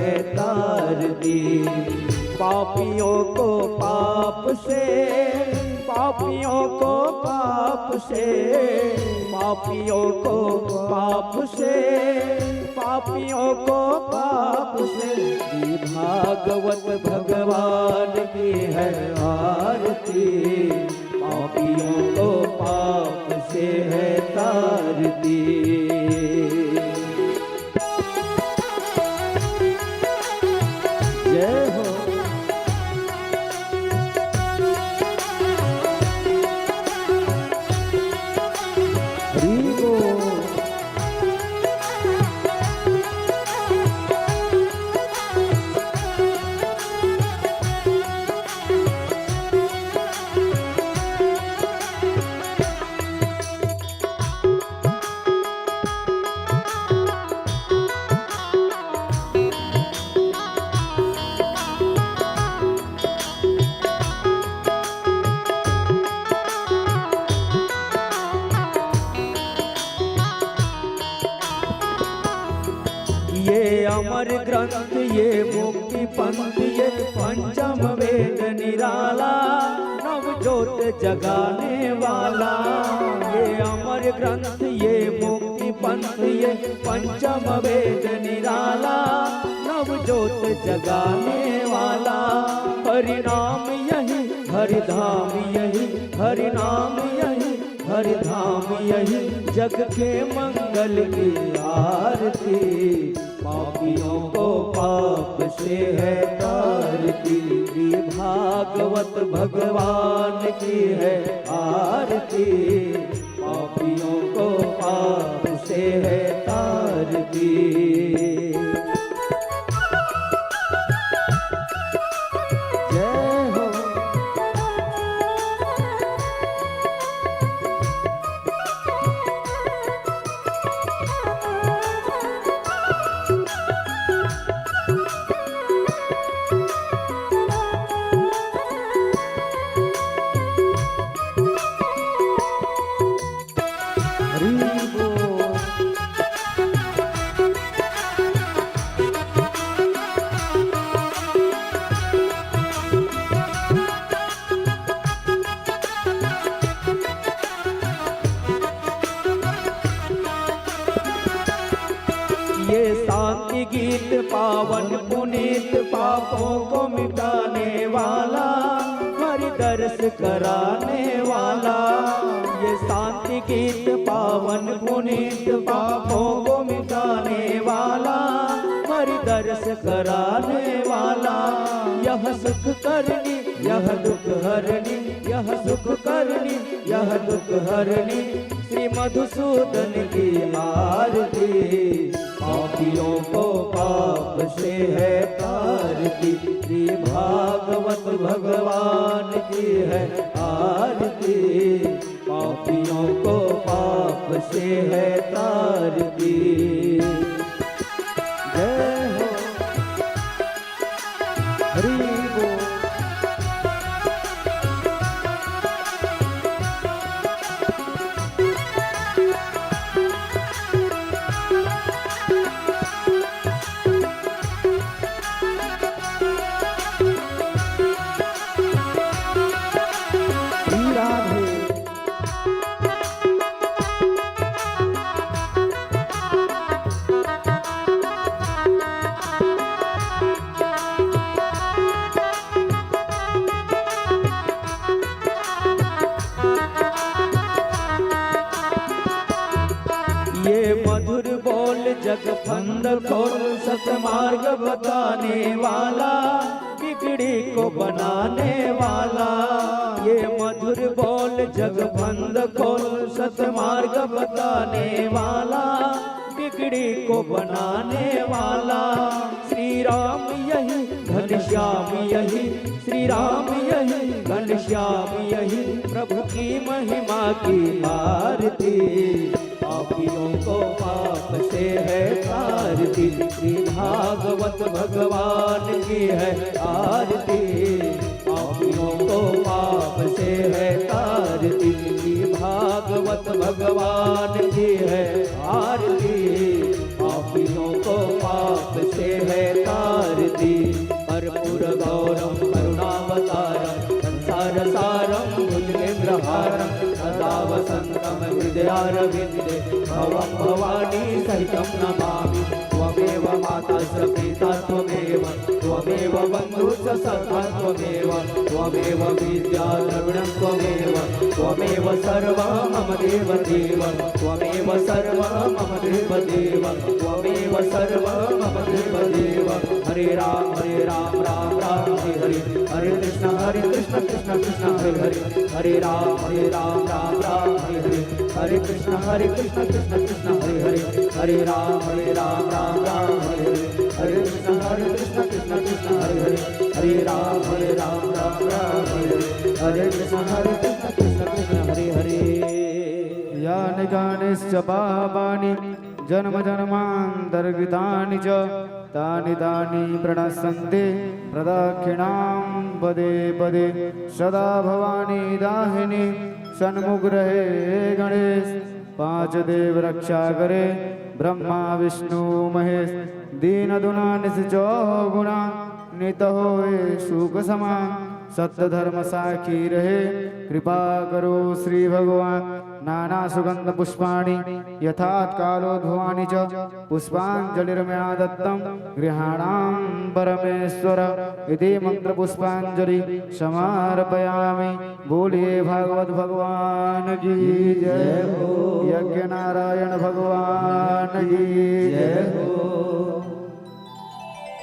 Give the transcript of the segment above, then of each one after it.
है तार दी। पापियों को पाप से, पापियों को पाप से, पापियों को पाप से, पापियों को पाप से, श्री भागवत भगवान की है आरती। पापियों को पाप से है तार दी। जय हो। ये अमर ग्रंथ, ये मुक्ति पंथ, ये पंचम वेद निराला, नव ज्योत जगाने वाला। ये अमर ग्रंथ, ये मुक्ति पंथ, ये पंचम वेद निराला, नव ज्योत जगाने वाला। हरि नाम यही, हरि धाम यही, हरि नाम यही, हरि धाम यही, जग के मंगल की आरती। पापियों को पाप से है तारती। भागवत भगवान की है आरती। पापियों को पाप से है तारती। ये शांति गीत पावन पुनीत, पापों को मिटाने वाला, हरि दर्श कराने वाला। ये शांति गीत पावन पुनीत, पापों को मिटाने वाला, हरि दर्श कराने वाला। यह सुख करनी, यह दुख हरनी, यह सुख करनी, यह दुख हरनी, श्री मधुसूदन की आरती। पापियों को पाप से है तारती। श्री भागवत भगवान की है आरती। पापियों को पाप से है तारती। जय हो। हरि बोल। ये मधुर बोल जग फंद खोल, सतमार्ग बताने वाला, बिगड़ी को बनाने वाला। ये मधुर बोल जग फंद खोल, सतमार्ग बताने वाला, बिगड़ी को बनाने वाला। श्री राम यही, घनश्याम यही, श्री राम यही, घनश्याम यही, प्रभु की महिमा की आरती। पापियों को पाप से है तारती। श्री भागवत भगवान की है आरती। पापियों को पाप से है तारती। श्री भागवत भगवान की है आरती। पापियों को पाप से है तारती। हृदयारविन्दे भवं भवानी सहितं नमामि। त्वमेव माता च पिता त्वमेव, त्वमेव बन्धुः च सखा त्वमेव, त्वमेव विद्या द्रविणं त्वमेव, त्वमेव सर्वं मम देवदेव, त्वमेव सर्वं मम देवदेव, त्वमेव सर्वं मम देवदेव। हरे राम राम राम हरे हरे, हरे कृष्ण कृष्ण कृष्ण हरे हरे, हरे राम राम राम हरे हरे, हरे कृष्ण कृष्ण कृष्ण हरे हरे, हरे राम राम राम हरे हरे, हरे कृष्ण कृष्ण कृष्ण हरे हरे, हरे राम राम राम हरे हरे, हरे कृष्ण कृष्ण कृष्ण हरे हरे। यानि कानिश्च पापानि जन्म जन्मान्तर्गतानि च तानि तानि प्रणश्यन्ति प्रदक्षिणां पदे पदे। सदा भवानी दाहिनी सन्मुख रहे गणेश, पांच देव रक्षा करे ब्रह्मा विष्णु महेश। दीन दुना निस चौगुणा नित होए सुख समान, सत्य धर्म साखी रहे कृपा करो श्री भगवान। नाना सुगंध पुष्पाणि यथात् कालोद्भवानि च पुष्पांजलिर्मया दत्तं गृहाणां परमेश्वर। इति मंत्र पुष्पांजलि समर्पयामि। बोलिए भागवत भगवान की जय हो, यज्ञ नारायण भगवान की जय हो।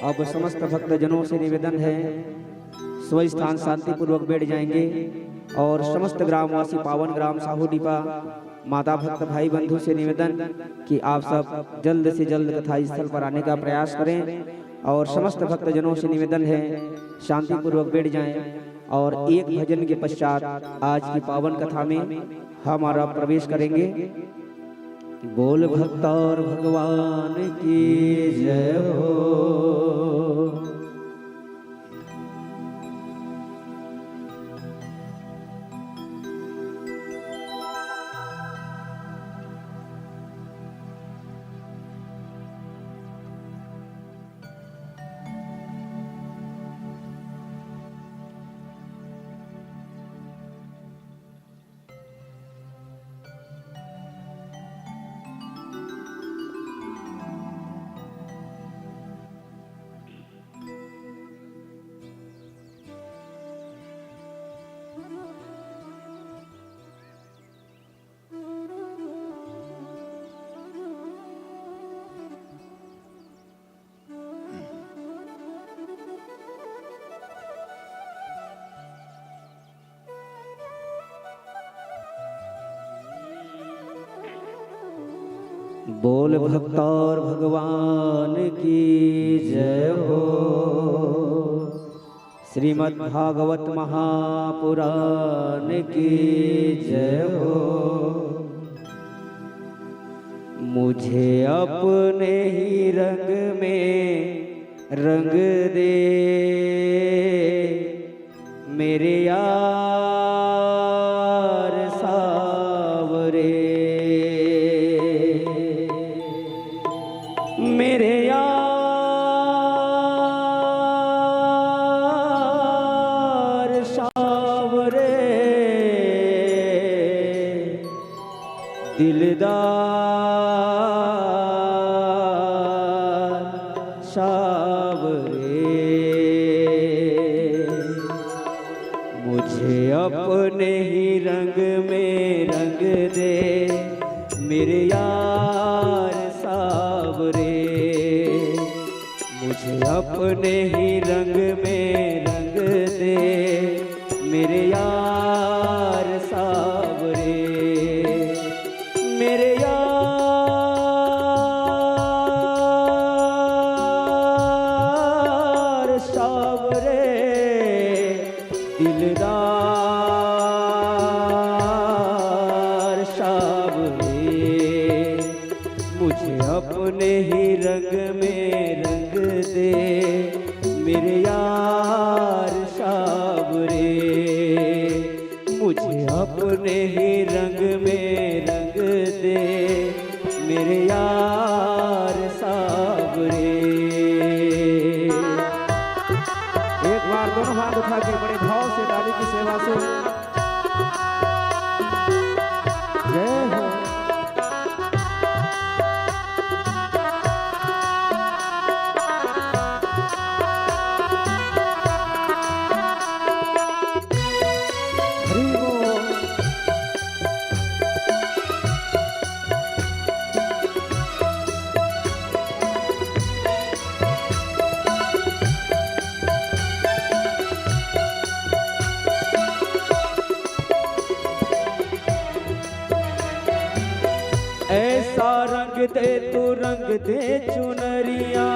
अब समस्त भक्तजनों से निवेदन है, स्वयं स्थान शांति पूर्वक बैठ जाएंगे और समस्त ग्रामवासी पावन ग्राम साहूडीपा माता भक्त भाई बंधु से निवेदन कि आप सब जल्द से जल्द कथा स्थल पर आने का प्रयास करें। और समस्त भक्तजनों से निवेदन है शांति पूर्वक बैठ जाएं और एक भजन के पश्चात आज की पावन कथा में हमारा प्रवेश करेंगे। बोल भक्त और भगवान की जय हो। बोल भक्त और भगवान की जय हो। श्रीमद् भागवत महापुराण की जय हो। मुझे अपने ही रंग में रंग दे मेरे यार सावरे, मेरे यार सावरे। दिलदार सावरे, मुझे अपने ही रंग में रंग दे मेरे यार सावरे। मुझे अपने ही रंग में रंग दे मेरे यार सावरे, मेरे यार सावरे। दिलदार सावरे, मुझे अपने ही रंग में रंग दे मेरे यार सावरे। मुझे अपने ही रंग में रंग दे मेरे यार सावरे। एक बार दोनों हाथ उठा के बड़े भाव से डाली की सेवा से जय हो। दे तू रंग दे चुनरिया,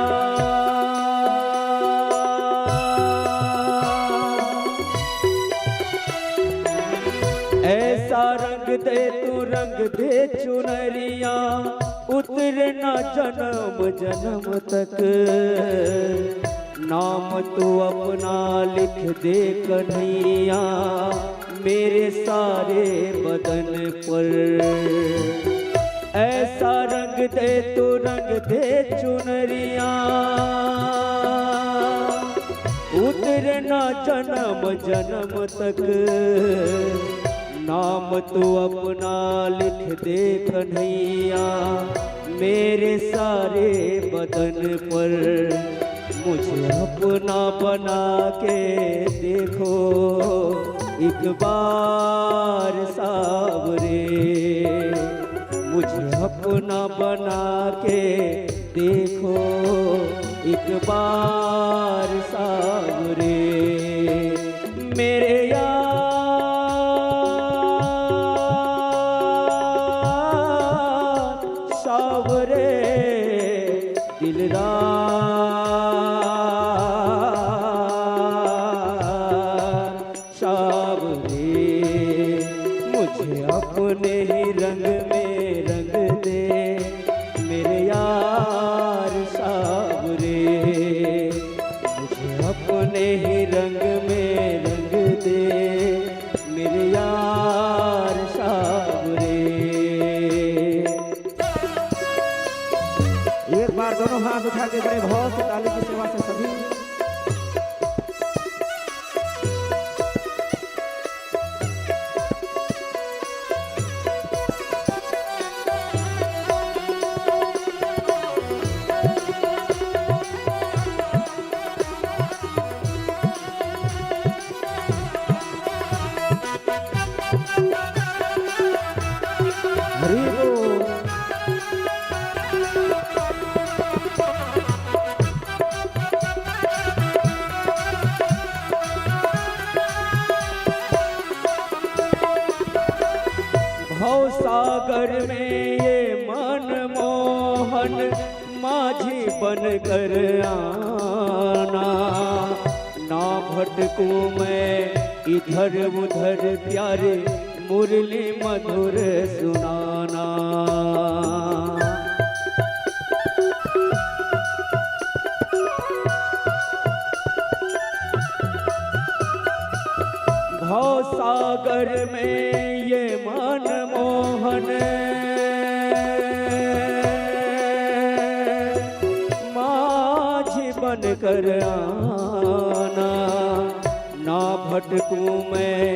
ऐसा रंग दे तू रंग दे चुनरिया, उतरे ना जन्म जन्म तक, नाम तू अपना लिख दे कन्हैया मेरे सारे बदन पर। ऐसा रंग दे तू रंग दे चुनरिया, उतरे ना जन्म जन्म तक, नाम तू अपना लिख दे कन्हैया मेरे सारे बदन पर। मुझे अपना बना के देखो एक बार सावरे, मुझे अपना बना के देखो एक बार सावरे। मेरे यार सावरे दिलदार सावरे, मुझे अपने ही रंग में रंग दे मेरे यार सावरे, मुझे अपने ही रंग में रंग दे मेरे यार सावरे। एक बार दोनों हाथ उठा के बड़े भाव से ताली की सेवा से सभी हरि बोल। भव सागर में ये मनमोहन माझी बन कर आना, ना भटकूं मैं इधर उधर प्यारे मुरली मधुर सुनाना। भव सागर में ये मनमोहन माझी बन कर आना, ना भटकूं मैं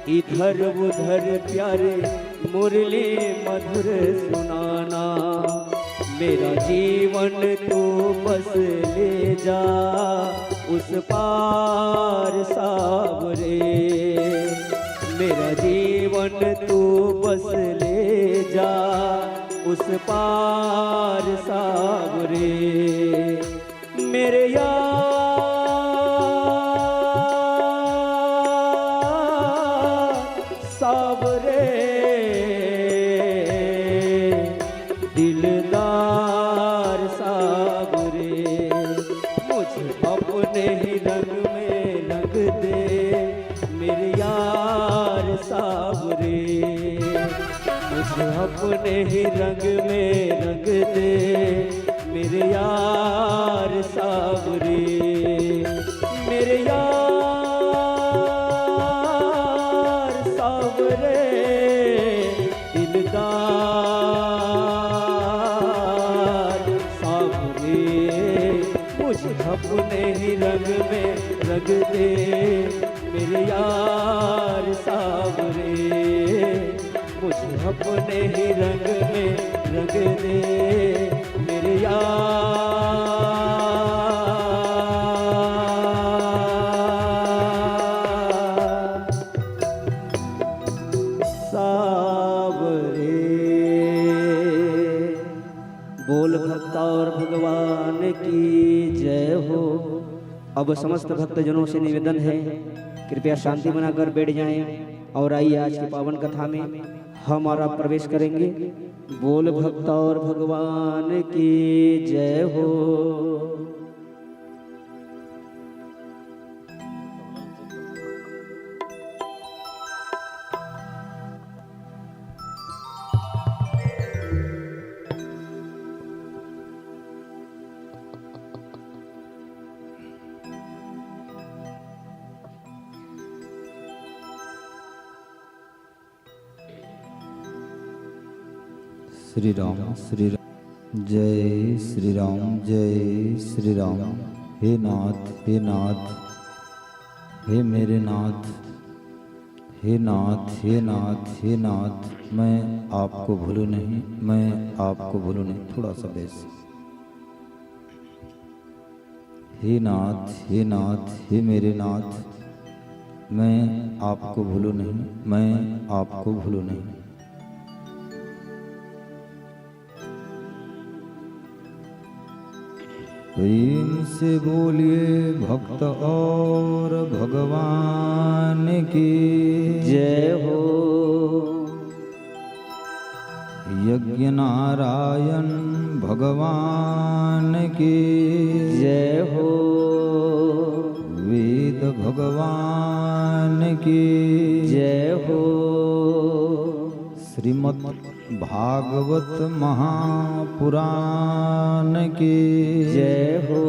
इधर उधर प्यारे मुरली मधुर सुनाना। मेरा जीवन तू बस ले जा उस पार सावरे, मेरा जीवन तू बस ले जा उस पार सावरे। मेरे यार सावरे दिलदार सावरे, मुझे अपने ही रंग में रंग दे मेरे यार सावरे, मुझे अपने ही रंग में रंग दे मेरे यार सावरे। मेरे यार सावरे दिलदार सावरे, मुझे अपने ही रंग में रंग दे मेरे यार सावरे, मुझे अपने ही रंग में रंग दे मेरे यार सावरे। बोल भक्ता और भगवान की जय हो। अब समस्त भक्तजनों से निवेदन है कृपया शांति बनाकर बैठ जाएं और आइए आज की पावन कथा में हमारा प्रवेश करेंगे। बोल भक्त और भगवान की जय हो। श्री राम जय श्री राम जय श्री राम। हे नाथ हे नाथ हे मेरे नाथ, हे नाथ हे नाथ हे नाथ, मैं आपको भूलूं नहीं, मैं आपको भूलूं नहीं। थोड़ा सा बेस। हे नाथ हे नाथ हे मेरे नाथ, मैं आपको भूलूं नहीं, मैं आपको भूलूं नहीं। प्रेम से बोलिए भक्त और भगवान की जय हो। यज्ञ नारायण भगवान की जय हो। वेद भगवान की जय हो। श्रीमद् भागवत महापुराण की जय हो।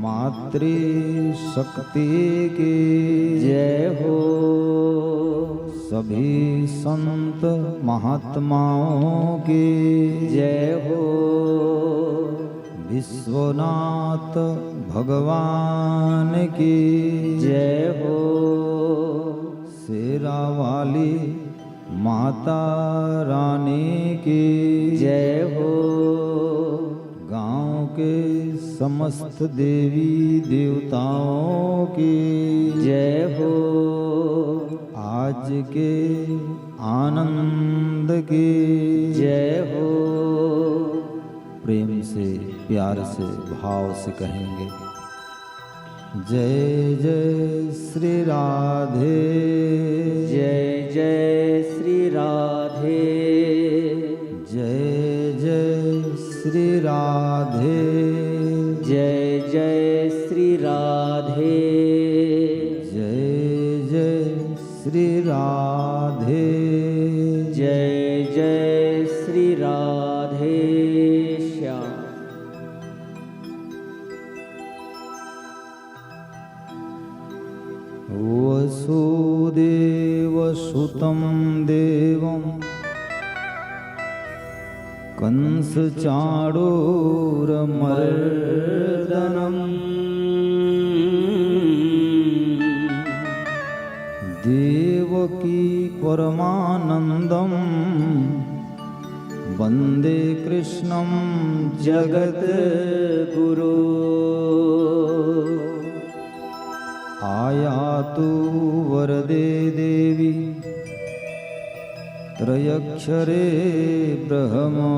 मातृशक्ति की जय हो। सभी संत महात्माओं की जय हो। विश्वनाथ भगवान की जय हो। शेरा वाली माता रानी की जय हो। गांव के समस्त देवी देवताओं की जय हो। आज के आनंद की जय हो। प्रेम से प्यार से भाव से कहेंगे। जय जय श्री राधे, जय जय श्री राधे, जय जय श्री राधे, जय जय श्री राधे, जय जय श्री राधे, जय जय श्री राधे श्याम। वसुदेवसुतं देवं कंसचाणूरमर्दनं देवकी परमानन्दं वन्दे कृष्णं जगद्गुरु। आयातु वरदे देवी त्रयक्षरे ब्रह्मवादिनी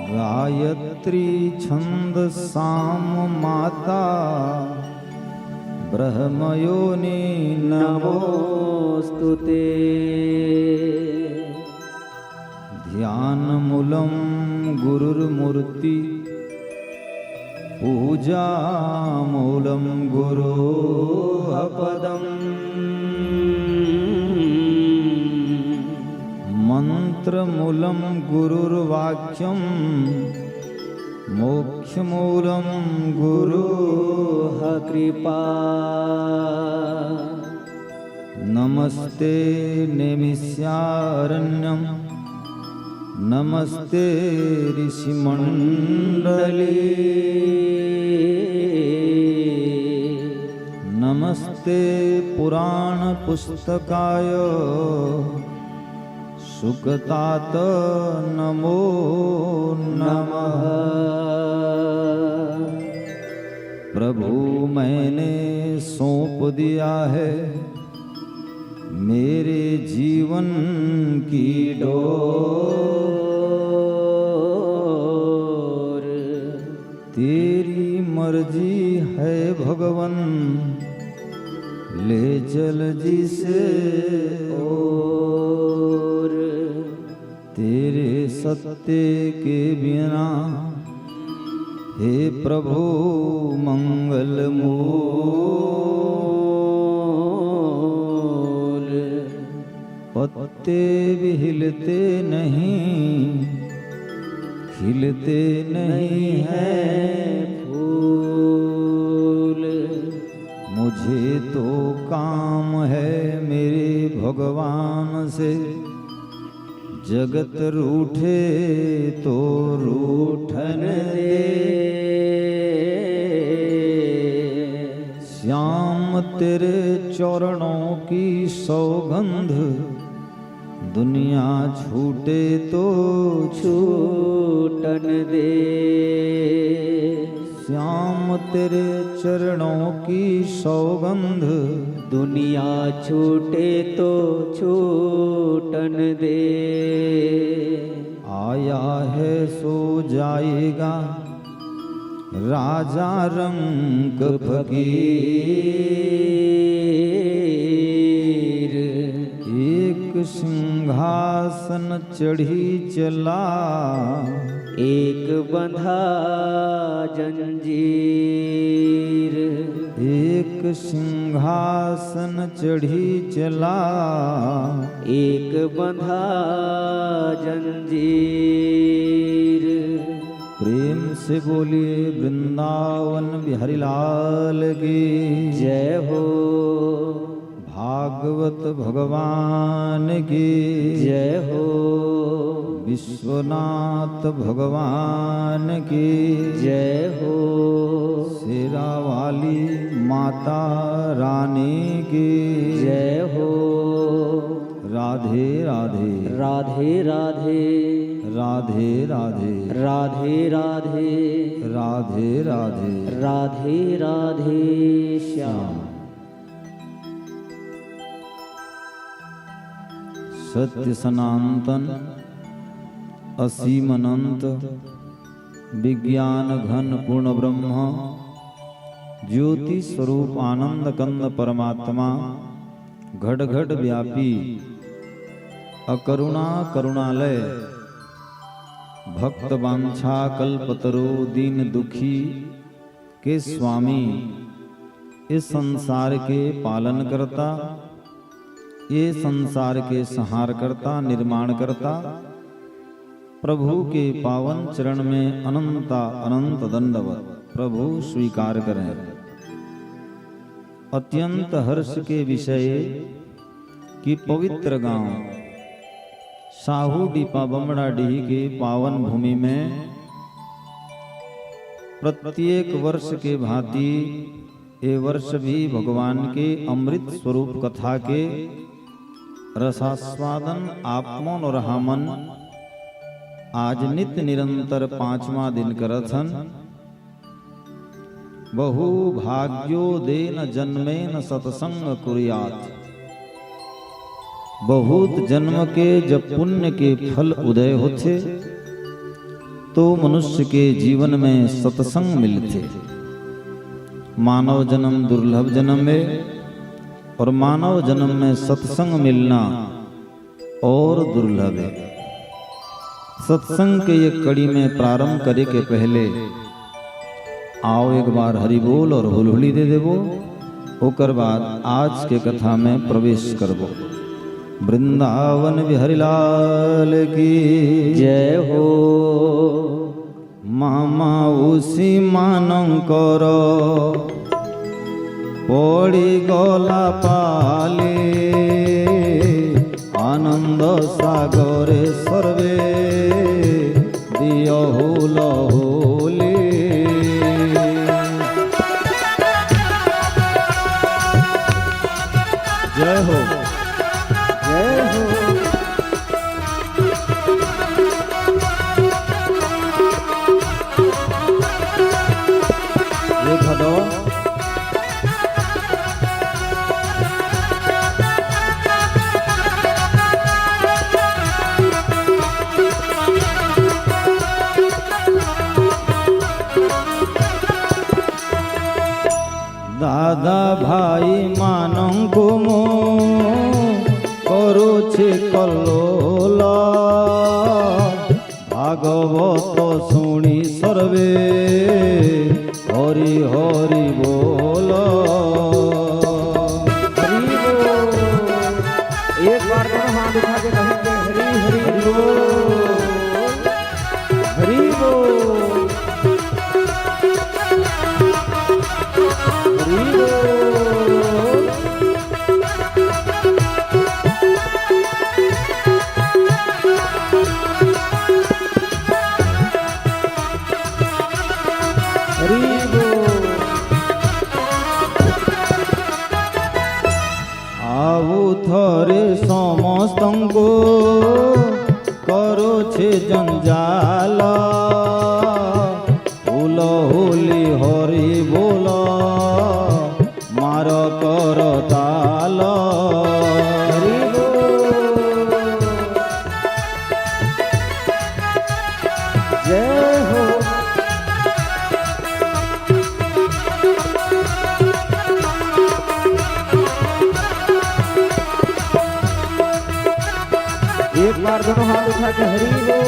गायत्री छन्दसां माता ब्रह्मयोनि नमोस्तुते। ध्यानमूलं गुरुर्मूर्ति पूजामूलं गुरोः मंत्रमूलं गुरुर्वाक्यं मोक्षमूलं गुरोः कृपा। नमस्ते नेमिष्यारण्यं नमस्ते ऋषिमण्डली नमस्ते पुराणपुस्तकाय सुगतात नमो नमः। प्रभु मैंने सौंप दिया है मेरे जीवन की डोर, तेरी मर्जी है भगवन, ले चल जिसे और तेरे सत्य के बिना हे प्रभु मंगल मूल। पत्ते भी हिलते नहीं, खिलते नहीं है फूल। मुझे तो काम है मेरे भगवान से, जगत रूठे तो रूठन दे। श्याम तेरे चरणों की सौगंध, दुनिया छूटे तो छूटन दे। श्याम तेरे चरणों की सौगंध, दुनिया छूटे तो छूटन दे। आया है सो जाएगा राजा रंग फकीर। एक सिंहासन चढ़ी चला, एक बंधा जंजीर। एक सिंहासन चढ़ी चला, एक बंधा जंजीर। प्रेम से बोलिए वृंदावन बिहारी लाल की जय हो। भागवत भगवान की जय हो। विश्वनाथ भगवान की जय हो। शेरा वाली माता रानी की जय हो। राधे राधे राधे राधे राधे राधे राधे राधे राधे राधे राधे राधे श्याम। सत्य सनातन असीम अनंत विज्ञान घन पूर्ण ब्रह्म ज्योति स्वरूप आनंद कंद परमात्मा घट घट व्यापी अकरुणा करुणालय भक्त वांछा कल्पतरो दीन दुखी के स्वामी, इस संसार के पालन करता, ये संसार के संहार करता, निर्माण करता, प्रभु के पावन चरण में अनंता अनंत दंडवत प्रभु स्वीकार करें। अत्यंत हर्ष के विषय कि पवित्र गांव साहू डीपा बमड़ाडीह के पावन भूमि में प्रत्येक वर्ष के भांति ये वर्ष भी भगवान के अमृत स्वरूप कथा के रसास्वादन आपमन और हमन आज नित्य निरंतर 5वां दिन करथन। बहु भाग्यो देन जन्मेन सत्संग कुर्यात। बहुत जन्म के जब पुण्य के फल उदय होते तो मनुष्य के जीवन में सत्संग मिलते। मानव जन्म दुर्लभ जन्म है और मानव जन्म में सत्संग मिलना और दुर्लभ है। सत्संग के ये कड़ी में प्रारंभ करे के पहले आओ एक बार हरि बोल और हुलहुली दे देवो, ओकर बाद आज के कथा में प्रवेश करबो। वृंदावन बिहारी लाल की जय हो। मामा उसी मानकर पड़ी गला पाले, आनंद सागरे सर्वे दियो हुलहुली। जय हो जय हो। ये भदो भागवत सुनी सर्वे हरि हरि बोल। हरि बोल। एक बार दोनों हाथ उठा के कहेंगे हरि हरि बोल, हरि बोल, हरि बोल। हरि बोल। आउ थरे समस्तंको करो छे जंजाल, हुल हुली हरि बोल मार कर ताल। हरि बोल। जय हो। एक बार दोनों हाथ उठा के हरि बोल।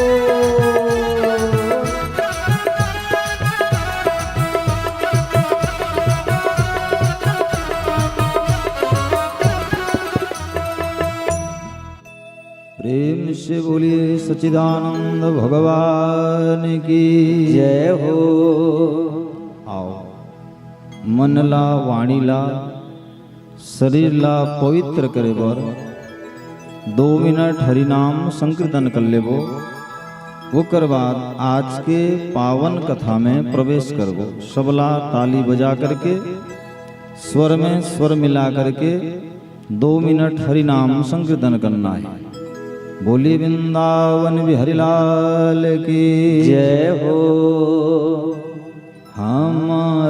प्रेम से बोलिए सच्चिदानंद भगवान की जय हो। आओ मनला वाणीला शरीरला पवित्र करे बर 2 मिनट हरिनाम संकीर्तन कर लेबो। ओकर बाद आज के पावन कथा में प्रवेश करबो। सबला ताली बजा करके स्वर में स्वर मिला करके 2 मिनट हरिनाम संकीर्तन करना है। बोली वृंदावन बिहारी लाल की जय हो। हम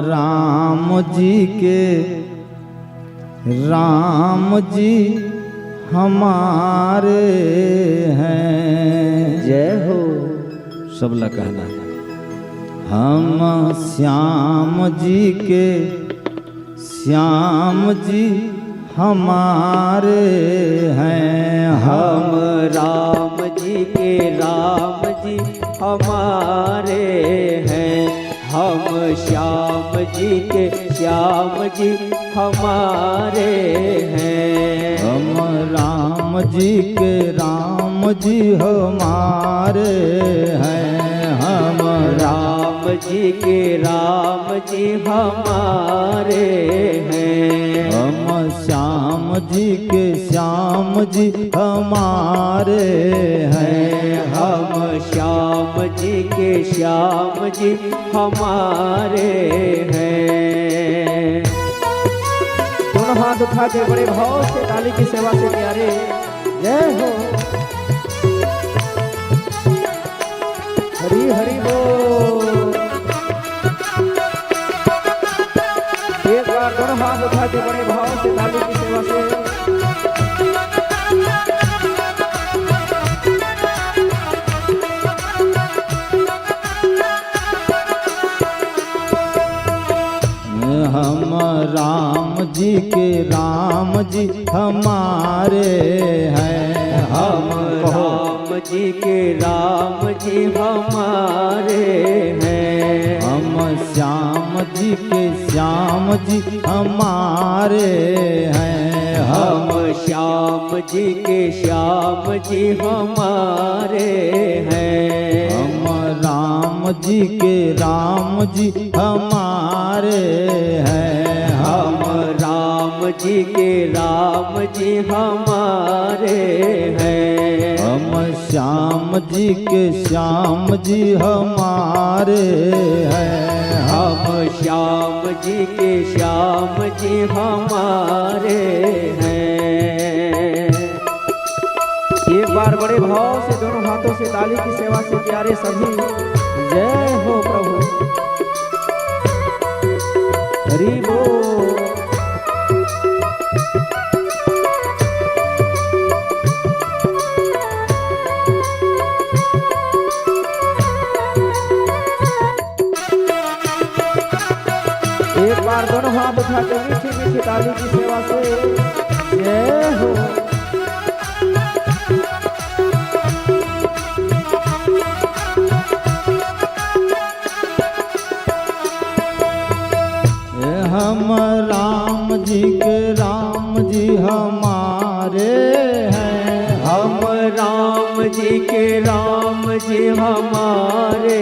राम जी हमारे हैं। जय हो। सबला कहना है। हम श्याम जी हमारे हैं। हम राम जी हमारे हैं। हम श्याम जी हमारे हैं। हम राम जी हमारे हैं। हम राम जी हमारे हैं। हम श्याम जी हमारे हैं। हम श्याम जी हमारे हैं। दोनों हाथ उठा के बड़े भाव से ताली की सेवा से प्यारे जय हो। हरि हरि बोल। एक बार दोनों हाथ उठा के बड़े भाव से ताली की सेवा से हम राम जी हमारे हैं। हम राम जी हमारे हैं। हम श्याम जी हमारे हैं। हम श्याम जी हमारे हैं। हम राम जी हमारे हैं। हम राम जी हमारे हैं। हम श्याम जी हमारे हैं। हम श्याम जी हमारे हैं। एक बार बड़े भाव से दोनों हाथों से ताली की सेवा से प्यारे सभी जय हो प्रभु। हरि बोल। एक बार दोनों हाथ उठा के मीठी मीठी ताली की सेवा से जय हो। जी हमारे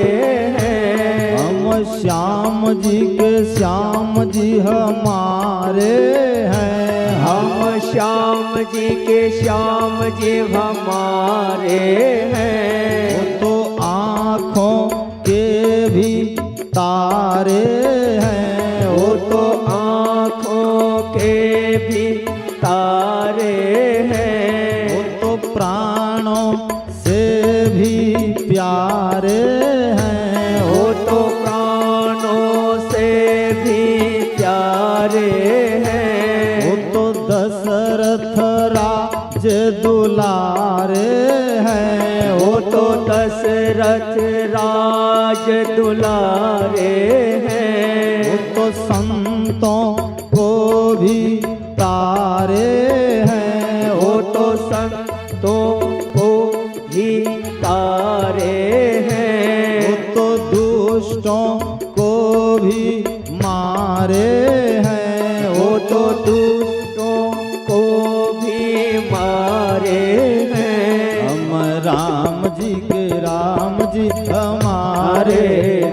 हैं। हम श्याम जी के श्याम जी हमारे हैं। हम श्याम जी के श्याम जी हमारे हैं। वो तो आँखों के भी तारे हैं। वो तो आँखों के भी तारे हैं। वो तो प्राणों से भी प्यारे हैं। वो तो प्राणों से भी प्यारे हैं। वो तो दशरथ राज दुलारे हैं। वो तो दशरथ राज दुलारे हैं। वो तो संतों को भी तारे हैं। वो तो संतों को भी तारे हैं। वो तो दुष्टों को भी मारे हैं। वो तो दुष्टों को भी मारे हैं। हम राम जी के राम जी हमारे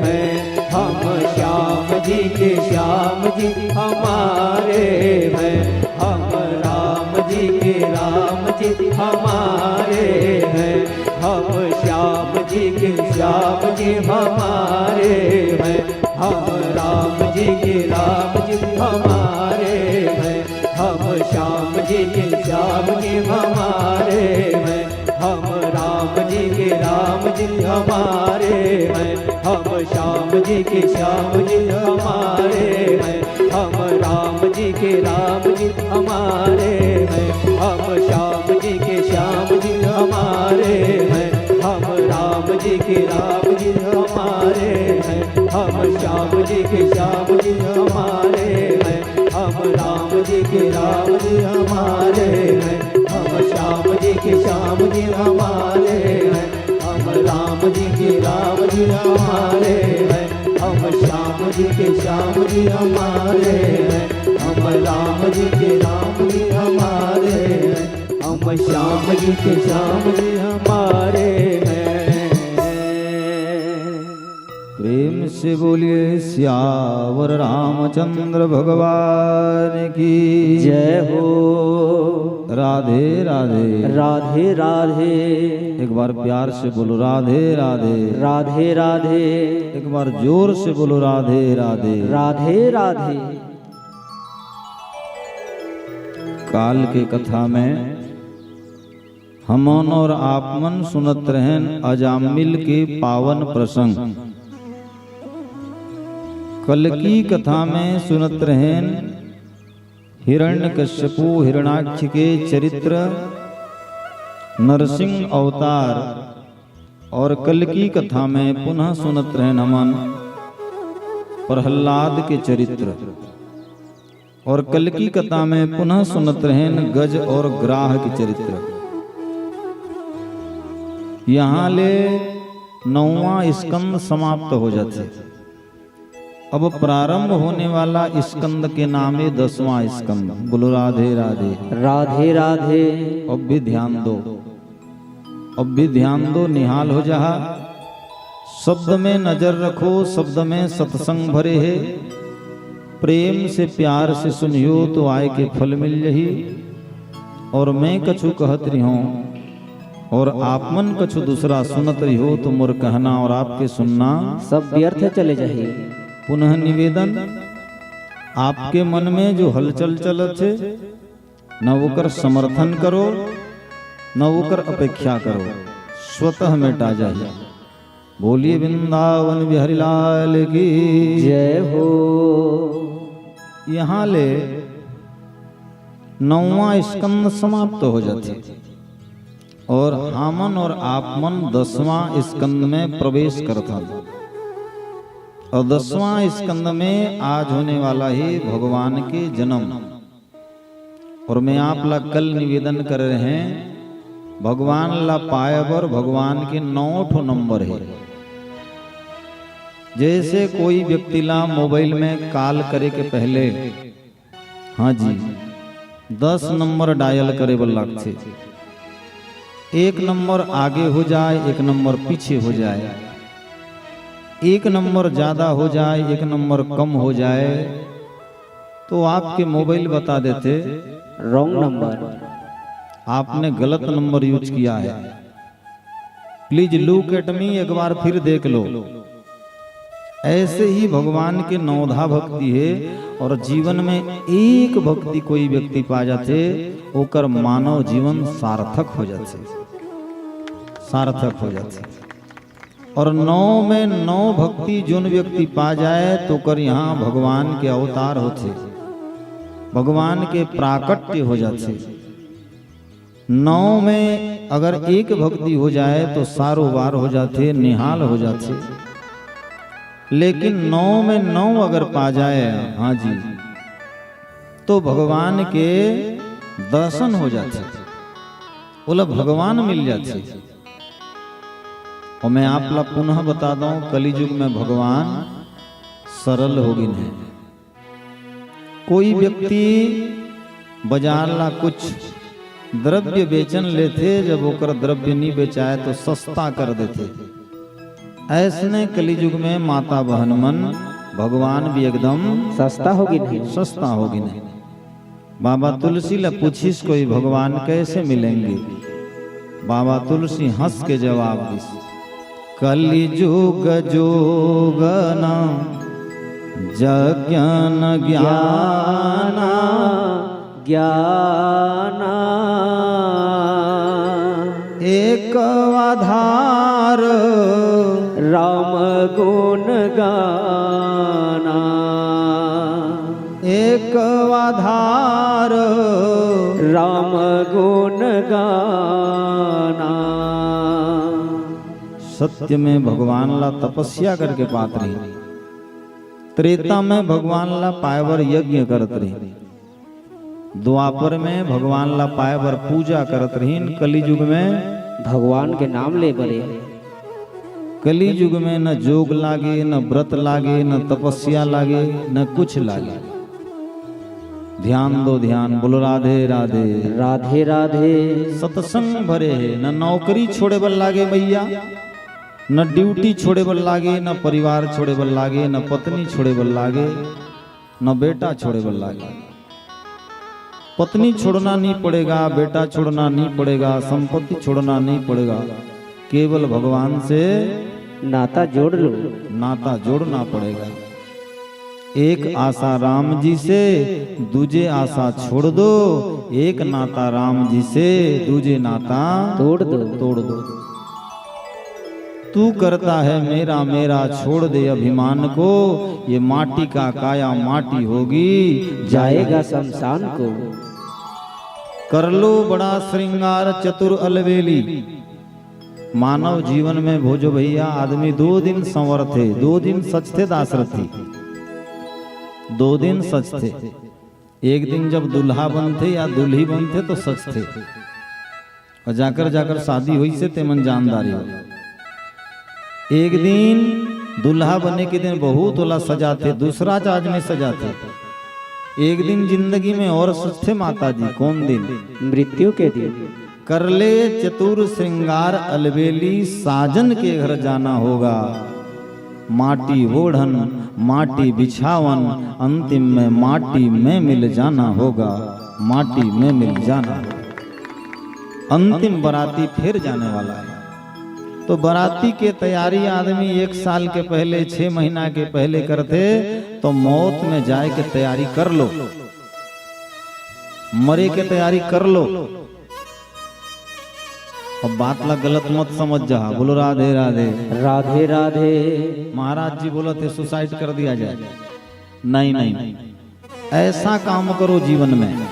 हैं। हम श्याम जी के श्याम जी हमारे हैं। हम राम जी के राम जी हमारे हैं। हम श्याम जी के श्याम जी हमारे हैं। हम राम जी के राम जी हमारे हैं। हम श्याम जी के श्याम जी हमारे हैं। हम राम जी के राम जी हमारे हैं। हम श्याम जी के श्याम जी हमारे हैं। हम राम जी के राम जी हमारे हैं। हम श्याम जी के श्याम जी हमारे हैं। हम राम जी के राम जी हमारे हैं। हम श्याम जी के श्याम जी हमारे हैं। हम राम जी के राम जी हमारे हैं। हम श्याम जी के श्याम जी हमारे हैं। हम राम जी के राम जी हमारे हैं। हम श्याम जी के श्याम जी हमारे हैं। हम राम जी के राम जी हमारे हैं। हम श्याम जी के श्याम जी हमारे हैं। प्रेम से बोलिए सियावर रामचंद्र भगवान की जय हो। राधे राधे राधे राधे। एक बार प्यार से बोलो राधे राधे। राधे राधे। एक बार जोर से बोलो राधे राधे। राधे राधे। काल के कथा में हमन और आपमन सुनत रहन अजामिल के पावन प्रसंग। कल की कथा में सुनत रहन हिरण्यकश्यपु हिरणाक्ष के चरित्र, नरसिंह अवतार। और कल की कथा में पुनः सुनत रहन हमन प्रहलाद के चरित्र। और कल की कथा में पुनः सुनत रहन गज और ग्राह के चरित्र। यहाँ ले 9वां स्कंद समाप्त हो जाते। अब प्रारंभ होने वाला स्कंद के नाम है 10वां स्कंद। बोलो राधे राधे। राधे राधे। अब भी ध्यान दो, अब भी ध्यान दो, निहाल हो जा। शब्द में नजर रखो, शब्द में सत्संग भरे है। प्रेम से प्यार से सुनियो तो आय के फल मिल जही। और मैं कछु कहत रही हूँ और आपमन कछु दूसरा सुनत रही हो तो मोर कहना और आपके सुनना सब व्यर्थ चले जाइए। पुनः निवेदन, आपके मन में जो हलचल चलत है न वोकर समर्थन करो न वोकर अपेक्षा करो, स्वतः मिटा जाए। बोलिए वृंदावन बिहारी लाल की जय हो। यहाँ ले 9वां स्कंद समाप्त हो जाते और हमन और आपमन 10वां स्कंद में प्रवेश करता। और 10वां स्कंद में आज होने वाला है भगवान के जन्म। और मैं आप ला कल निवेदन कर रहे हैं, भगवान ला पायब और भगवान के 9 नंबर है। जैसे कोई व्यक्ति ला मोबाइल में कॉल करे के पहले हाँ जी 10 नंबर डायल करे वाला थे। एक नंबर आगे हो जाए, एक नंबर पीछे हो जाए, एक नंबर ज्यादा हो जाए, एक नंबर कम हो जाए, तो आपके मोबाइल बता देते रॉन्ग नंबर, आपने गलत नंबर यूज किया है। प्लीज लुक एट मी, एक बार फिर देख लो। ऐसे ही भगवान के नौधा भक्ति है, और जीवन में एक भक्ति कोई व्यक्ति पा जाते, ओकर मानव जीवन सार्थक हो जाते, सार्थक हो जाते। और 9 में 9 भक्ति जोन व्यक्ति पा जाए तो कर यहाँ भगवान के अवतार होते, भगवान के प्राकट्य हो जाते। 9 में अगर एक भक्ति हो जाए तो सारोबार हो जाते, निहाल हो जाते। लेकिन 9 में 9 अगर पा जाए, हाँ जी, तो भगवान के दर्शन हो जाते, बोला भगवान मिल जाते। और मैं आप लोग पुनः बता दूं, कलियुग में भगवान सरल होगी नहीं। कोई व्यक्ति बाजार ला कुछ द्रव्य बेचन लेते, जब ओकर द्रव्य नहीं बेचाए तो सस्ता कर देते। ऐसने कलियुग में माता बहन मन भगवान भी एकदम सस्ता होगी नहीं, सस्ता होगी नहीं। बाबा तुलसी ला पूछिस कोई भगवान कैसे मिलेंगे, बाबा तुलसी हंस के जवाब दिस, कलियुग जोगन जज्ञान ज्ञाना ज्ञाना एक आधार राम गुण गाना, एक आधार राम गुण गाना। सत्य में भगवान ला तपस्या करके पात रही, त्रेता में भगवान ला पायवर यज्ञ करत रही, द्वापर में भगवान ला पायवर पूजा करत रही, कलियुग में भगवान के नाम ले बरे। कलियुग में न जोग लागे, न व्रत लागे, न तपस्या लागे, न कुछ लागे। ध्यान दो ध्यान, बोलो राधे राधे राधे राधे। सत्संग भरे है, न नौकरी छोड़े बल लागे भैया, न ड्यूटी छोड़े बल लागे, न परिवार छोड़े बल लागे, न पत्नी छोड़े बल लागे, न बेटा छोड़े बल लागे। पत्नी छोड़ना नहीं पड़ेगा, बेटा छोड़ना नहीं पड़ेगा, संपत्ति छोड़ना नहीं पड़ेगा, केवल भगवान से नाता जोड़ लो, नाता जोड़ना पड़ेगा। एक आशा राम जी से, दूजे आशा छोड़ दो, एक नाता राम जी से, दूजे नाता तोड़ दो, तोड़ दो। तू करता है मेरा मेरा, छोड़ दे अभिमान को, ये माटी का काया माटी होगी, जाएगा शमशान को। कर लो बड़ा श्रृंगार चतुर अलवेली। मानव जीवन में भोजो भैया आदमी 2 दिन संवर थे, 2 दिन सच थे दासरथी, 2 दिन सच थे। एक दिन जब दुल्हा बनते या दुल्ही बनते तो सच थे, और जाकर जाकर शादी हुई से तेमन जानदारी हो। एक दिन दुल्हा बनने के दिन बहुत वाला सजा थे, दूसरा चार्ज में सजा थे। एक दिन जिंदगी में और सच थे माता जी, कौन दिन? मृत्यु के दिन। कर ले चतुर श्रृंगार अलबेली, साजन के घर जाना होगा, माटी ओढ़न माटी बिछावन, अंतिम में माटी में मिल जाना होगा, माटी में मिल जाना। अंतिम बराती फिर जाने वाला है, तो बराती के तैयारी आदमी 1 साल के पहले 6 महीना के पहले करते, तो मौत में जाए के तैयारी कर लो, मरे के तैयारी कर लो। अब बात ला गलत मत समझ जा, बोलो राधे राधे राधे राधे। महाराज जी बोला थे सुसाइड कर दिया जाए, नहीं नहीं, ऐसा काम करो जीवन में,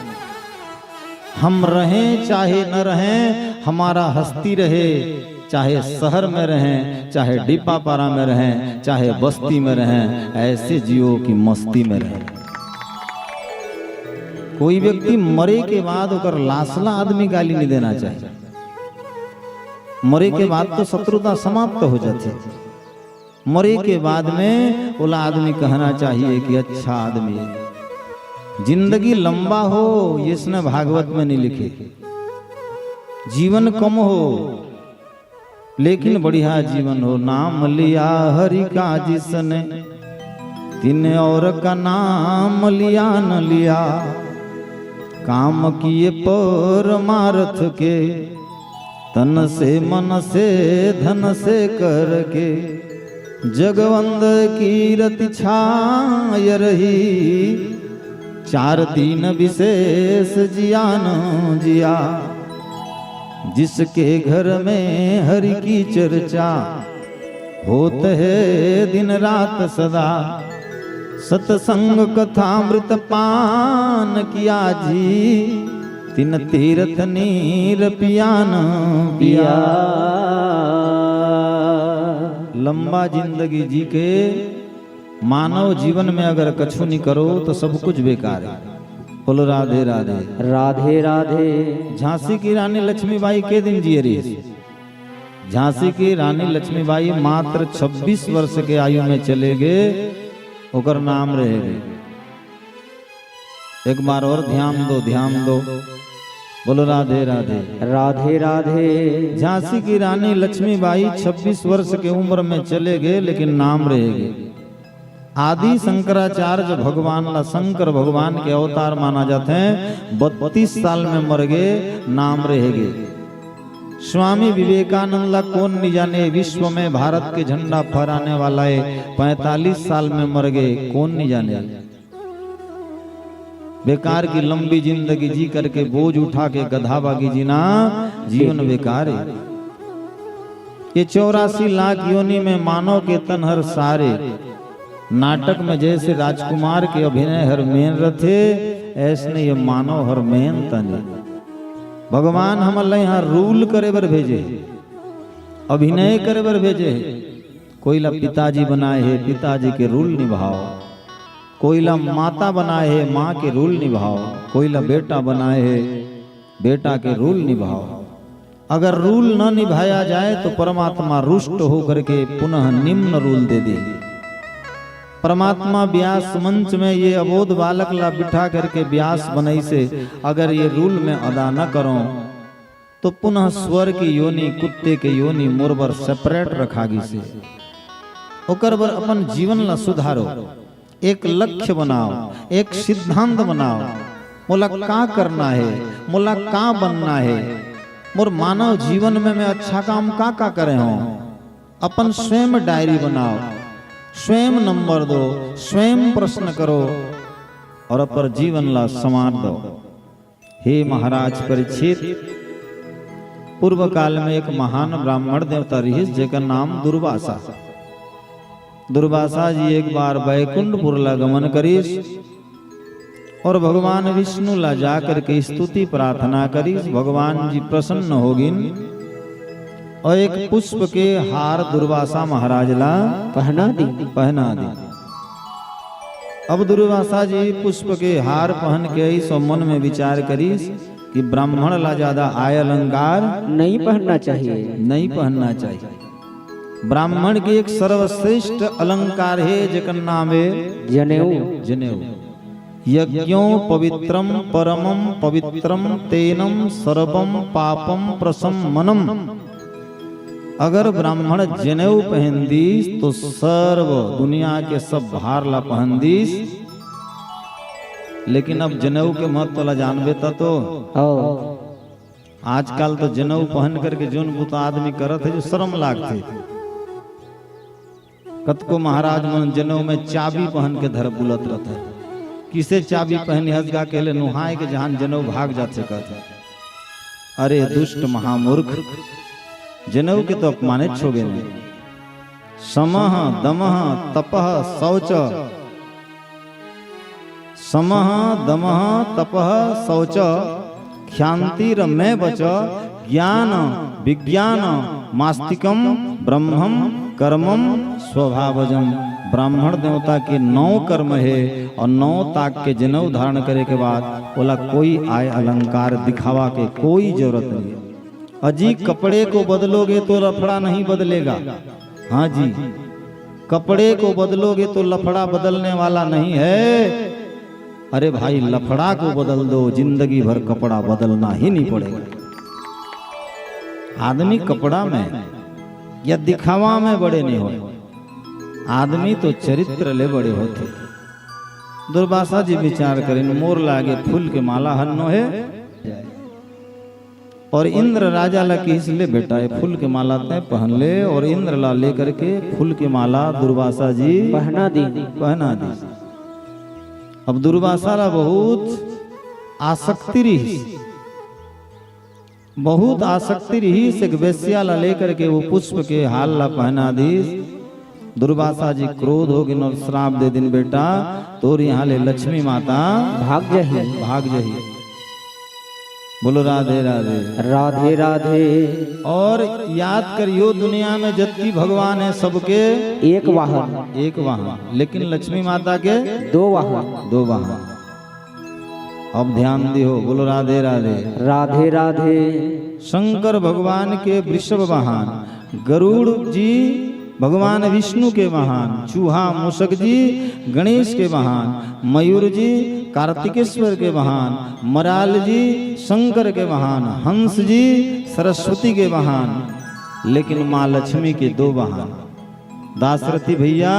हम रहें चाहे न रहें, हमारा हस्ती रहे, चाहे शहर में रहें, चाहे डिब्बापारा में रहें, चाहे बस्ती में रहें, ऐसे जियो की मस्ती में रहें। कोई व्यक्ति मरे के बाद ओकर लाशला आदमी गाली नहीं देना चाहिए, मरे के बाद तो शत्रुता समाप्त हो जाती, मरे के बाद में ओला आदमी कहना चाहिए कि अच्छा आदमी है। जिंदगी लंबा हो, ये इसने भागवत में नहीं लिखे, जीवन कम हो लेकिन बढ़िया जीवन हो। नाम लिया हरि का जिसने, तिन और का नाम लिया न लिया। काम किए परमार्थ के, तन से मन से धन से करके। जगवंद की रति छाय रही, चार दिन विशेष जिया न जिया। जिसके घर में हरि की चर्चा, होत है दिन रात सदा। सत्संग कथामृत पान किया जी, तिन तीर्थ नीर पियान पिया। लंबा जिंदगी जी के मानव जीवन में अगर कछु नहीं करो तो सब कुछ बेकार है। बोलो राधे राधे। राधे राधे। झांसी की रानी लक्ष्मीबाई के दिन जिए रही। झांसी की रानी लक्ष्मीबाई मात्र 26 वर्ष के आयु में चले गए, ओकर नाम रहेगा। एक बार और ध्यान दो, ध्यान दो। बोलो राधे राधे। राधे राधे। झांसी की रानी लक्ष्मीबाई 26 वर्ष के उम्र में चले गए, लेकिन नाम रहेगे। आदि शंकराचार्य भगवान ला शंकर भगवान के अवतार माना जाते हैं। 32 साल में मर गए, नाम रहेगे। स्वामी विवेकानंद ला कौन नहीं जाने, विश्व में भारत के झंडा फहराने वाला है। 45 साल में मर गए, कौन नहीं जाने। बेकार की लंबी जिंदगी जी करके बोझ उठा के गधाबागी जीना जीवन बेकार है। ये 84 लाख योनि में मानव के तन हर सारे। नाटक में जैसे राजकुमार के अभिनय हर मेन रथे, ऐसने ये मानव हर मेन तन। भगवान हमारे यहाँ रूल करे बर भेजे, अभिनय करे बर भेजे। कोई ला पिताजी बनाए है, पिताजी के रूल निभाओ। कोई ला माता बनाए है, माँ के रूल निभाओ। कोई ला बेटा बनाए है, बेटा के रूल निभाओ। अगर रूल न निभाया जाए तो परमात्मा रुष्ट होकर के पुनः निम्न रूल दे दे। परमात्मा व्यास मंच में ये अबोध बालक ला बिठा करके व्यास बनाई से अगर ये रूल में अदा न करो तो पुनः स्वर की योनि, कुत्ते के योनि मोरबर सेपरेट रखागी से। ओकर बर अपन जीवन ला सुधारो, एक लक्ष्य बनाओ, एक सिद्धांत बनाओ। मोला का करना है, मोला का बनना है, मोर मानव जीवन में मैं अच्छा काम का करे हो। अपन स्वयं डायरी बनाओ, स्वयं नंबर दो, स्वयं प्रश्न करो और अपर जीवन ला संवार दो। हे महाराज परीक्षित, पूर्व काल में एक महान ब्राह्मण देवता रही जेका नाम दुर्वासा। दुर्वासा जी एक बार बैकुंठपुर ला गमन करीस और भगवान विष्णु ला जाकर के स्तुति प्रार्थना करीस। भगवान जी प्रसन्न होगिन और एक पुष्प के हार दुर्वासा महाराज ला पहना दी। अब दुर्वासा जी पुष्प के हार पहन के इस मन में विचार करीस कि ब्राह्मण ला ज्यादा आय अलंकार नहीं पहनना चाहिए, नहीं पहनना चाहिए। ब्राह्मण के एक सर्वश्रेष्ठ अलंकार है जेकर नाम है जनेऊ। जनेऊ। यज्ञों पवित्रम परमम पवित्रम तेनम सर्वम पापम प्रशमनम। अगर ब्राह्मण जनेऊ पहन दीस तो सर्व दुनिया के सब भार ला पहन दीस। लेकिन अब जनेऊ के महत्व ला जानबे तो आजकल तो जनेऊ पहन करके जोन बुता आदमी करत है जो शर्म लागते। कतको महाराज मन जनेऊ में चाबी पहन के धर बुलत रहता है। किसे चाबी पहनी हजगा के ले नुहाए के जहां जनेऊ भाग जाते कहते। अरे दुष्ट महामूर्ख, जनेऊ के तो अपमानित छोगे नहीं। समह दमह तपह शौच, समह दमह तपह शौच ख्यान्तिर में बच ज्ञान विज्ञान मास्तिकम ब्रह्मम कर्मम स्वभावजम। ब्राह्मण देवता के 9 कर्म है और 9 ताक के जनेऊ धारण करे के बाद बोला कोई आय अलंकार दिखावा के कोई जरूरत नहीं। अजी कपड़े को बदलोगे तो लफड़ा नहीं बदलेगा। हाँ जी, कपड़े को बदलोगे तो लफड़ा बदलने वाला नहीं है। अरे भाई लफड़ा को बदल दो, जिंदगी भर कपड़ा बदलना ही नहीं पड़ेगा। आदमी कपड़ा में या दिखावा में बड़े नहीं हो, आदमी तो चरित्र ले बड़े होते। दुर्वासा जी विचार करें, मोर लागे फूल के माला हन्नो है, और इंद्र राजा ला की इसलिए बेटा है फूल के माला तय पहन ले, और इंद्र ला लेकर के फूल के माला दुर्वासा जी पहना दी। अब दुर्वासा ला बहुत आसक्ति रही, बहुत आसक्ति रही से वेश्या ला लेकर के वो पुष्प के हाल ला पहना दी। दुर्वासा जी क्रोध हो गए और श्राप दे दिन बेटा तोर यहाँ ले लक्ष्मी माता भाग जही। बोलो राधे राधे। राधे राधे। और याद करियो दुनिया में जबकि भगवान है सबके एक वाहन, लेकिन लक्ष्मी माता के दो वाहन। अब ध्यान दियो, बोलो राधे राधे। राधे राधे। शंकर भगवान के वृषभ वाहन, गरुड़ जी भगवान विष्णु के वाहन, चूहा मूषक जी गणेश के वाहन, मयूर जी कार्तिकेश्वर के वाहन, मराल जी शंकर के वाहन, हंस जी सरस्वती के वाहन, लेकिन माँ लक्ष्मी के दो वाहन। दासरथी भैया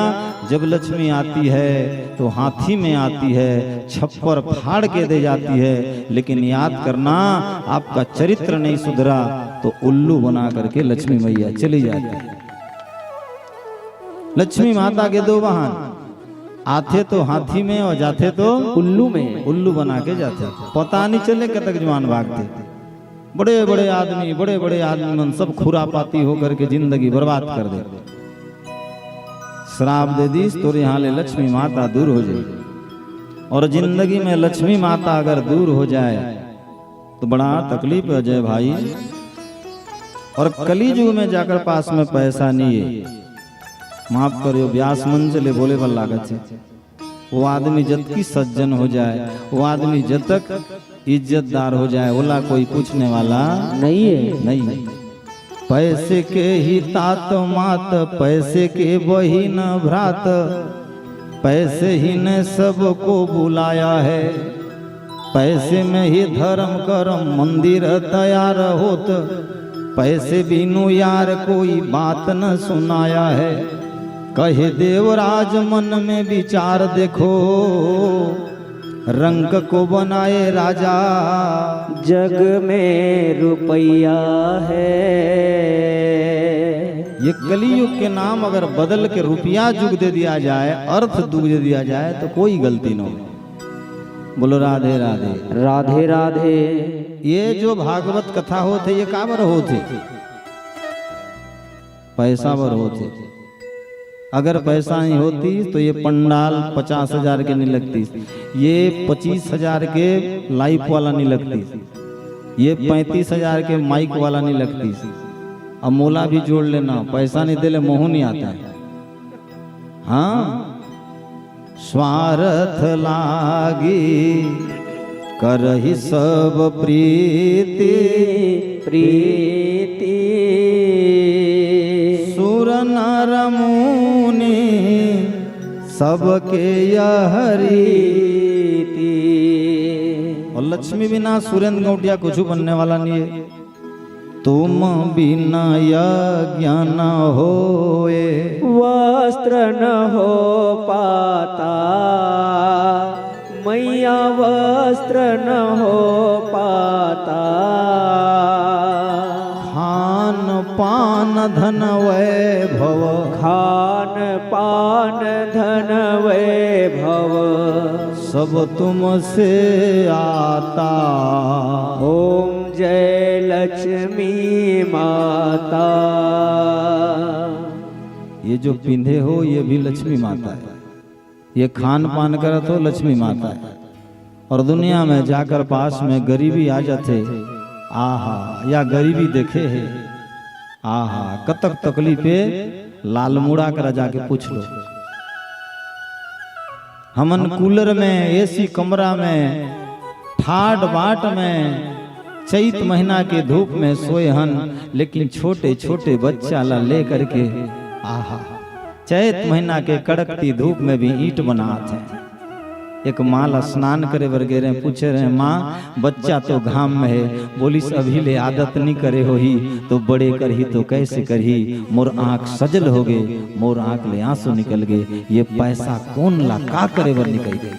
जब लक्ष्मी आती है तो हाथी में आती है, छप्पर फाड़ के दे जाती है, लेकिन याद करना आपका चरित्र नहीं सुधरा तो उल्लू बना करके लक्ष्मी मैया चली जाती है। लक्ष्मी माता के दो वाहन, आते तो हाथी में और जाते तो उल्लू में, उल्लू बना के जाते, पता नहीं चले कब तक जवान भागते। बड़े बड़े आदमी मन सब खुरापाती होकर के जिंदगी बर्बाद कर दे। श्राप दे दीस तो यहाँ ले लक्ष्मी माता दूर हो जाए, और जिंदगी में लक्ष्मी माता अगर दूर हो जाए तो बड़ा तकलीफ हो जाए भाई। और कलीजुग में जाकर पास में पैसा नहीं है, माफ करियो व्यास मन चले बोले बल लागत है। वो आदमी जब की सज्जन हो जाए, वो आदमी जब तक इज्जतदार हो जाए, बोला कोई पूछने वाला नहीं है। पैसे के ही तात मात, पैसे के वही न भ्रात, पैसे ही ने सबको बुलाया है, पैसे में ही धर्म करम मंदिर तैयार होत, पैसे बिनु यार कोई बात न सुनाया है। कहे देवराज मन में विचार देखो, रंग को बनाए राजा, जग में रुपया है। ये कलियुग के नाम अगर बदल के रुपया जुग दे दिया जाए, अर्थ दुग दे दिया जाए तो कोई गलती न हो। बोलो राधे राधे। राधे राधे। ये जो भागवत कथा होते ये का बर होते, पैसा बर होते। अगर पैसा नहीं होती तो ये पंडाल 50,000 के नहीं लगती, ये 25,000 के लाइफ वाला नहीं लगती, ये 35,000 के माइक वाला नहीं लगती। अब मोला भी जोड़ लेना, पैसा नहीं देले मोह नहीं आता है। हाँ, स्वार्थ लागी करहि सब प्रीति, सुर नर मुनि सबके यह रीति। और लक्ष्मी बिना सुरेंद्र गौटिया कुछ बनने वाला नहीं है। तुम बिना यज्ञ न होए, वस्त्र न हो पाता, मैया वस्त्र न हो पाता, खान पान धन वैभव, खान पान धन वैभव, सब तुमसे आता। ओम जय लक्ष्मी माता। ये जो पिंधे हो ये भी लक्ष्मी माता है, ये खान पान करत हो लक्ष्मी माता है। और दुनिया में जाकर पास में गरीबी आ जाते, आहा, या गरीबी देखे है, आहा, कतक तकलीफे लाल मुड़ा कर जाके पूछ लो। हमन कूलर में, एसी कमरा में, ठाट बाट में, चैत महीना के धूप में सोए हन, लेकिन छोटे छोटे बच्चा ला ले करके, आहा, चैत महीना के कड़कती धूप में भी ईंट बनाते हैं। एक माल स्नान करे बर गे रहे, पूछे रहे माँ बच्चा तो घाम में है, बोलिस अभी ले आदत नहीं करे हो ही तो बड़े कर ही तो कैसे कर ही, मोर आँख सजल हो गए, मोर आँख ले आंसू निकल गए, ये पैसा कौन ला का करे बर निकल गए।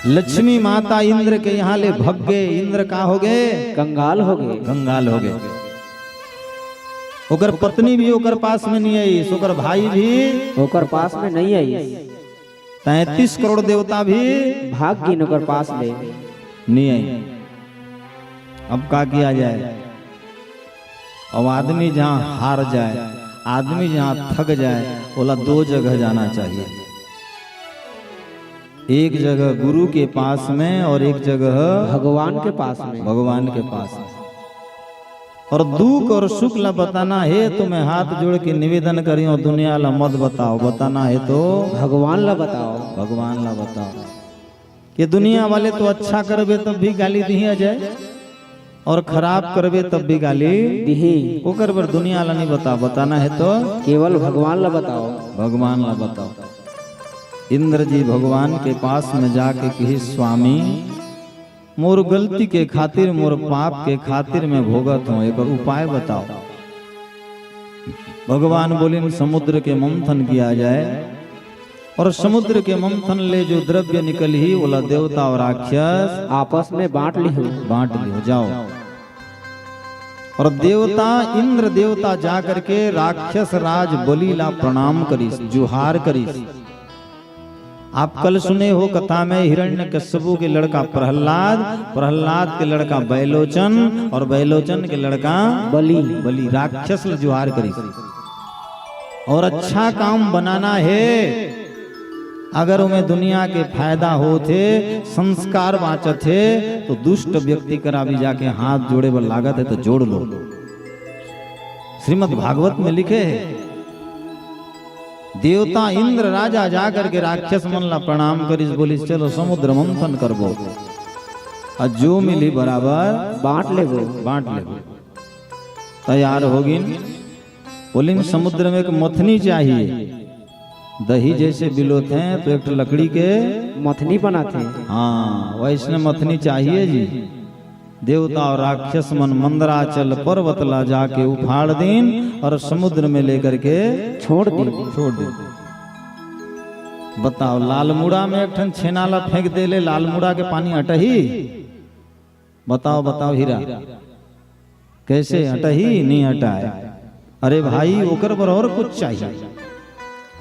लक्ष्मी माता इंद्र के यहाँ ले भग गए, इंद्र का हो गए, कंगाल हो गए, कंगाल हो गए। ओकर पत्नी भी ओकर पास में नहीं आई, ओकर भाई भी ओकर पास में नहीं आई, 33 करोड़ देवता भी भाग गिन ओकर पास ले नहीं आई। अब क्या किया जाए। अब आदमी जहाँ हार जाए, आदमी जहाँ थक जाए, बोला 2 जगह जाना चाहिए, एक जगह गुरु के पास में और एक जगह भगवान के पास में, भगवान के पास में। और दुख और सुख ला बताना है तो मैं हाथ जोड़ के निवेदन करी हूँ, दुनिया ला मत बताओ, बताना है तो भगवान ला बताओ, भगवान ला बताओ। कि दुनिया वाले तो अच्छा करबे तब भी गाली दिया जाए और खराब करबे तब भी गाली दिही, ओकर पर दुनिया ला नहीं बताओ, बताना है तो केवल भगवान ला बताओ, भगवान ला बताओ। इंद्र जी भगवान के पास में जाके कही स्वामी मोर गलती के खातिर, मोर पाप के खातिर मैं भोगत हूँ, एक उपाय बताओ। भगवान बोले समुद्र के मंथन किया जाए और समुद्र के मंथन ले जो द्रव्य निकल ही बोला देवता और राक्षस आपस में बांट लियो जाओ। और देवता इंद्र देवता जा करके राक्षस राज बलि ला प्रणाम करीस, जुहार करीस। आप कल सुने हो कथा में हिरण्यकश्यपु के लड़का प्रहलाद, प्रहलाद के लड़का बैलोचन और बैलोचन के लड़का बलि राक्षस जुहार करी। और अच्छा काम बनाना है, अगर उन्हें दुनिया के फायदा हो थे, संस्कार बाँचत है तो दुष्ट व्यक्ति करा भी जाके हाथ जोड़े पर लागत है तो जोड़ लो। श्रीमद् भागवत में लिखे है देवता इंद्र राजा जाकर के राक्षस मन ला प्रणाम करिस, बोलिस चलो समुद्र मंथन करबो और जो मिली बराबर बांट लेबो। तैयार होगिन, बोलिन समुद्र में एक मथनी चाहिए, दही जैसे बिलोते हैं तो एक लकड़ी के मथनी बनाते हैं, हाँ वैसने मथनी चाहिए जी। देवता और राक्षस मन मंदराचल पर्वत ला जाके उखाड़ दिन और समुद्र में लेकर के छोड़ दी। बताओ लालमुड़ा में एक ठन छेनाला फेंक दे ले, लालमुड़ा के पानी अटही? बताओ हीरा कैसे अटही? नहीं हटाए। अरे भाई ओकर पर और कुछ चाहिए।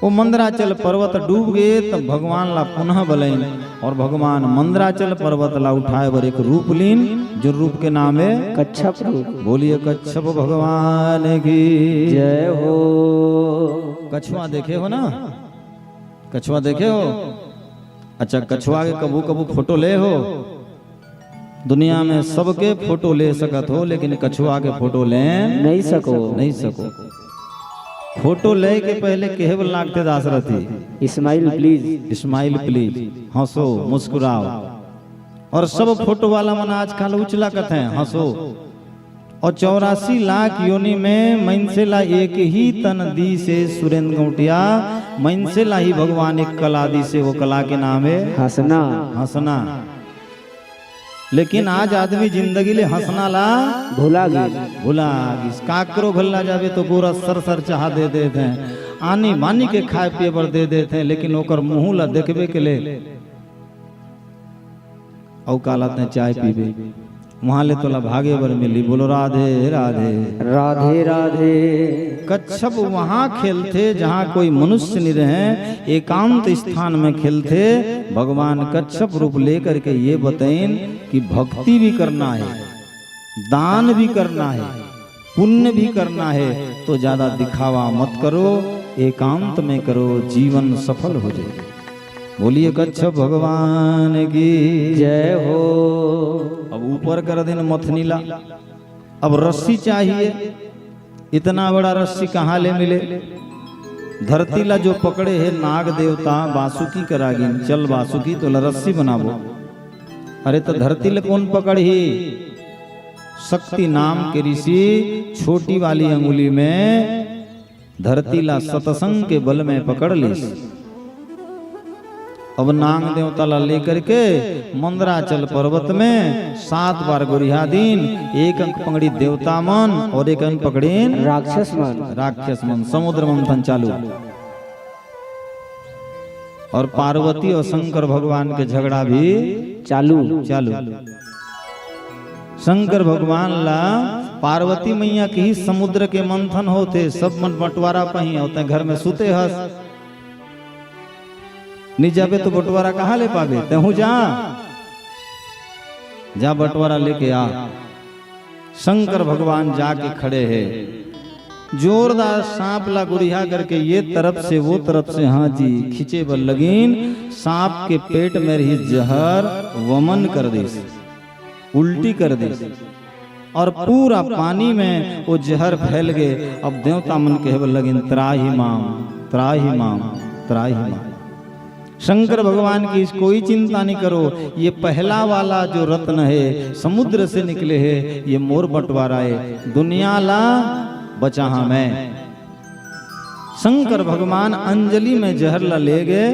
वो मंदराचल पर्वत डूब गए तब भगवान ला पुनः बलैन और भगवान मंदराचल पर्वत ला उठाए बर एक रूप लीन, जो रूप के नाम है कच्छप रूप। बोलिए कच्छप भगवान की जय हो। कछुआ देखे हो ना? कछुआ देखे हो? अच्छा कछुआ के कबू कबू फोटो ले हो? दुनिया में सबके फोटो ले सकत हो लेकिन कछुआ के फोटो ले नहीं सको। फोटो ले के पहले केहे बोल लागते दासरथी, इस्माइल प्लीज हंसो मुस्कुराओ। और सब फोटो वाला मन आजकल उचला कथे हंसो। और 84 लाख योनि में मनसेला एक ही तन दी से सुरेंद्र गौटिया, मनसेला ही भगवान एक कला दी से, वो कला के नाम है हंसना। लेकिन आज आदमी जिंदगी ले हंसना ला भुला गई। काकरो घल्ला जावे तो पूरा सर चाह दे देते हैं, आनी मानी के खाए पिए पर दे देते हैं, लेकिन ओकर मुंह ला देखबे के ले औ कालते चाय पीबे वहां ले तोला भागे बर मिली। बोलो राधे राधे राधे राधे। कच्छप वहां खेलते जहां कोई मनुष्य नहीं रहे, एकांत स्थान में खेलते। भगवान कच्छप रूप लेकर के ये बताएं कि भक्ति भी करना है, दान भी करना है, पुण्य भी करना है, तो ज्यादा दिखावा मत करो, एकांत में करो, जीवन सफल हो जाए। बोलिए कच्छप भगवान की जय हो। अब ऊपर कर देना मथनीला। अब रस्सी चाहिए, इतना बड़ा रस्सी कहाँ ले मिले? धरती ला जो पकड़े है नाग देवता बासुकी करागिन, चल बासुकी तो रस्सी बनाबो। अरे तो धरती ला कौन पकड़ ही? शक्ति नाम के ऋषि छोटी वाली अंगुली में धरती ला सतसंग के बल में पकड़ ली अब नांग देवता ला लेकर के मंदराचल पर्वत में 7 बार गुरिहा दिन, 1 अंक पकड़ी देवता मन और 1 अंक पकड़ी राक्षस मन समुद्र मंथन चालू। और पार्वती और शंकर भगवान के झगड़ा भी चालू। शंकर भगवान ला पार्वती मैया के ही समुद्र के मंथन होते, सब मन बंटवारा पही होते, घर में सुते हस नहीं जाबे तो बंटवारा कहाँ ले पावे, तेहू जा बंटवारा लेके आ। शंकर भगवान जाके खड़े हैं, जोरदार सांप ला गुरिहा करके ये तरफ से वो तरफ से, हाँ जी, खींचे बल लगीन। सांप के पेट में रही जहर वमन कर दे, उल्टी कर दे, और पूरा पानी में वो जहर फैल गए। अब देवता मन कहे लगिन त्राही माम त्राही माम त्राही माम। शंकर भगवान की कोई चिंता नहीं करो, ये पहला वाला जो रत्न है समुद्र से निकले है, ये मोर बंटवारा है, दुनिया ला बचा हाँ मैं। शंकर भगवान अंजलि में जहर ला ले गए,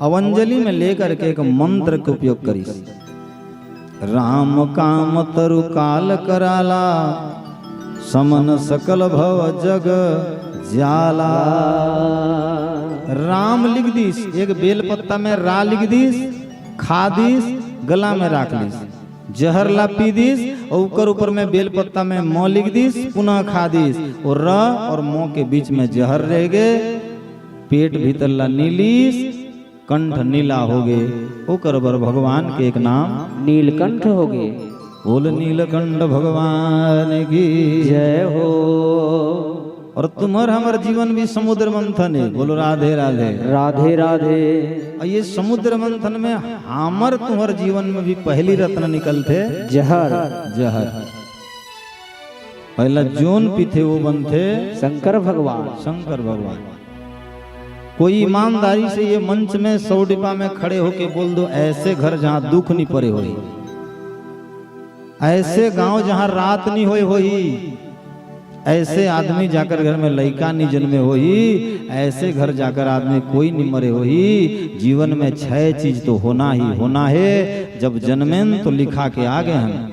अब अंजलि में लेकर के एक मंत्र का उपयोग करी। राम काम तरु काल कराला, समन सकल भव जग जाला। राम लिख दीस, एक बेल पत्ता में रा लिख दीस, खा दीस, गला में राख लीस, जहर ला पी दीस, और ऊपर में बेल पत्ता में मौ लिख दीस, पुनः खा दीस, और र और मौ के बीच में जहर रह गए। पेट भीतर ला नीलीस, कंठ नीला हो गए, ओकर बर भगवान के एक नाम नीलकंठ हो गए। बोल नीलकंठ भगवान की जय हो। और तुम्हार हमार जीवन भी समुद्र मंथन है, बोलो राधे राधे राधे राधे। और ये समुद्र मंथन में हमर तुम्हार जीवन में भी पहली रत्न निकलते जहर। पहला जोन पीते वो बनते शंकर भगवान। कोई ईमानदारी से ये मंच में 100 डिब्बा में खड़े होके बोल दो, ऐसे घर जहाँ दुख नहीं पड़े होई, ऐसे गांव जहाँ रात नहीं होई, ऐसे आदमी जाकर घर में लड़का नहीं जन्मे होई, ऐसे घर जाकर आदमी कोई नहीं मरे होई। जीवन में 6 चीज तो होना ही होना है, जब जन्में तो लिखा के आ गए हम।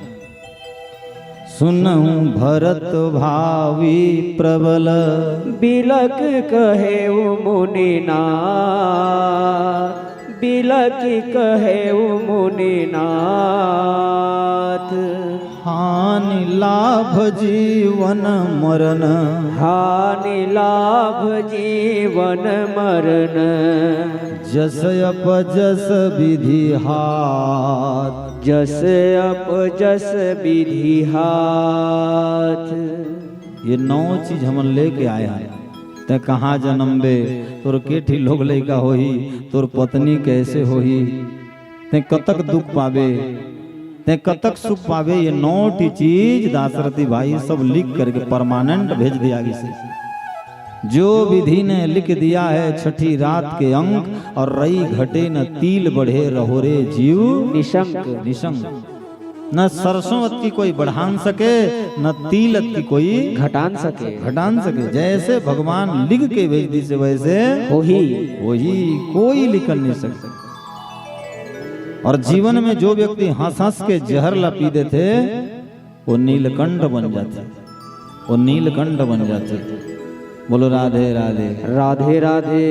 सुनहु भरत भावी प्रबल, बिलक कहे मुनिनाथ, बिलक कहे मुनिनाथ। हानि लाभ जीवन मरण, हानि लाभ जीवन मरण। जस अपजस विधि हाथ, जस अपजस विधि हाथ। ये 9 चीज हम लेके आया है। ते कहाँ जन्मबे, तोर केठी लोग लैका होही, तोर पत्नी कैसे होही, ते कतक दुख पावे, ते कतक सुख पावे, ये 9 चीज दाशरथी भाई सब लिख करके परमानेंट भेज दिया आगे से। जो विधि ने लिख दिया है 6ठी रात के अंक, और रई घटे न तिल बढ़े रहो रे जीव निशंक। न सरसों की कोई बढ़ान सके, न तिलत की कोई घटान सके। जैसे भगवान लिख के भेज दी से वैसे वही कोई लिख नहीं सकता। और जीवन में जो व्यक्ति हंस हंस के जहर ला पी देते, वो नीलकंठ बन जाते, बोलो राधे राधे राधे राधे।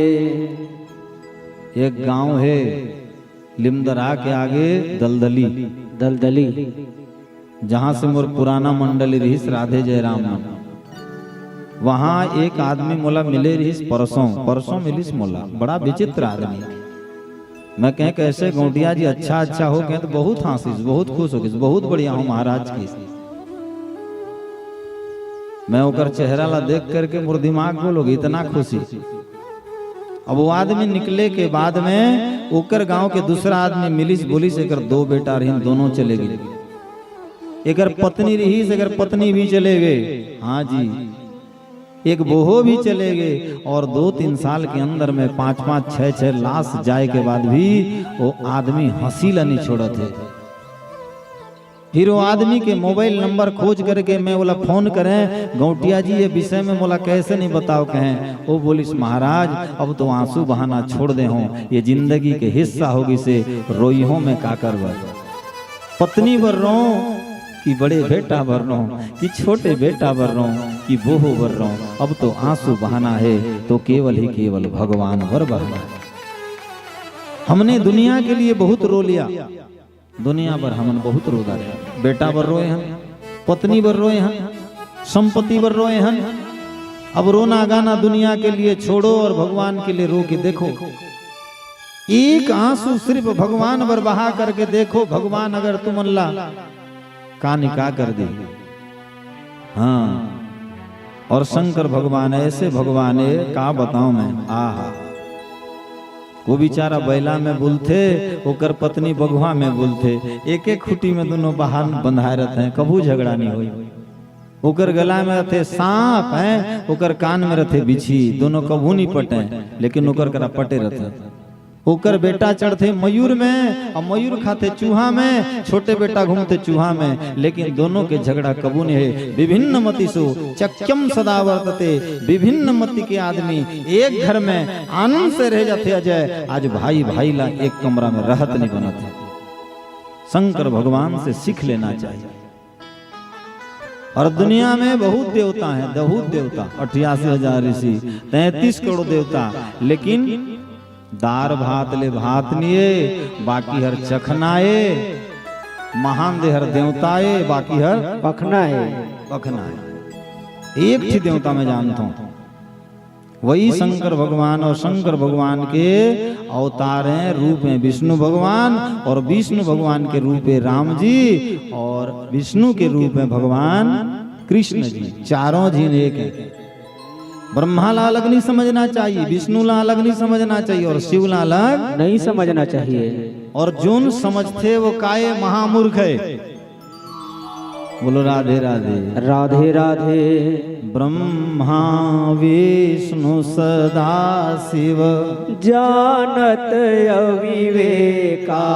एक गांव है लिमदरा के आगे दलदली, जहां से मोर पुराना मंडली रहीस राधे जयराम। वहां एक आदमी मोला मिले रहीस, परसों मिलिस मोला, बड़ा विचित्र आदमी। मैं कहें कैसे गौटिया जी अच्छा हो गए, तो बहुत हंसिस, बहुत खुश हो गई, बहुत बढ़िया हो महाराज की। मैं ओकर चेहरा ला देख करके मोर दिमाग बोलोगे इतना खुशी। अब वो आदमी निकले के बाद में ओकर गांव के दूसरा आदमी मिलिस, बोलिस एकर 2 बेटा रही, दोनों चले गए। एकर पत्नी रही, एकर पत्नी भी चले गए, हाँ जी, एक बोहो भी चले गए। और 2-3 साल के अंदर में 5-5, 6-6 लाश जाए के बाद भी वो आदमी हंसी ला नहीं छोड़ा थे। फिर वो आदमी के मोबाइल नंबर खोज करके मैं बोला फोन करें गौटिया जी ये विषय में बोला कैसे नहीं बताओ कहें। वो बोलिस महाराज अब तो आंसू बहाना छोड़ दे हो, ये जिंदगी के हिस्सा होगी से रोई हो में काकर बर पत्नी बर रो कि बड़े बेटा बर रो कि छोटे बेटा बर रो कि बहू बर रो, अब तो आंसू बहाना है तो केवल ही केवल भगवान बर बहाना। हमने दुनिया के लिए बहुत रो लिया, दुनिया भर हमन बहुत रोदा रहे, बेटा बर रोए हन, पत्नी बर रोए हन, संपत्ति बर रोए हन। अब रोना गाना दुनिया के लिए छोड़ो और भगवान के लिए रो के देखो। एक आंसू सिर्फ भगवान बर बहा करके देखो, भगवान अगर तुम अल्लाह का निकाह कर दे। हाँ, और शंकर भगवान ऐसे भगवान है का बताऊं मैं। आहा, वो बेचारा बैला में बुलथे, ओकर पत्नी बगुआ में बुलथे, एक एक खुटी में दोनों बाहर बंधाए रहते हैं, कबू झगड़ा नहीं हुई। ओकर गला में रहते सांप है, ओकर कान में रहते बिछी, दोनों कबू नहीं पटे, लेकिन ओकर करा पटे रहते। ओकर बेटा चढ़ते मयूर में और मयूर खाते चूहा में, छोटे बेटा घूमते चूहा में, लेकिन दोनों के झगड़ा कबू नहीं है। विभिन्न मतिसु चक्यम सदा वर्तते, विभिन्न मति के आदमी एक घर में आनंद से रह जाते। अजय आज भाई भाई ला एक कमरा में रहत नहीं बनते। शंकर भगवान से सीख लेना चाहिए। और दुनिया में बहुत देवता हैं, बहुत देवता, 88,000 ऋषि, 33 करोड़ देवता, लेकिन दार भात ले भात निये, बाकी हर चखनाए, महान दे हर देवताए, बाकी हर पखनाए पखनाए। एक ही देवता मैं जानता हूं, वही शंकर भगवान। और शंकर भगवान के अवतार हैं, रूप में विष्णु भगवान, और विष्णु भगवान के रूप है राम जी, और विष्णु के रूप में भगवान कृष्ण जी। चारों जीन एक है। ब्रह्मा ला अलग नहीं समझना चाहिए, विष्णु ला अलग नहीं समझना चाहिए, और शिव ला अलग नहीं समझना चाहिए। और जोन समझते वो काये महामूर्ख है। बोलो राधे राधे राधे राधे। ब्रह्मा विष्णु सदा शिव जानत अविवेका,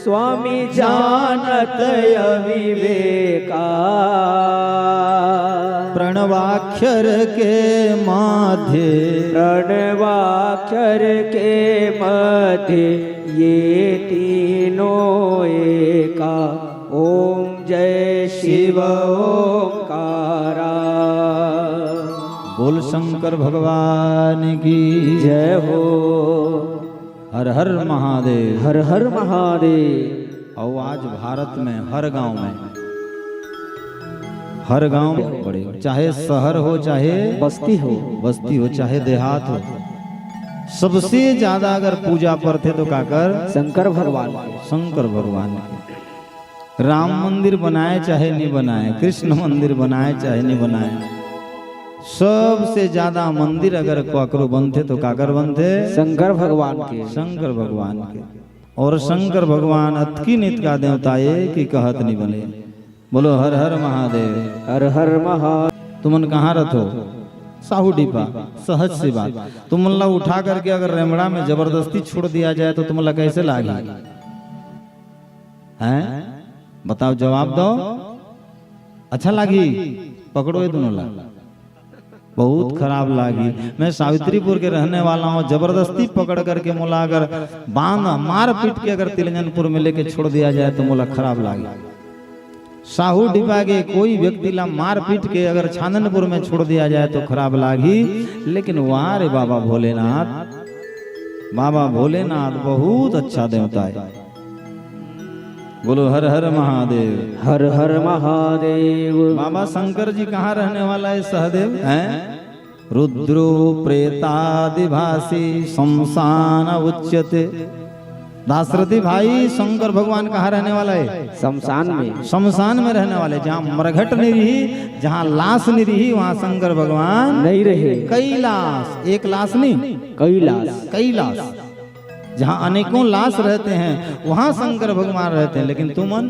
स्वामी जानत अविवेका। प्रणवाक्षर के माध्य, प्रणवाक्षर के मध्य ये तीनों एका। ओम जय शिव ओंकारा। बोल शंकर भगवान की जय हो। हर हर महादेव, हर हर महादेव। और आज भारत में हर गांव में, हर गांव में बड़े, चाहे शहर हो चाहे बस्ती हो, बस्ती हो चाहे देहात हो, सबसे ज्यादा अगर पूजा पर थे तो काकर शंकर भगवान। शंकर भगवान के। राम मंदिर बनाए चाहे नहीं बनाए, कृष्ण मंदिर बनाए चाहे नहीं बनाए, सबसे ज्यादा मंदिर अगर काकरो बनते तो काकर बनते शंकर भगवान के। शंकर भगवान के। और शंकर भगवान अतकी नित का देवता है कि कहत नहीं बने। बोलो हर हर महादेव। हर हर महादेव। तुमन कहाँ रहो? साहू डिपा। सहज सी बात, तुमला उठा करके अगर रेमड़ा में जबरदस्ती छोड़ दिया जाए तो तुमला कैसे लागी? हैं बताओ, जवाब दो। अच्छा लागी? पकड़ो ये दोनों ला, बहुत खराब लागी। मैं सावित्रीपुर के रहने वाला हूँ, जबरदस्ती पकड़ करके मोला अगर बांध मार पीट के अगर तिलंजनपुर में लेके छोड़ दिया जाए तो मोला खराब लागी। साहू डिपा के कोई व्यक्ति ला मार पीट के अगर छाननपुर में छोड़ दिया जाए तो खराब लागी, लेकिन वहां रे बाबा भोलेनाथ, बाबा भोलेनाथ बहुत अच्छा देवता है। बोलो हर हर महादेव। हर हर महादेव। बाबा शंकर जी कहाँ रहने वाला है? सहदेव हैं। रुद्रो प्रेतादिभासी शमशान उच्यते। दाशरथी भाई, शंकर भगवान कहाँ रहने वाला है? शमशान में। शमशान में रहने वाले, जहाँ मरघट नहीं रही, जहाँ लाश नहीं रही, वहाँ शंकर भगवान नहीं रहे। कई लाश, एक लाश नहीं, कई लाश, कई लाश। जहाँ अनेकों लाश रहते हैं वहाँ शंकर भगवान रहते हैं। लेकिन तुमन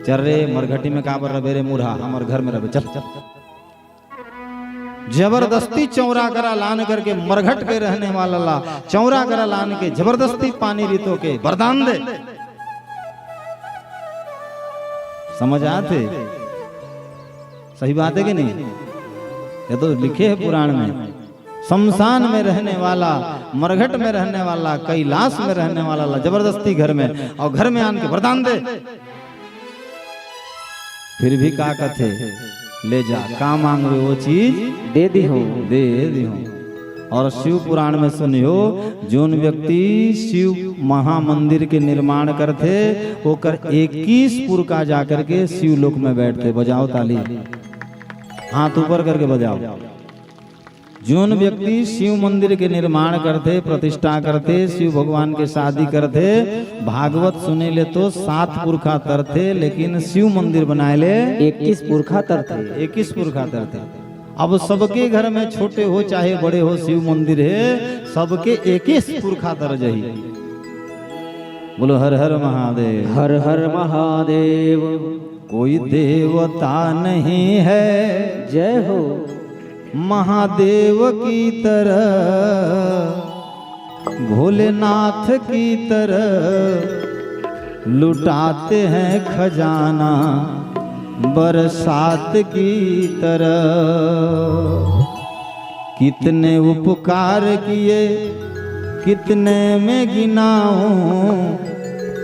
चल रे मरघटी में काबर रहे रे मुरहा, हमारे घर में रहे, चल चल। जबरदस्ती चौरा करा लान करके मरघट के रहने वाला ला चौरा करा लान के जबरदस्ती पानी रीतो के वरदान दे। समझ आते? सही बात है कि नहीं? ये तो लिखे है पुराण में। शमशान में रहने वाला, मरघट में रहने वाला, कैलाश में रहने वाला जबरदस्ती घर में, और घर में आन के वरदान दे, फिर भी का कथे ले जा, का मांग रहे वो चीज दे दी हूँ। दे दी हूँ। और शिव पुराण में सुनियो, जोन व्यक्ति शिव महामंदिर के निर्माण करते वो कर 21 पुर का जाकर के शिव लोक में बैठते। बजाओ ताली, हाथ ऊपर करके बजाओ। जोन व्यक्ति शिव मंदिर के निर्माण करते, प्रतिष्ठा करते, शिव भगवान के शादी करते, भागवत सुने ले तो 7 पुरखा तरते, लेकिन शिव मंदिर बनाए ले 21 पुरखा तरते। 21 पुरखा तरते। अब सबके घर में छोटे हो चाहे बड़े हो शिव मंदिर है, सबके 21 पुरखा तर जही। बोलो हर हर महादेव। हर हर महादेव। कोई देवता नहीं है जय हो महादेव की तरह, भोलेनाथ की तरह, लुटाते हैं खजाना बरसात की तरह। कितने उपकार किए कितने में गिनाऊं,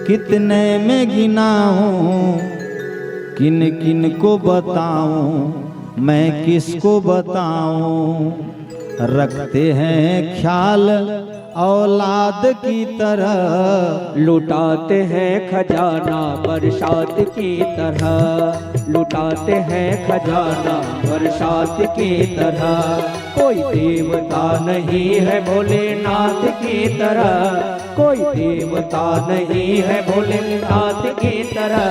कितने में गिनाऊं, किन किन को बताऊं, मैं किसको बताऊं। रखते हैं ख्याल औलाद की तरह, लुटाते हैं खजाना बरसात की तरह, लुटाते हैं खजाना बरसात की तरह। कोई देवता नहीं है भोलेनाथ की तरह, कोई देवता नहीं है भोलेनाथ की तरह,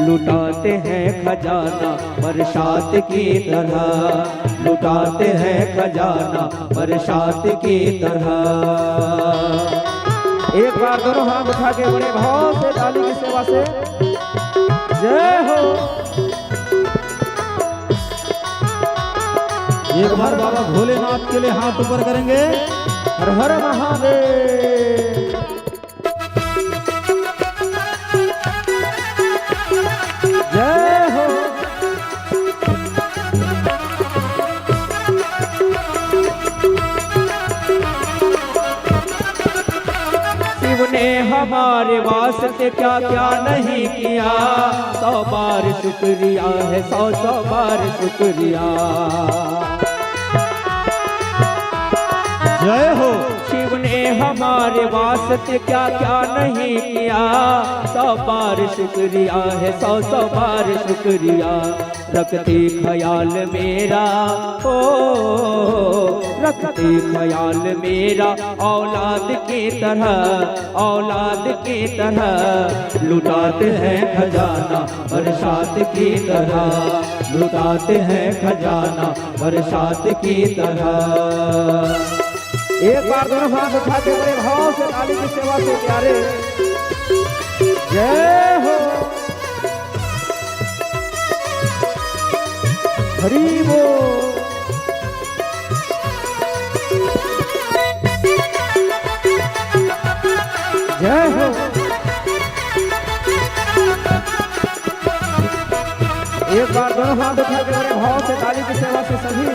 लुटाते हैं खजाना बरसात की तरह, लुटाते हैं खजाना बरसात की तरह। एक बार दोनों हाथ उठा के बड़े भाव से ताली की सेवा से जय हो। एक बार बाबा भोलेनाथ के लिए हाथ ऊपर करेंगे। हर हर महादेव। जय हो। शिव ने हमारे वास्ते क्या क्या नहीं किया, 100 बार शुक्रिया है, 100 बार शुक्रिया। जय हो। शिव ने हमारे वास्ते क्या क्या नहीं किया, 100 बार शुक्रिया है, 100 बार शुक्रिया। रखते ख्याल मेरा ओ, रखते ख्याल मेरा औलाद की तरह, औलाद की तरह, लुटाते हैं खजाना बरसात की तरह, लुटाते हैं खजाना बरसात की तरह। एक बार दोनों हाथ उठा के बड़े भाव से ताली की सेवा से प्यारे जय हो। हरि बोल। जय हो। एक बार दोनों हाथ उठा के बड़े भाव से ताली की सेवा से सभी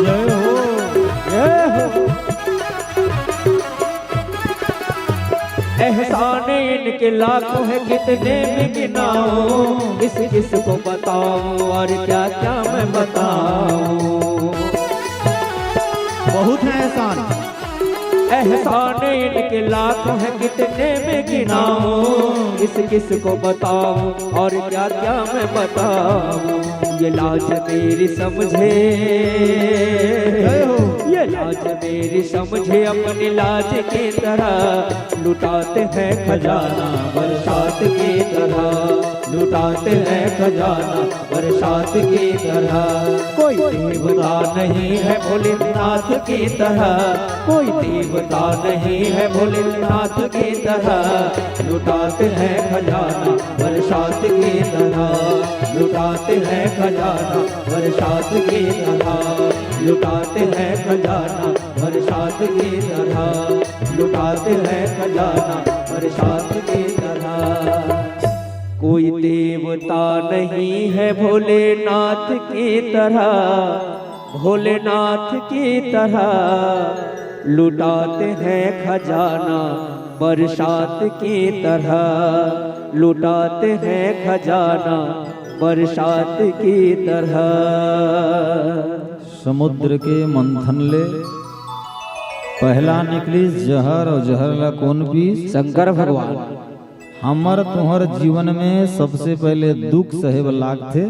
जय हो। जय हो। एहसान इनके लाखों है कितने में गिनाऊं, किस किस को बताऊं और क्या क्या मैं बताऊं। बहुत है एहसान। एहसान इनके लाखों है कितने में गिनाऊं, किस किस को बताऊं और क्या क्या मैं बताऊं। ये लाज मेरी समझे, ये लाज मेरी समझे अपनी लाज की तरह, लुटाते हैं खजाना बरसात की तरह, लुटाते हैं खजाना बरसात की तरह। कोई देवता नहीं है भोलेनाथ की तरह, कोई देवता नहीं है भोलेनाथ की तरह। लुटाते हैं खजाना बरसात की तरह, लुटाते हैं खजाना बरसात की तरह, लुटाते हैं खजाना बरसात की तरह, लुटाते हैं खजाना बरसात की तरह। कोई देवता नहीं है भोलेनाथ की तरह, भोलेनाथ की तरह। लुटाते हैं खजाना बरसात की तरह, लुटाते हैं खजाना बरसात की तरह। समुद्र के मंथन ले पहला निकली जहर और जहर ला कौन पी? शंकर भगवान। हमर तुहर जीवन में सबसे पहले दुख सहे वाला थे,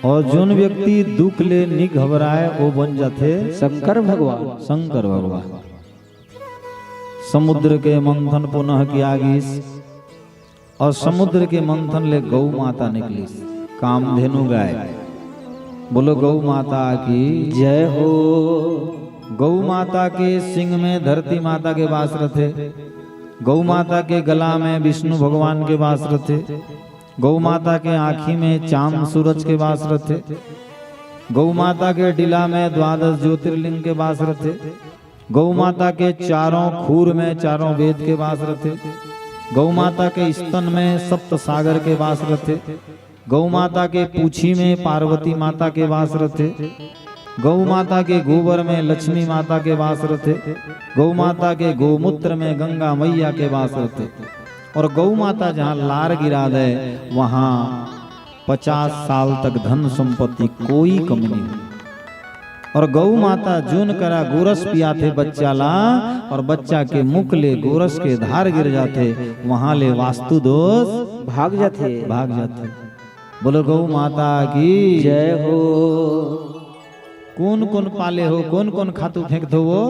और जोन व्यक्ति दुख ले नहीं घबराए वो बन जाते शंकर भगवान। शंकर भगवान। समुद्र के मंथन पुनः किया गीस, और समुद्र के मंथन ले गौ माता निकली कामधेनु गाय। बोलो गौ माता की जय हो। गौ माता के सिंह में धरती माता के वास रथे, गौ माता के गला में विष्णु भगवान के वास रथे, गौ माता के आँखी में चांद सूरज के वास रथे, गौ माता के डिला में 12 ज्योतिर्लिंग के वास रथे, गौ माता के चारों खूर में चारों वेद के वास रथे, गौ माता के स्तन में सप्त सागर के वास रथे, गौ माता के पूछी में पार्वती माता के वास रथे, गौ माता के गोबर में लक्ष्मी माता के वास रथे, गौ माता के गोमूत्र में गंगा मैया के वास रथे। और गौ माता जहाँ लार गिरा दे वहाँ 50 साल तक धन संपत्ति कोई कमी नहीं हुई। और गौ माता जून करा गोरस पिया थे बच्चा ला, और बच्चा के मुख ले गोरस के धार गिर जाते, वहां ले वास्तु दोष भाग जाते। बोलो गौ माता की जय हो। कौन कौन पाले हो, कौन कौन खातू फेंक दो वो?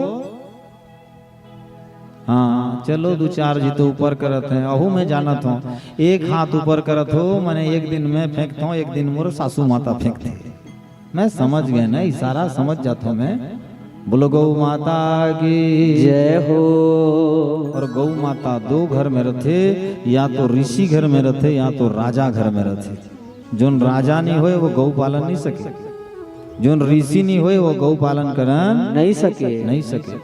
हाँ चलो 2-4 जी तो ऊपर करत है, अहू में जानत हो। एक हाथ ऊपर करत हो मैंने एक दिन में फेंकता हूँ, एक दिन मोर सासू माता फेंकते। मैं समझ गया ना, इशारा समझ जाता हूँ मैं। बोलो गौ माता की जय हो। और गौ माता 2 घर में रथे, या तो ऋषि घर में रथे या तो राजा घर में रथे। जोन राजा नहीं होए वो गौ पालन नहीं सके, जोन ऋषि नहीं होए वो गौ पालन करन नहीं सके।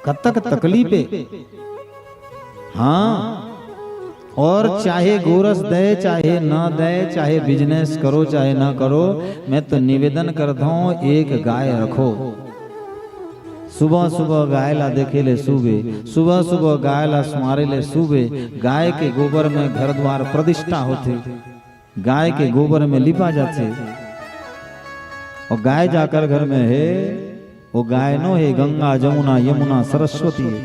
कतक तकलीफ है। हाँ, और चाहे गोरस दे चाहे न दे, चाहे बिजनेस करो चाहे ना करो, मैं तो निवेदन करता हूँ एक गाय रखो। सुबह सुबह गाय ला देखे ले सूबे, सुबह सुबह गाय ला सुमारे ले सूबे। गाय के गोबर में घर द्वार प्रतिष्ठा होते, गाय के गोबर में लिपा जाते। और गाय जाकर घर में है, वो गाय नो है गंगा जमुना यमुना सरस्वती है।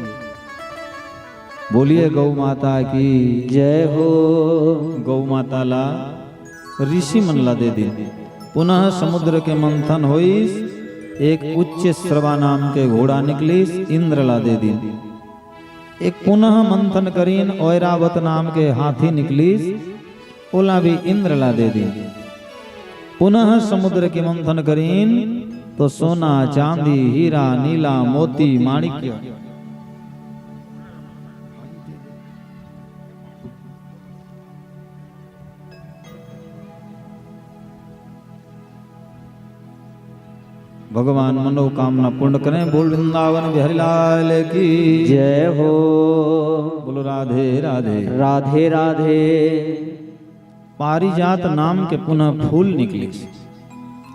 बोलिए गौ माता की जय हो। गौ माता ला ऋषि मन ला दे दी। पुनः समुद्र के मंथन होइस, एक उच्च श्रवा नाम के घोड़ा निकलिस, इंद्र ला दे दी। एक पुनः मंथन करीन ऐरावत नाम के हाथी निकलिस, ओला भी इंद्र ला दे दी। पुनः समुद्र के मंथन करीन तो सोना चांदी हीरा नीला मोती माणिक्य। भगवान मनोकामना पूर्ण करें। बोल वृंदावन बिहारी लाल की जय हो। बोलो राधे राधे राधे राधे। पारिजात नाम के पुनः फूल निकले,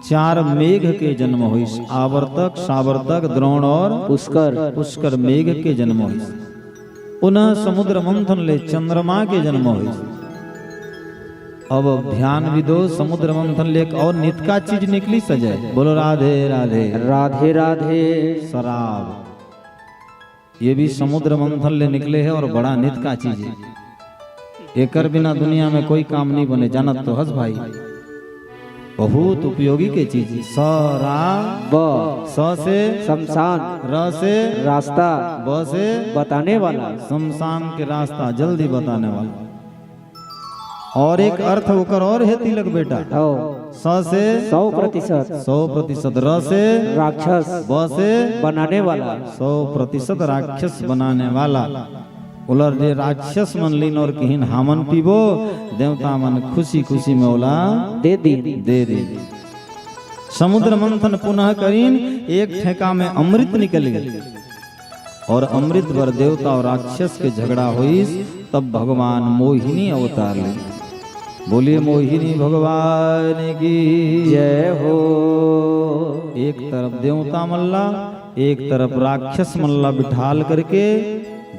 4 मेघ के जन्म हुई, आवर्तक सावर्तक द्रोण और पुष्कर मेघ के जन्म हुई। पुनः समुद्र मंथन ले चंद्रमा के जन्म हुई। अब ध्यान विदो समुद्र मंथन ले और नित का चीज निकली सजय। बोलो राधे राधे राधे राधे। शराब, ये भी समुद्र मंथन ले निकले है और बड़ा नित का चीज है। एकर बिना दुनिया में कोई काम नहीं बने, जानत तो हस भाई। बहुत उपयोगी के चीज। शराब, स से शमशान, र से रास्ता, ब से बताने वाला, शमशान के रास्ता जल्दी बताने वाला। और एक अर्थ होकर और है तिलक बेटा। स से 100%, 100%, र से राक्षस ब से बनाने वाला, 100% राक्षस बनाने वाला। उलर जे राक्षस मन लीन और किहिन हामन पीबो, देवता मन खुशी खुशी में ओला दे दी। समुद्र मंथन पुनः करीन, एक ठेका में अमृत निकल गई और अमृत पर देवता और राक्षस के झगड़ा हुई। तब भगवान मोहिनी अवतार ले। बोलिए मोहिनी भगवान की जय हो। एक तरफ देवता मल्ला, एक तरफ राक्षस मल्ला बिठाल करके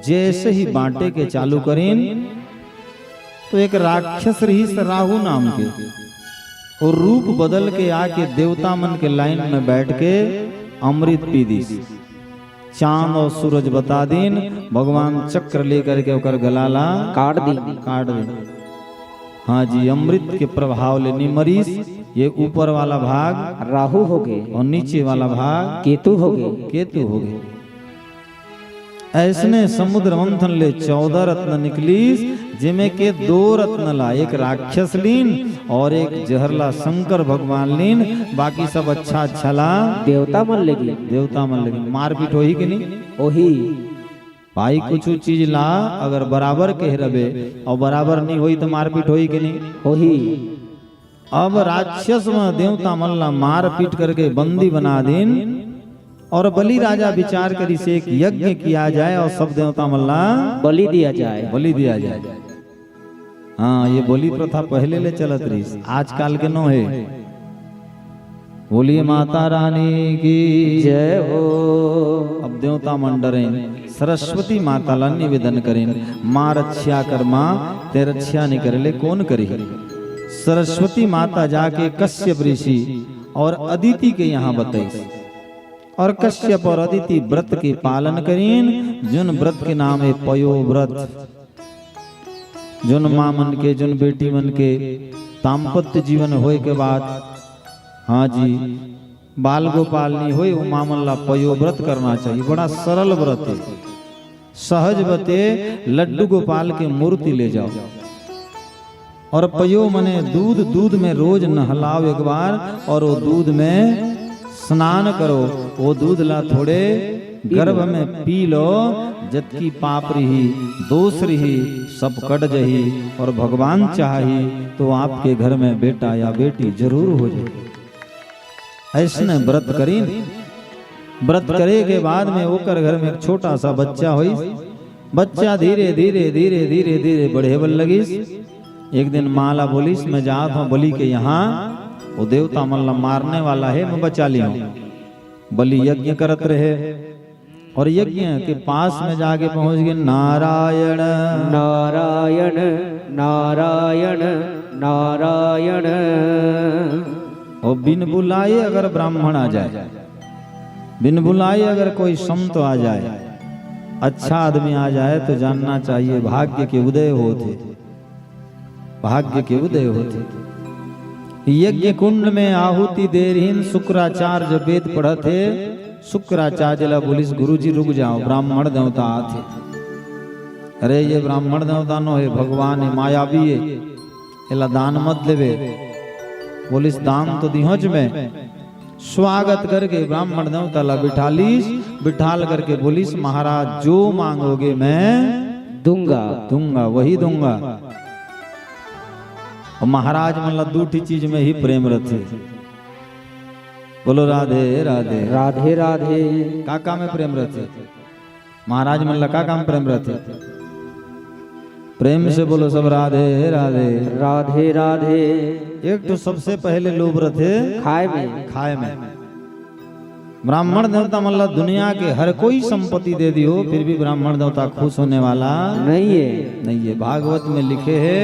जैसे ही बांटे के चालू करीन, तो एक राक्षस रही राहु नाम के, और रूप बदल के आके देवता मन के लाइन में बैठ के अमृत पी दी। चांद और सूरज बता दीन, भगवान चक्र लेकर के ओकर गलाला काट दी। हाँ जी, अमृत के प्रभाव ले निमरीस, ये ऊपर वाला भाग राहु हो गए और नीचे वाला भाग केतु हो गए। ऐसने समुद्र मंथन ले 14 रत्न निकलीस, जिमे के 2 रत्न ला, एक राक्षस लीन और एक जहरला शंकर भगवान लीन। बाकी सब अच्छा ला देवता मन लगी। मारपीट होही कि नहीं? ओही भाई कुछ चीज ला अगर बराबर कह रबे और बराबर नहीं होई तो मारपीट होई कि नहीं? होही। अब राक्षस में देवता मन ला मारपीट करके बंदी बना दीन, और बलि राजा विचार करी से एक यज्ञ किया जाए और सब देवता मल्ला बलि दिया जाए। हाँ, ये बलि प्रथा पहले ले चलत रही, आजकल के नो है। बोलिए माता रानी की जय हो। अब देवता मंडरे सरस्वती माता ला निवेदन करें, माँ रक्षा कर माँ, ते रक्षा नहीं करे ले कौन करी। सरस्वती माता जाके कश्यप ऋषि और अदिति के यहाँ बताई, और कश्यप और अदिति व्रत के पालन करीन। जुन व्रत के नाम है पयो व्रत। जुन माँ मन के, जुन बेटी मन के दाम्पत्य जीवन होए के बाद, हाँ जी, बाल गोपाल नहीं होए, वो माँ मन ला पयो व्रत करना चाहिए। बड़ा सरल व्रत है, सहज बते। लड्डू गोपाल के मूर्ति ले जाओ और पयो मने दूध में रोज नहलाओ एक बार, और वो दूध में स्नान करो। वो दूध ला थोड़े गर्भ में पी लो, जबकि पाप रही, दोष रही, सब कट जही, और भगवान चाही तो आपके घर में बेटा या बेटी जरूर हो जाए। ऐसने व्रत करीन। व्रत करे के बाद में ओकर घर में एक छोटा सा बच्चा हुई। बच्चा धीरे धीरे बढ़े बल लगी। एक दिन माला बोलीस, मैं जात हूँ बलि के यहाँ, वो देवता मल्ला मारने वाला है, मैं बचा लिया हूँ। बलि यज्ञ करत रहे, और यज्ञ के पास में जाके पहुंच गए नारायण नारायण नारायण नारायण। और बिन बुलाए अगर ब्राह्मण आ जाए, बिन बुलाए अगर कोई संत आ जाए, अच्छा आदमी आ जाए, तो जानना चाहिए भाग्य के उदय होते, भाग्य के उदय होते। यज्ञ कुंड में आहुति देरहीन शुक्राचार्य वेद पढ़ते। शुक्राचार्य ला बोलिस, गुरुजी रुक जाओ, ब्राह्मण देवता आते। अरे ये ब्राह्मण देवता नो है, भगवान है, मायावी है, एला दान मत देवे। बोलिस दान तो दिहोज में। स्वागत करके ब्राह्मण देवता ला बिठाल करके बोलिस, महाराज जो मांगोगे मैं दूंगा वही दूंगा। और महाराज मतलब दूठी चीज में ही प्रेम रथे। बोलो राधे राधे राधे राधे। काका में प्रेम रथे महाराज मन काका में प्रेम रथे। प्रेम से बोलो सब राधे राधे राधे राधे। एक तो सबसे पहले लोभ रथे खाए में। ब्राह्मण देवता मल्ला दुनिया के हर कोई संपत्ति दे दियो, फिर भी ब्राह्मण देवता खुश होने वाला नहीं है। भागवत में लिखे है,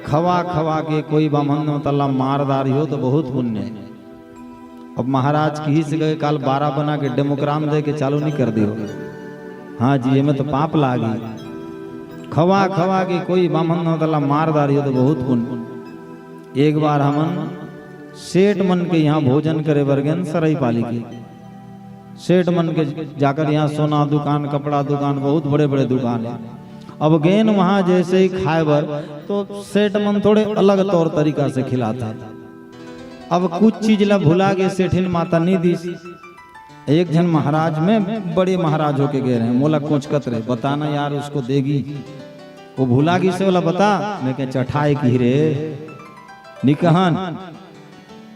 खवा खवा के कोई ब्राह्मण देवता मारदारी हो तो बहुत पुण्य है। अब महाराज की ही से गए काल 12 बना के डेमोग्राम दे के चालू नहीं कर दियो। हाँ जी, ये में तो पाप लागी। खवा खवा के कोई ब्राह्मण देवता मारदारी हो तो बहुत पुण्य। एक बार हमन सेठ मन के यहाँ भोजन करे बरगन सराई पाली की। सेठ मन के जाकर यहाँ सोना दुकान, कपड़ा दुकान, बहुत बड़े बड़े दुकान है। अब गेन वहां जैसे ही खाए बर तो सेठ मन थोड़े अलग तौर तरीका से खिलाता। अब कुछ चीज ला भुला गए सेठिन माता नहीं दी। एक जन महाराज में बड़े महाराज होके गए रहे, मोला कोचकत रहे, बताना यार उसको देगी, वो भुला गई से बोला बता। मैं कह चठाए की रे निकहन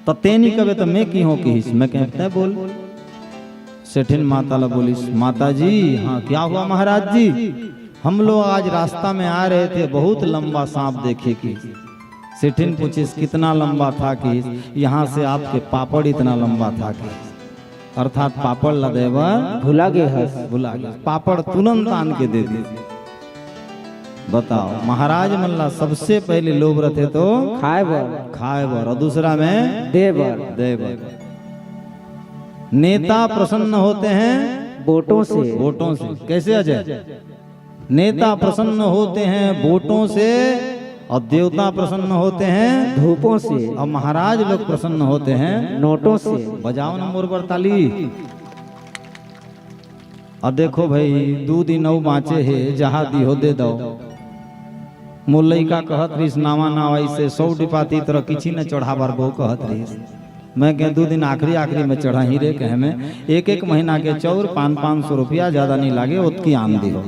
तते नहीं कबे तो मैं की हो की। मैं कहते बोल। सेठिन माता ला बोलिस माता जी हाँ क्या हुआ महाराज जी, हम लोग आज रास्ता में आ रहे थे, बहुत लंबा सांप देखे की। सेठिन पूछिस कितना लंबा था कि यहाँ से आपके पापड़ इतना लंबा था कि, अर्थात पापड़ लदेवा भुला गए भुला गए, पापड़ तुरंत आन के दे दी। बताओ महाराज मल्ला सबसे पहले लोभ रहे तो खाए बर और दूसरा में दे बर। नेता प्रसन्न होते हैं वोटों से। कैसे अजय? नेता प्रसन्न होते हैं वोटों से और देवता प्रसन्न होते हैं धूपों से, और महाराज लोग प्रसन्न होते हैं नोटों से। बजाओ ना मोर पर ताली। और देखो भाई 2 दिन और बाँचे है, जहाँ दी हो दे दो। मुलई का कहत रही नावा नावा से 100 डिपाती तरह किसी न चढ़ावर बहु कहत रही। मैं कह 2 दिन आखिरी में चढ़ा ही रे कहे में 1 महीना के चौर 500 रुपया ज्यादा नहीं लागे, उतकी आमदी हो।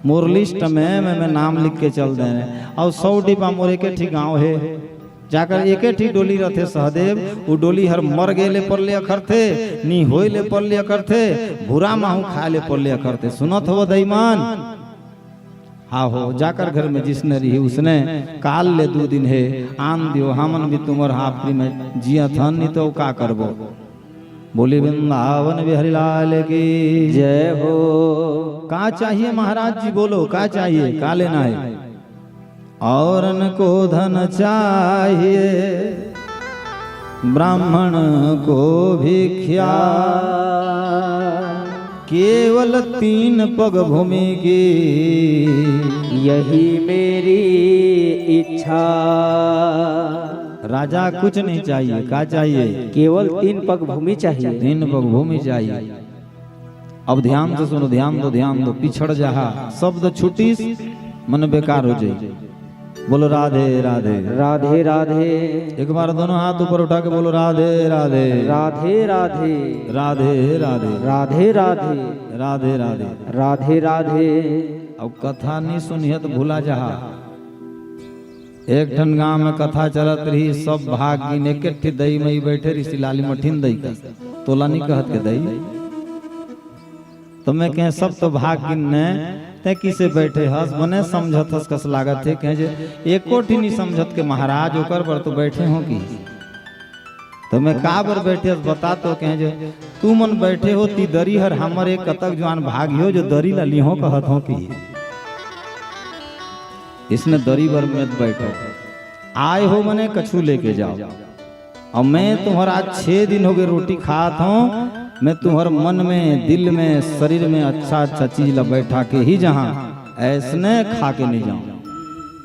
मोर लिस्ट में मैं नाम लिख के चल दे और 100 डिब्बा मोर एक ठीक गाँव है, जाकर एक ठीक डोली रहते सहदेव। वो डोली हर मर गए ले पर ले अखर थे, नी होए ले पर ले अखर थे, भूरा माहू खा ले पर ले अखर थे। सुनत हो दईमान? हाँ हो, जाकर घर में जिसने रही उसने काल ले 2 दिन है आन दियो, हमन भी तुमर हाफरी में जिया थन नहीं तो का करबो। बोले वृंदावन बिहारी लाल की जय हो। का चाहिए महाराज जी बोलो, का चाहिए, का लेना है? औरन को धन चाहिए, ब्राह्मण को भिक्षा, केवल 3 पग भूमि की, यही मेरी इच्छा। राजा कुछ नहीं चाहिए, का चाहिए? केवल 3 पग भूमि चाहिए। 3 पग भूमि चाहिए। अब ध्यान से सुनो, ध्यान दो, पिछड़ जहा शब्द छुटी मन बेकार हो जाए। बोलो राधे राधे राधे राधे। एक बार दोनों हाथ ऊपर उठा के बोलो राधे राधे राधे राधे राधे राधे राधे राधे राधे राधे राधे राधे। अब कथा नहीं सुनिए तो भूला जहा। एक ठन गांव में कथा चलत रही, सब भाग गिन एक दई में बैठे रही, लाली मठिन दई का तोला नहीं कहत के दई। तो मैं कहे सब तो भाग गिन ने ते किसे बैठे हस बने समझत हस कस लागत है कहे जे एको ठी नहीं समझत के महाराज ओकर पर तो बैठे हो की। तो मैं का बर बैठे हस बता तो कहे जे तू मन बैठे हो ती दरी हर हमर एक कतक जवान भागियो जो दरी ला लिहो कहत हो की। इसने दरी बर में बैठो आए हो मने कछु लेके जाओ। और मैं तुम्हारा 6 दिन हो गए रोटी खात हूँ, मैं तुम्हारे मन में दिल में शरीर में अच्छा चीज ला बैठा के ही जहाँ ऐसने खा के नहीं जाऊं।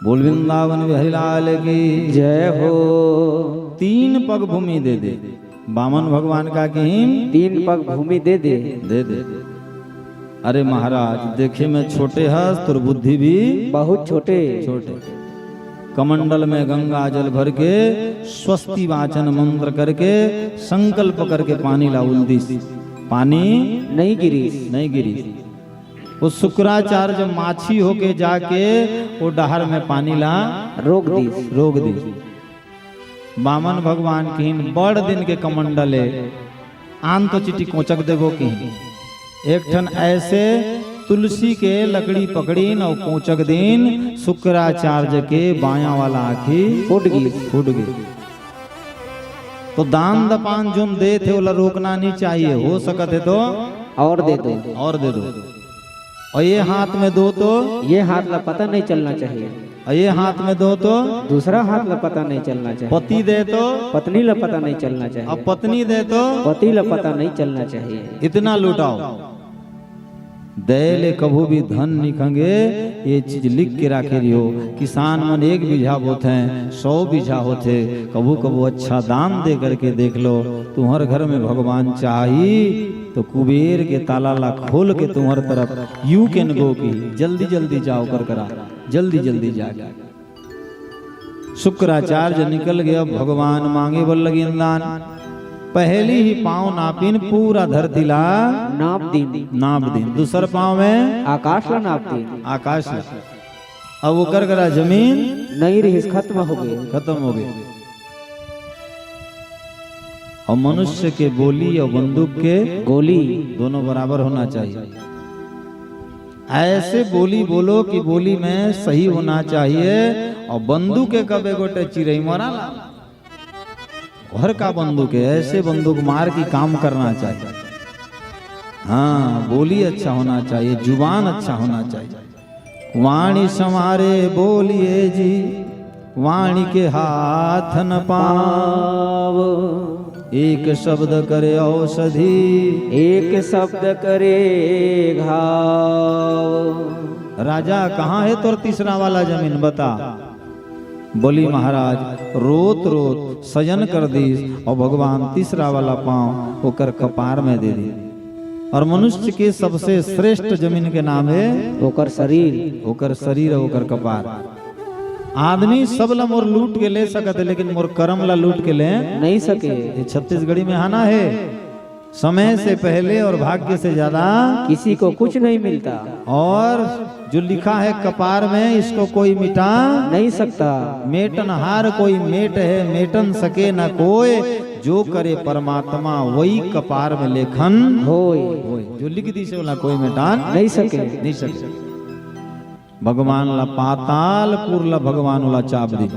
बोल वृंदावन बिहारी लाल की जय हो। 3 पग भूमि दे दे, बामन भगवान का कहीं 3 पग भूमि दे दे। अरे महाराज देखे में छोटे हस तुर बुद्धि भी बहुत छोटे। कमंडल में गंगा जल भर के स्वस्ति वाचन मंत्र करके संकल्प करके पानी ला उल्दी, पानी नहीं गिरी। वो शुक्राचार्य जब माछी होके जाके वो डहर में पानी ला रोक दी। बामन भगवान की बड़ दिन के कमंडल है, आन तो चिट्ठी कोचक देगो की। एक ठन ऐसे तुलसी के लकड़ी पकड़ी न कोचक दिन शुक्राचार्य के बाया वाला आँखी फूट गई। तो दान दपान जो दे थे वो रोकना नहीं चाहिए, हो सकते तो और दे दो। और ये हाथ में दो तो ये हाथ ला पता नहीं चलना चाहिए, और ये हाथ में दो तो दूसरा हाथ ला पता नहीं चलना चाहिए। पति दे तो पत्नी ला पता नहीं चलना चाहिए, अब पत्नी दे तो पति ला पता नहीं चलना चाहिए। इतना लुटाओ। दैले कभू भी धन निकंगे, ये चीज लिख के राखे रहियो। किसान मन 1 बीघा बोते हैं, 100 बीघा होते, कभू कभू अच्छा दाम दे करके देख लो। तुम्हारे घर में भगवान चाहिए तो कुबेर के ताला ला खोल के तुम्हारे तरफ यू कैन गो की जल्दी जल्दी जाओ कर करा, जल्दी जल्दी जाके। शुक्राचार्य निकल गया, भगवान मांगे बोल लगे दान। पहली ही पांव नापिन पूरा धरती ला नाप दिन। दूसर पांव में आकाश ला नाप दिन। आकाश ला। अब वो कर करा जमीन नहीं रही, खत्म हो गए। और मनुष्य के बोली और बंदूक के गोली दोनों बराबर होना चाहिए। ऐसे बोली बोलो कि बोली में सही होना चाहिए। और बंदूक के कबे गोटे चिरई मरा घर का बंदूक है, ऐसे बंदूक मार की काम करना चाहिए। हाँ, बोली अच्छा होना चाहिए, जुबान अच्छा होना चाहिए। वाणी समारे बोलिए जी, वाणी के हाथ न पाव। एक शब्द करे औषधि, एक शब्द करे घाव। राजा कहाँ है तोर तीसरा वाला जमीन बता। बोली महाराज रोत रोत सजन कर दी और भगवान तीसरा वाला पांव होकर कपार में दे दी। और मनुष्य के सबसे श्रेष्ठ जमीन के नाम है होकर शरीर, होकर कपार। आदमी सब ला मोर लूट के ले सकते, लेकिन मोर कर्म ला लूट के ले नहीं सके। ये छत्तीसगढ़ी में आना है, समय से पहले और भाग्य से ज्यादा किसी को कुछ नहीं मिलता। और जो लिखा है कपार में इसको कोई मिटा नहीं सकता। मेटनहार कोई मेट है, मेटन सके न कोई। जो करे परमात्मा वही कपार में लेखन होय। जो लिख दी से वाला कोई मिटान नहीं सके। भगवान ला पातालपुर ला भगवान ला चाप दी।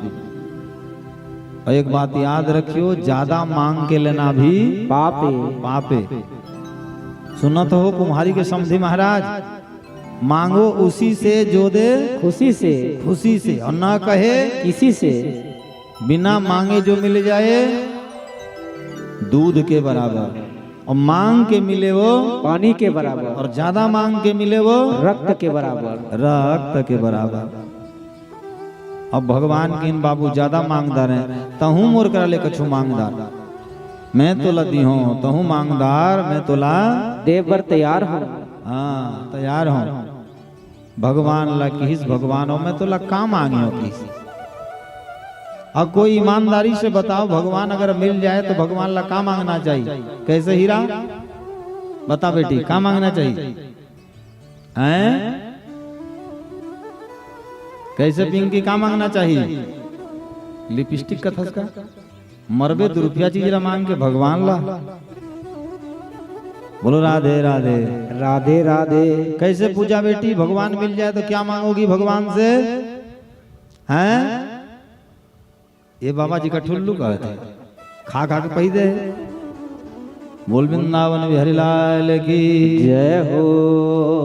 और एक बात याद रखियो, ज्यादा मांग के लेना भी पापे। सुनत हो कुम्हारी के समधी महाराज, मांगो उसी से जो दे खुशी से, और ना कहे किसी से। बिना मांगे जो मिल जाए दूध के बराबर, और मांग के मिले वो पानी के बराबर, और ज्यादा मांग के मिले वो रक्त के बराबर। अब भगवान के इन बाबू ज्यादा मांगदार हैं, तहू मोर करा ले कछु मांगदार। मैं तो लदी हूँ, तहू मांगदार, मैं तो ला देव बर तैयार हूँ। हाँ, तैयार हूँ। भगवान ला किस भगवान हो, मैं तो ला का मांगी हो किस। अब कोई ईमानदारी से बताओ, भगवान अगर मिल जाए तो भगवान ला का मांगना चाहिए? कैसे हीरा बता बेटी, का मांगना चाहिए? हैं? कैसे पिंकी का मांगना चाहिए? लिपस्टिक का थसका मरबे 2 रुपया चीज मांग के भगवान ला। बोलो राधे राधे राधे राधे। कैसे पूजा बेटी? भगवान मिल जाए तो क्या मांगोगी भगवान से? हैं? ये बाबा जी का ठुल्लू कहते खा खा के पही दे। बोल वृंदावन बिहारी लाल की जय हो।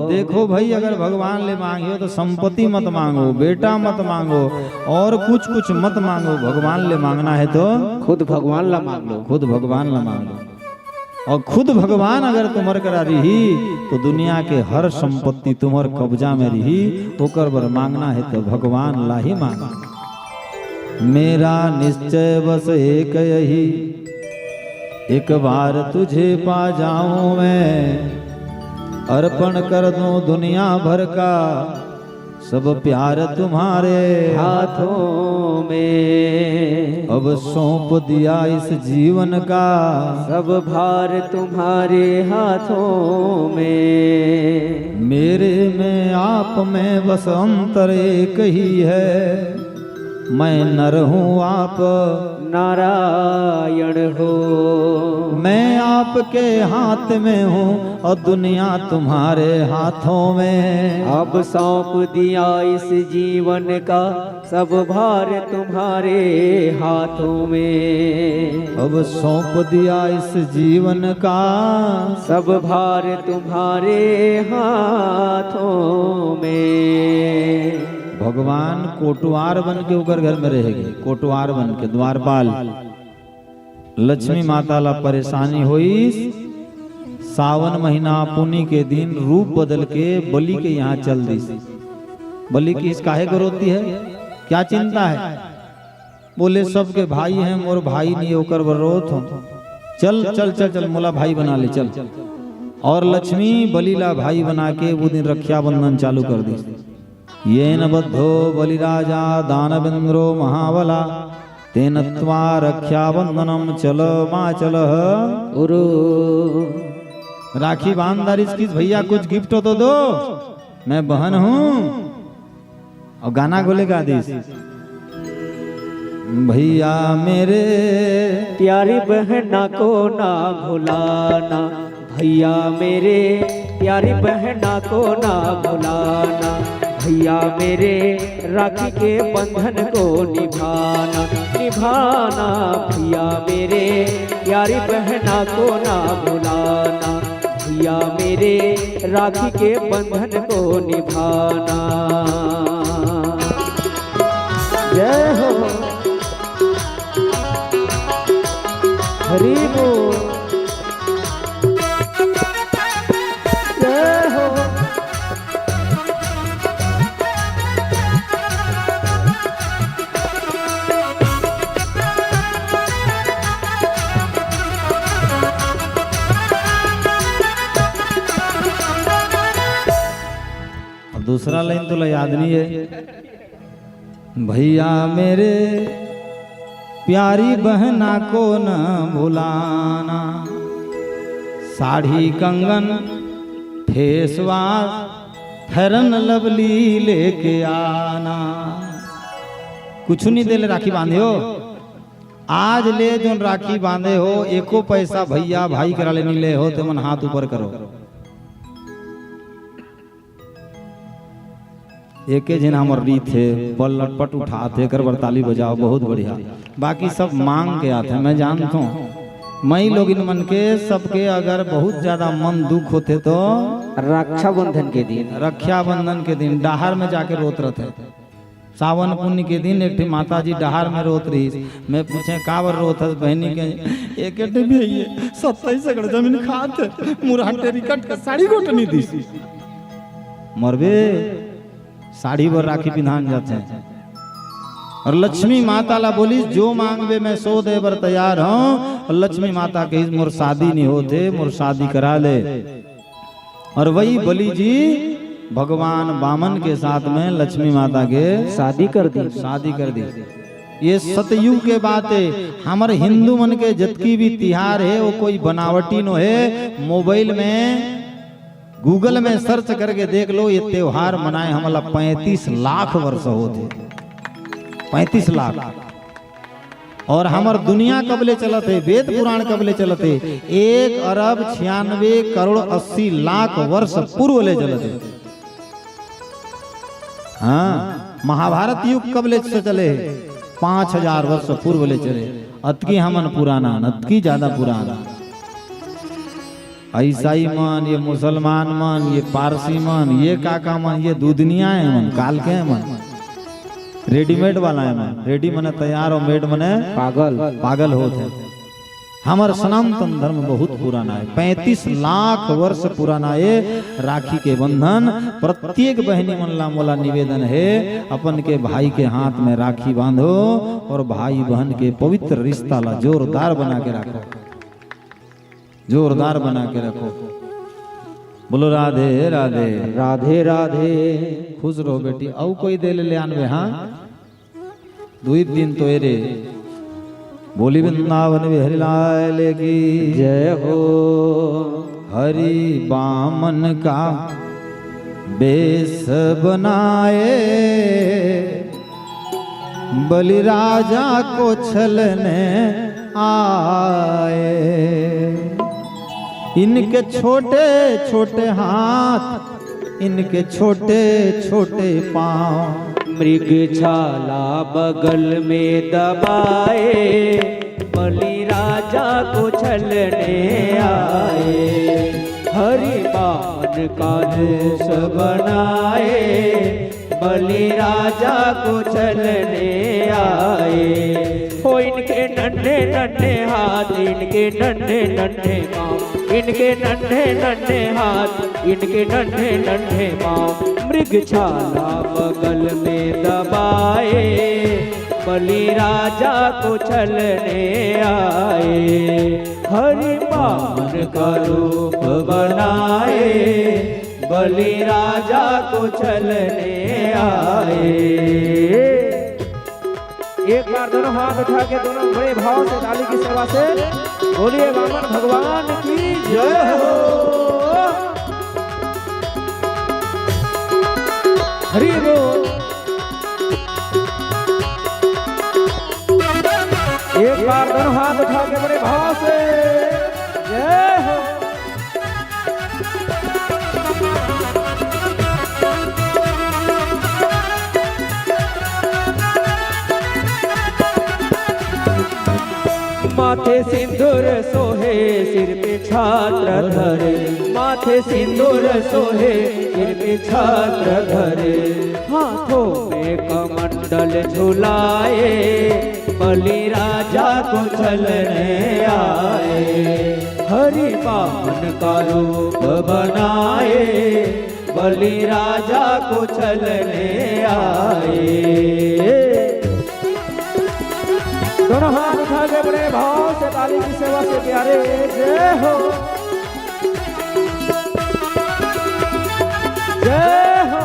देखो भाई, अगर भगवान ले मांगियो तो संपत्ति मत मांगो, बेटा मत मांगो, और कुछ मत मांगो। भगवान ले मांगना है तो खुद भगवान ला मांग लो, खुद भगवान ला मांग लो। और खुद भगवान अगर तुम्हार करा रही तो दुनिया के हर संपत्ति तुम्हार कब्जा में रही। ओकर बर मांगना है तो भगवान ला ही मांगना। मेरा निश्चय बस एक यही, एक बार तुझे पा जाऊं मैं, अर्पण कर दूं दुनिया भर का, सब प्यार तुम्हारे हाथों में। अब सौंप दिया इस जीवन का, सब भार तुम्हारे हाथों में। मेरे में आप में बस अंतर एक ही है, मैं नर हूँ आप नारायण हो। मैं आपके हाथ में हूँ और दुनिया तुम्हारे हाथों में। अब सौंप दिया इस जीवन का, सब भार तुम्हारे हाथों में। अब सौंप दिया इस जीवन का, सब भार तुम्हारे हाथों में। भगवान कोटवार बन के उगर घर में रहेंगे, कोटवार बन के द्वारपाल। लक्ष्मी माता ला परेशानी हुई, सावन महीना पुनी के दिन रूप बदल के बलि के यहाँ चल दी। बलि की इस काहे को रोती है, क्या चिंता है? बोले सबके भाई हैं, मोर भाई नहीं होकर रोत हो। चल चल चल चल मोला भाई बना ले चल। और लक्ष्मी बलिला भाई बना के वो दिन रक्षाबंधन चालू कर दी। ये न बद्धो बलिराजा दानवेंद्रो महाबला तेन त्वा रक्षाबंधनम चल माँ चल। राखी बांधदार इसकी भैया कुछ गिफ्ट हो तो दो, मैं बहन हूँ। और गाना गोले गा दी, भैया मेरे प्यारी बहना को ना भुलाना, भैया मेरे प्यारी बहना को ना भुलाना, भैया मेरे राखी के बंधन को निभाना निभाना, भैया मेरे प्यारी बहना को ना भुलाना, भैया मेरे राखी के बंधन को निभाना। जय हो हरि बोल, जय हो। दूसरा लाइन तो याद नहीं है। भैया मेरे प्यारी बहना को न भुलाना, साड़ी कंगन फेसवाश फेरन लवली लेके आना। कुछ नहीं दे ले राखी बांधे हो, आज ले जो राखी बांधे हो एको पैसा भैया भाई करा ले नहीं ले हो तो मन हाथ ऊपर करो। एके जिन हमर रीत है बल लटपट उठाते कर बरताली बजाओ, बहुत बढ़िया। बाकी सब मांग के आते हैं, मैं जानता हूँ। मैं लोग इन मन के सबके अगर बहुत ज्यादा मन दुख होते तो रक्षाबंधन के दिन, रक्षाबंधन के दिन डहार में जाके रोत रहते। सावन पुण्य के दिन एक माता जी डहार में रोत रही। मैं पूछे काबर रोत बहनी के, एक 27 एकड़ जमीन खाते मुराटे रिकट का साड़ी गोटनी दी मरबे, साड़ी पर राखी पिधान जाते हैं। और लक्ष्मी माता ला बोली जो मांगवे मैं सो दे बर तैयार हूँ। और लक्ष्मी माता के मोर शादी नहीं होते, मोर शादी करा ले। और वही बलि जी भगवान वामन के साथ में लक्ष्मी माता के शादी कर दी, शादी कर दी। ये सतयुग के बात है। हमारे हिंदू मन के जतकी भी तिहार है वो कोई बनावटी नो है। मोबाइल में गूगल में सर्च करके देख लो, ये त्योहार मनाए हमला 35 लाख वर्ष होते, 35 लाख। और हमार दुनिया कबले चलते, वेद पुराण कबले चलते 1 अरब 96 करोड़ 80 लाख वर्ष पूर्व ले चलते। हाँ, महाभारत युग कबले से चले 5000 वर्ष पूर्व ले चले। अतकी हमन पुराना, अतकी ज्यादा पुराना। ईसाई मन, ये मुसलमान मन, ये पारसी मन, ये काका मन, ये दुनिया है मन, काल के है मन, रेडीमेड वाला है मन। रेडी मने तैयार और मेड मने पागल पागल होते। हमार सनातन धर्म बहुत पुराना है, 35 लाख वर्ष पुराना है राखी के बंधन। प्रत्येक बहनी मन ला मोला निवेदन है, अपन के भाई के हाथ में राखी बांधो और भाई बहन के पवित्र रिश्ता ला जोरदार बना के रखो, जोरदार बना के रखो। बोलो राधे राधे राधे राधे। खुश रहो बेटी। औ कोई दे ले आनवे। हाँ, 2 दिन तो एरे बोली वृंदावन बिहारी लाल की जय हो। हरि बामन का बेस बनाए, बलि राजा को छलने आए। इनके छोटे छोटे हाथ, इनके छोटे छोटे पाँव, मृग छाला बगल में दबाए, बलि राजा को छलने आए। हरि बामन का देश बनाए, बलि राजा को चलने आए। हो इनके नन्हे नन्हे हाथ, इनके नन्हे नन्हे पाँव, इनके नन्हे नन्हे हाथ, इनके नन्हे नन्हे पाँव, मृगछाला बगल में दबाए, बलि राजा को चलने आए। हरि वामन का रूप बनाए, बलि राजा को चलने आए। एक बार दोनों हाथ उठा के दोनों बड़े भाव से ताली की सेवा से बोलिए वामन भगवान की जय हो। हरि बोल। एक बार दोनों हाथ उठा के बड़े भाव से जय हो। माथे सिंदूर सोहे सिर पे छात्र धरे, माथे सिंदूर सोहे सिर पे छात्र धरे, हाथों में कमंडल झुलाए, बलि राजा को चलने आए। हरि वामन का रूप बनाए, बलि राजा को चलने आए। दोनों हाथ उठा के बड़े भाव से ताली की सेवा से प्यारे जय हो, जय हो।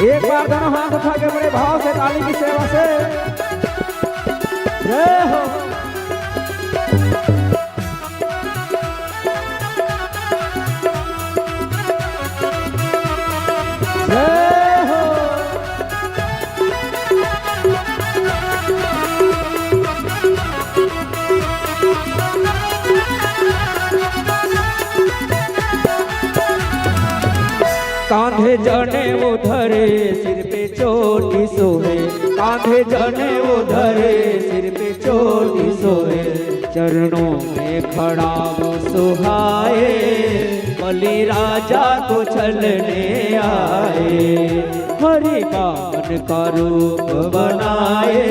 एक बार दोनों हाथ उठा के बड़े भाव से ताली की सेवा से जय हो। कांधे जने वो धरे सिर पे चोटी सोहे, कांधे जने वो धरे सिर पे चोटी सोहे, चरणों में खड़ा वो सुहाए, बलि राजा को चलने आए। हरि वामन का रूप बनाए,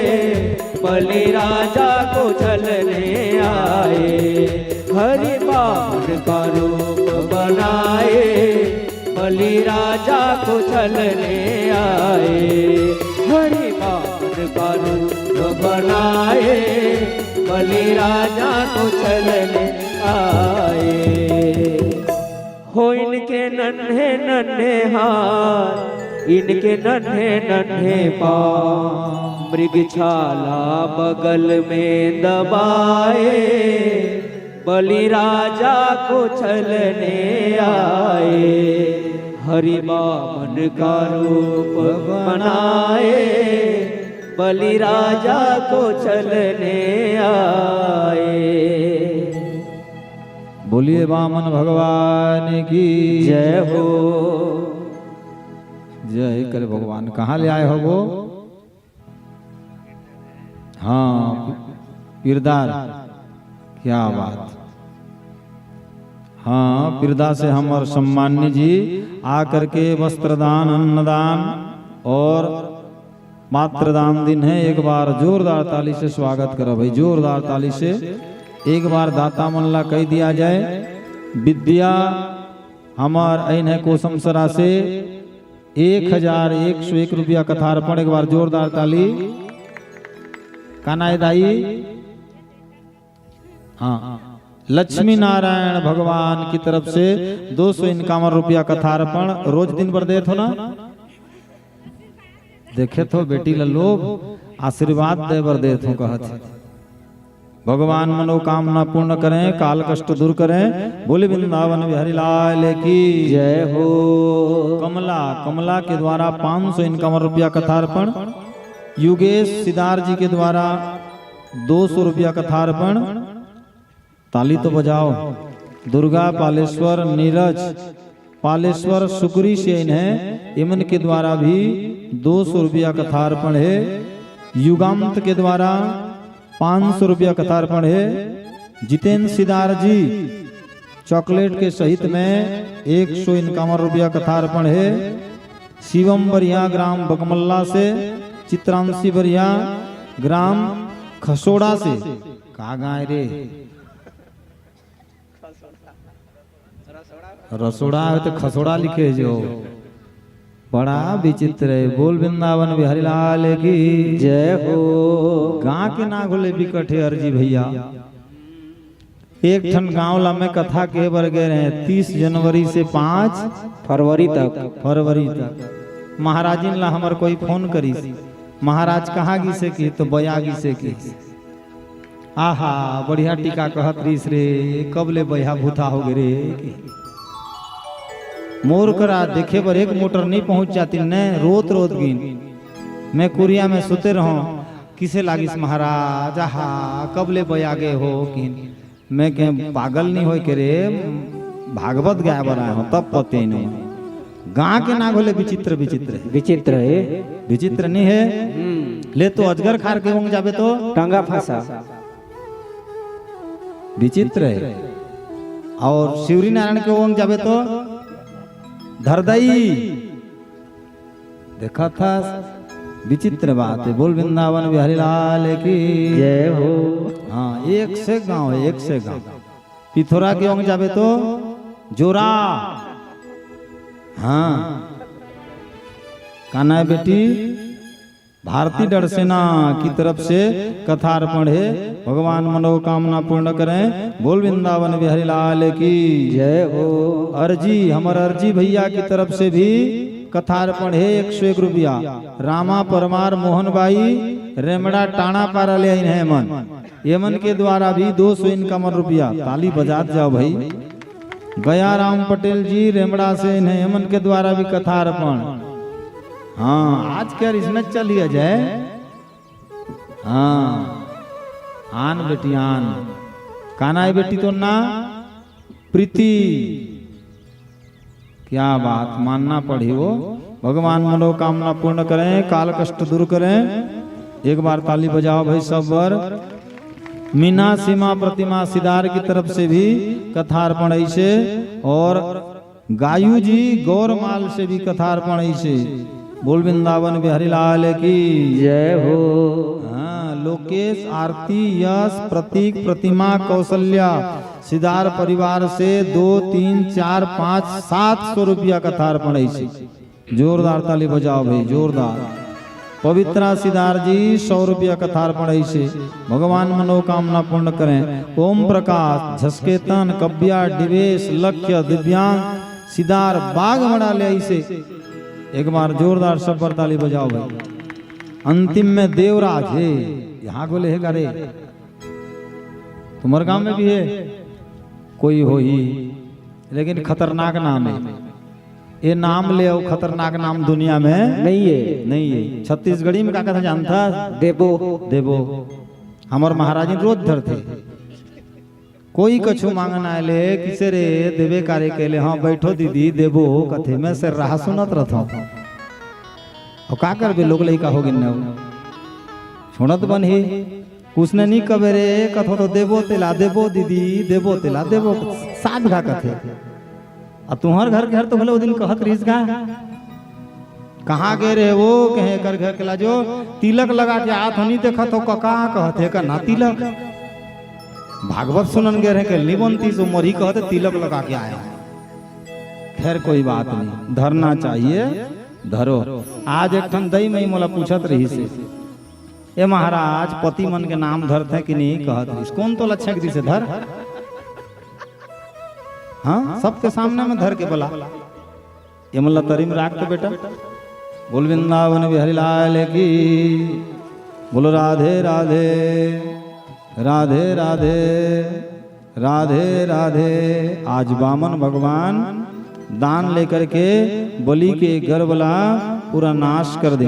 बलि राजा को चलने आए। हरि वामन का रूप बनाए, बलि राजा को चलने आए। हरि वामन का रूप बनाए, बलि राजा को चलने आए। हो इनके नन्हे नन्हे हाथ, इनके नन्हे नन्हे पाँव, मृगछाला बगल में दबाए, बलि राजा को चलने आए। हरि वामन का रूप बनाए, बलि राजा को चलने आए। बोलिए वामन भगवान की जय हो। जय कर भगवान। कहाँ ले आए हो वो? हाँ, पिरदार। क्या बात। हाँ, पिरदा से हम और सम्मान्य जी आकर के वस्त्रदान, अन्नदान और मात्रदान दिन है। एक बार जोरदार ताली से स्वागत करो भाई, जोरदार ताली से एक बार दाता मल्ला कह दिया जाए। विद्या हमार ऐन है कोसमसरा से 1101 रुपया कथार्पण। एक बार जोरदार ताली। कानाई दाई। हाँ, लक्ष्मी नारायण भगवान की तरफ से 251 रुपया कथार्पण। रोज दिन भर दे थो ना, देखे तो बेटी लोग आशीर्वाद दे बर दे थो कहत। भगवान मनोकामना पूर्ण करें, काल कष्ट दूर करें। बोले वृंदावन बिहारी लाल की जय हो। कमला के द्वारा 551 रुपया कथार्पण। युगेश सिदार जी के द्वारा 200 रुपया कथार्पण। ताली तो बजाओ। दुर्गा पालेश्वर, नीरज पालेश्वर, सुकरी सेन है, इमन के द्वारा भी 200 रुपया कथार्पण है। युगांत के द्वारा 500 रुपया कथार्पण है। जितेंद्र सिदार जी चॉकलेट के सहित में 151 रुपया कथार्पण है। शिवम बरिया ग्राम बकमल्ला से, चित्रांशी बरिया ग्राम खसोड़ा से। कहा गाय रे रसोड़ा है तो खसोड़ा लिखे जो, बड़ा विचित्र है। बोल वृंदावन बिहारी लाल की जय हो। गाँव के ना घोले बिकट है अर्जी भैया। एक ठन गाँव ला में कथा के बर गए रहे 30 जनवरी से 5 फरवरी तक। महाराजिन ला हमार कोई फोन करी, महाराज कहाँ गिसे की तो बया गिसे की। आहा बढ़िया टीका कहत रहीस रे, कब ले बया भूथा हो गए रे। मोर करा देखे पर एक मोटर नहीं पहुंच जाती न, रोत रोत गिन। मैं कुरिया में सुते रहो, किसे लागिस महाराज, आहा कब ले बया गए हो किन। मैं कह पागल नहीं हो के रे, भागवत गाय बना हो तब पते नहीं। गाँव के ना बोले विचित्र विचित्र विचित्र है, विचित्र नहीं है। ले तो अजगर खार के होंगे जाबे तो टांगा फंसा, विचित्र है। और शिवरी नारायण के होंगे जाबे तो धरदई, देखा था विचित्र बात है। बोल वृंदावन बिहारी लाल की जय हो। हाँ एक से गांव है, एक से गांव। पिथोरा के होंगे जाबे तो जोरा, हाँ काना है बेटी भारती डरसेना की तरफ से कथार्पण है। भगवान मनोकामना पूर्ण करें। बोल वृंदावन बिहारी लाल की जय हो। अर्जी हमार अर्जी भैया की तरफ से भी कथार्पण है 101 रुपया। रामा परमार मोहन बाई रेमड़ा टाणा पारा ले आई है मन, यमन के द्वारा भी 251 रुपया। ताली बजात जाओ भाई। गया राम पटेल जी रेमड़ा से इन्हें यमन के द्वारा भी कथार्पण। हाँ आज क्या रिजनत चलिए जाए। हाँ आन बेटी आन, काना है बेटी तो ना प्रीति, क्या बात मानना पड़ी वो। भगवान मनोकामना पूर्ण करें, काल कष्ट दूर करें। एक बार ताली बजाओ भाई सब बार। मीना सीमा प्रतिमा सिदार की तरफ से भी कथार्पण ऐसे, और गायू जी गौरमाल से भी कथार्पण ऐसे। बोल वृंदावन बिहारी लाल की जय हो। हाँ लोकेश आरती यश प्रतीक प्रतिमा कौशल्या सिदार परिवार से 2 3 4 5 700 रुपया कथार्पण ऐसे। जोरदार ताली बजाओ भाई जोरदार। पवित्रा सिदार जी 100 रुपया कथार्पण ऐसे। भगवान मनोकामना पूर्ण करें। ओम प्रकाश झसकेतन कब्या दिवेश लक्ष्य दिव्यांग सिदार बाग बड़ा ले ऐसे। एक बार जोरदार सब पर ताली बजाओ भाई। अंतिम में देवराज है, यहाँ को लेगा रे, तुम्हारे गांव में भी है कोई हो ही, लेकिन खतरनाक नाम है। ये नाम ले आओ, खतरनाक नाम दुनिया में नहीं है, नहीं है। छत्तीसगढ़ी में क्या कहता जानता? देवो देवो। हमारे महाराजी रोज धरते, कोई कछु मांगना ले किसे रे देवे कार्य के लिए। हाँ बैठो दीदी देवो कथे में से राह सुनत रहता हूँ। और का कर बे लोग लइका हो गिन छोड़त बन ही कुछ ने नहीं कबे रे कथो तो देवो तेला देवो दीदी देवो तेला देवो साथ घा कथे। अब तुम्हार घर घर तो भले वो दिन कहत रहीस गा, कहाँ गए रे वो कहे कर घर के ला जो तिलक लगा के हाथ नहीं देखा तो कहाँ कहते का ना तिलक। भागवत सुनन गए रहे नहीं बनती सो मोरी कहते तिलक लगा के आया। खैर कोई बात नहीं, धरना चाहिए धरो। आज एक ठन दई में मोला पूछत रही से, ए महाराज पति मन के नाम धरते कि नहीं कहत रही, कौन तो लक्षण से धर। हाँ सबके सामने में धर के बोला ये मोला तरी में राख तो बेटा। बोल वृंदावन बिहारी लाल की, बोलो राधे राधे राधे राधे राधे राधे। आज वामन भगवान दान लेकर के बलि के गर्भला पूरा नाश कर दे।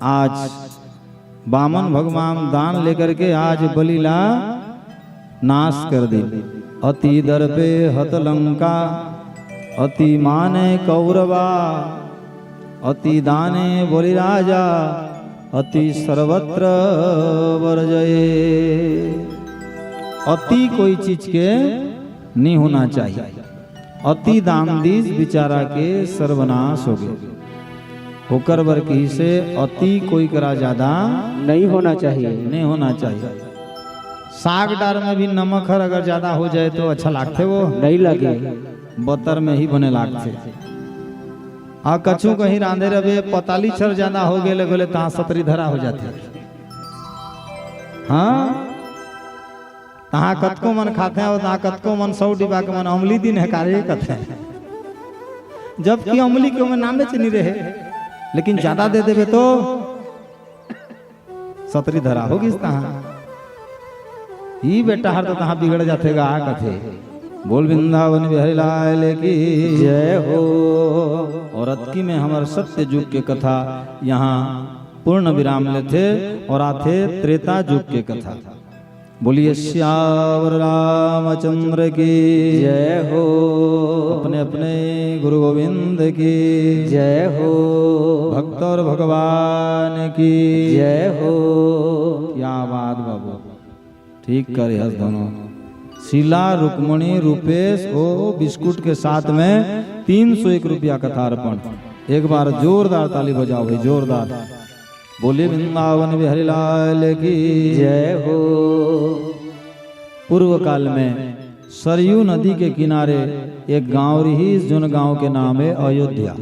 आज वामन भगवान दान लेकर के आज बलिला नाश कर दे। अति दर्पे हत लंका अति माने कौरवा अति दाने बोली राजा अति सर्वत्र वर्जये। अति कोई चीज के नहीं होना चाहिए। अति दान दीस बिचारा के सर्वनाश हो गए। होकर बर की से अति कोई करा ज्यादा नहीं होना चाहिए। नहीं होना चाहिए। साग डार में भी नमक हर अगर ज्यादा हो जाए तो अच्छा लगते वो नहीं लगे। बतर में ही बने लगते। आ कछु कहीं रांधे रहे पताली छर ज्यादा हो गए बोले तहाँ सतरी धरा हो जाते। हाँ तहाँ कतको मन खाते हैं और तहाँ कतको मन 100 डिब्बा के मन अमली दिन है कार्य कथे। जबकि अमली के में नामे च नहीं रहे लेकिन ज्यादा दे देवे तो सतरी धरा होगी तहाँ। ही बेटा हर तो तहाँ बिगड़ जातेगा आ कथे। बोल वृंदावन बिहारी लाल की जय हो। और अतकी में हमारे सत्य युग के कथा यहाँ पूर्ण विराम लेते और आते त्रेता युग के कथा। बोलिए श्यावर रामचंद्र की जय हो। अपने अपने गुरु गोविंद की जय हो। भक्त और भगवान की जय हो। क्या बात बाबू ठीक करे हस दोनों। शीला रुक्मणी रूपेश ओ बिस्कुट के साथ में 301 रुपया कथार्पण। एक बार जोरदार ताली बजाओ भाई जोरदार। बोले वृंदावन बिहारी लाल की जय हो। पूर्व काल में सरयू नदी के किनारे एक गांव रही जिन गांव के नाम है अयोध्या।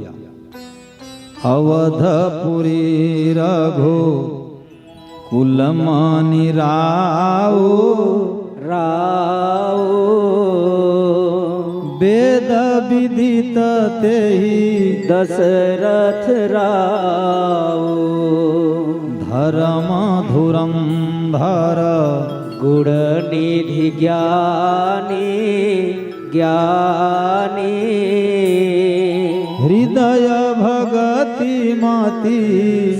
अवधपुरी रघु कुलमणि राव राव वेद विदित तेहि दशरथ राव धर्म धुरंधर गुण निधि ज्ञानी ज्ञानी हृदय भगति मति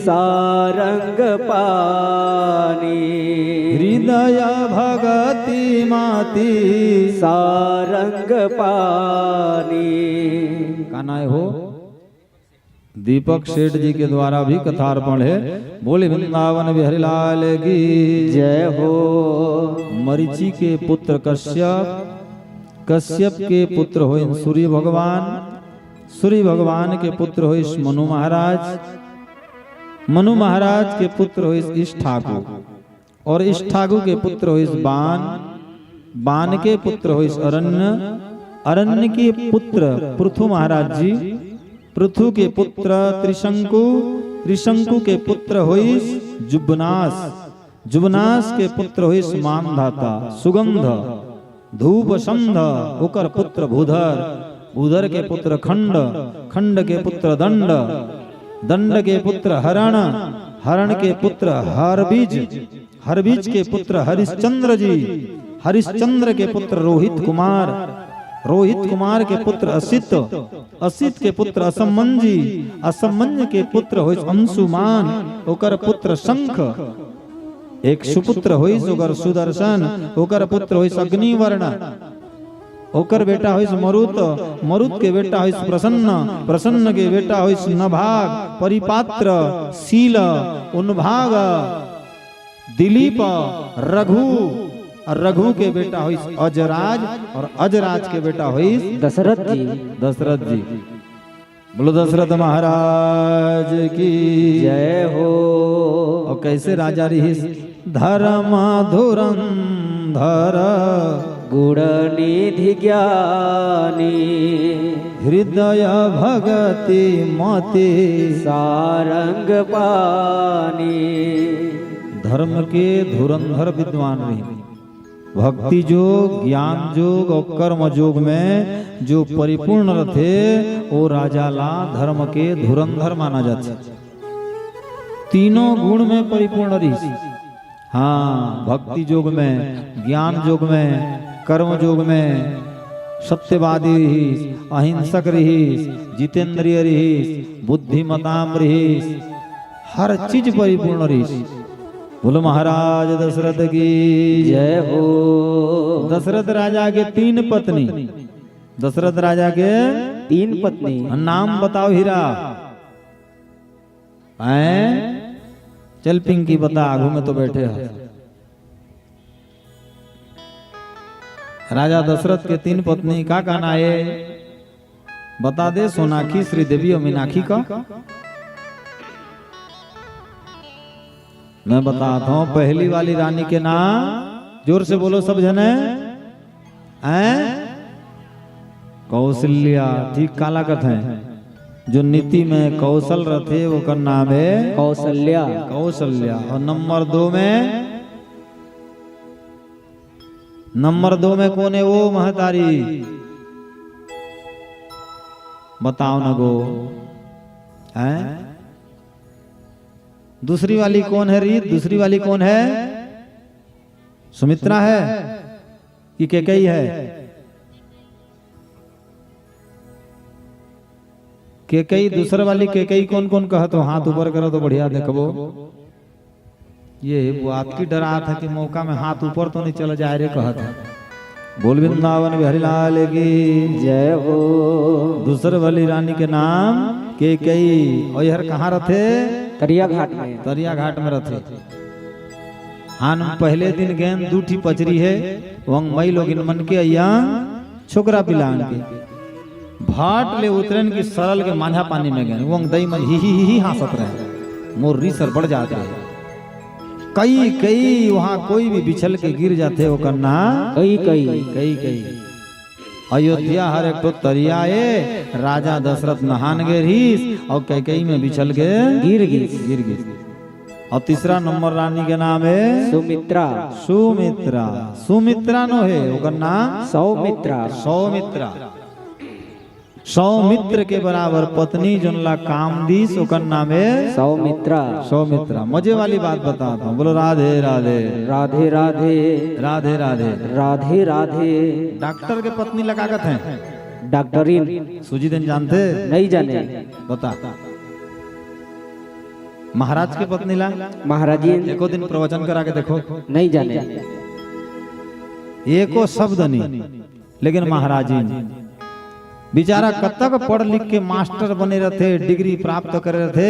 सारंग पानी हृदय भगति मति सारंग पानी। का नाय हो दीपक सेठ जी के द्वारा भी कथार्पण है। बोले वृंदावन बिहारी लाल की जय हो। मरीचि के पुत्र कश्यप कश्यप के पुत्र हो सूर्य भगवान सूर्य भगवान के पुत्र हो मनु महाराज मनु महाराज के पुत्र हो इष्ठाकु और इष्ठाकु के पुत्र हो बान बान के पुत्र हो अरण्य अरण्य के पुत्र पृथु महाराज जी पृथु के पुत्र त्रिशंकु त्रिशंकु के पुत्र होइस जुबनास जुबनास के पुत्र होइस मानधाता सुगंध धूप संध ओकर पुत्र भूधर भूधर के पुत्र खंड खंड के पुत्र दंड दंड के पुत्र हरण हरण के पुत्र हरबीज हरबीज के पुत्र हरिश्चंद्र जी हरिश्चंद्र के पुत्र रोहित कुमार रोहित कुमार के पुत्र असित असित के पुत्र असमंजी असमंज के पुत्र होइस अंशुमान ओकर पुत्र शंख एक सुपुत्र होइस ओकर सुदर्शन ओकर पुत्र होइस अग्निवर्ण ओकर बेटा होइस मरुत मरुत के बेटा होइस प्रसन्न प्रसन्न के बेटा होइस नभाग परिपात्र शील उन्भाग दिलीप रघु और रघु के बेटा होइस अजराज और अजराज के बेटा होइस दशरथ जी दशरथ जी। बोलो दशरथ महाराज की जय हो। और कैसे राजा रहीस धर्म धुरंधर गुण निधि ज्ञानी हृदय भगति मति सारंग पानी। धर्म के धुरंधर विद्वान रही भक्ति योग ज्ञान योग और कर्म योग में जो परिपूर्ण रहते वो राजा ला धर्म के धुरंधर माना जाता। तीनों गुण में परिपूर्ण रही। हाँ भक्ति योग में ज्ञान योग में कर्म योग में सत्यवादी रही अहिंसक रही जितेंद्रिय रही बुद्धिमताम रही हर चीज परिपूर्ण रही। बोलो महाराज दशरथ की जय हो। दशरथ राजा के 3 पत्नी दशरथ राजा के 3 पत्नी नाम बताओ हीरा चल पिंकी बता, आगू में तो बैठे हो। राजा दशरथ के 3 पत्नी का कहना है बता दे। सोनाक्षी, श्रीदेवी और मीनाक्षी का मैं बताता हूं। पहली वाली रानी के नाम जोर से बोलो सब जने। कौशल्या, ठीक काला कथे। जो नीति में कौशल रथे वो का नाम है कौशल्या। कौशल्या। और नंबर 2 में कौन है वो महतारी? बताओ ना गो। दूसरी वाली कौन है रीत? दूसरी वाली कौन है? सुमित्रा है कि कैकेयी है? कैकेयी। दूसरे वाली कैकेयी कौन कौन कहा? तो हाथ ऊपर करो तो बढ़िया देखबो। ये बात की डरा था कि मौका में हाथ ऊपर तो नहीं चला जाए रे कहा था। बोल वृंदावन बिहारी लाल की जय हो। दूसरे वाली रानी के नाम कैकेयी। और यह कहाँ रथे? तरिया घाट में। तरिया घाट में रथे। हान पहले दिन गेंद 2 पचरी है वंग मई लोग इन मन के अया छोकरा पिलान के भाट ले उतरन की सरल के मांझा पानी में गए वंग दई मन ही हंसत रहे। मोर रीसर बढ़ जाते हैं। कई वहां कोई भी बिछल के गिर जाते हो करना। कई अयोध्या हर एक तो तरिया है। राजा दशरथ नहान गे रीस और कई में बिछल के गिर गिर। और तीसरा नंबर रानी के नाम है सुमित्रा। सुमित्रा नो है वो नाम सौमित्र के बराबर पत्नी जुनला कामदीस ओकर नाम है सौमित्रा। मजे वाली बात बताता हूँ। बोलो राधे राधे राधे राधे राधे राधे राधे राधे। डॉक्टर के पत्नी लगागत है डॉक्टरीन। सुजी दिन जानते? नहीं जाने। बता। महाराज के पत्नी ला महाराजी। एको दिन प्रवचन करा के देखो। नहीं जाने। एको शब्द नहीं। लेकिन महाराजी बेचारा कब तक पढ़ लिख के मास्टर बने रहते, डिग्री प्राप्त करे रहते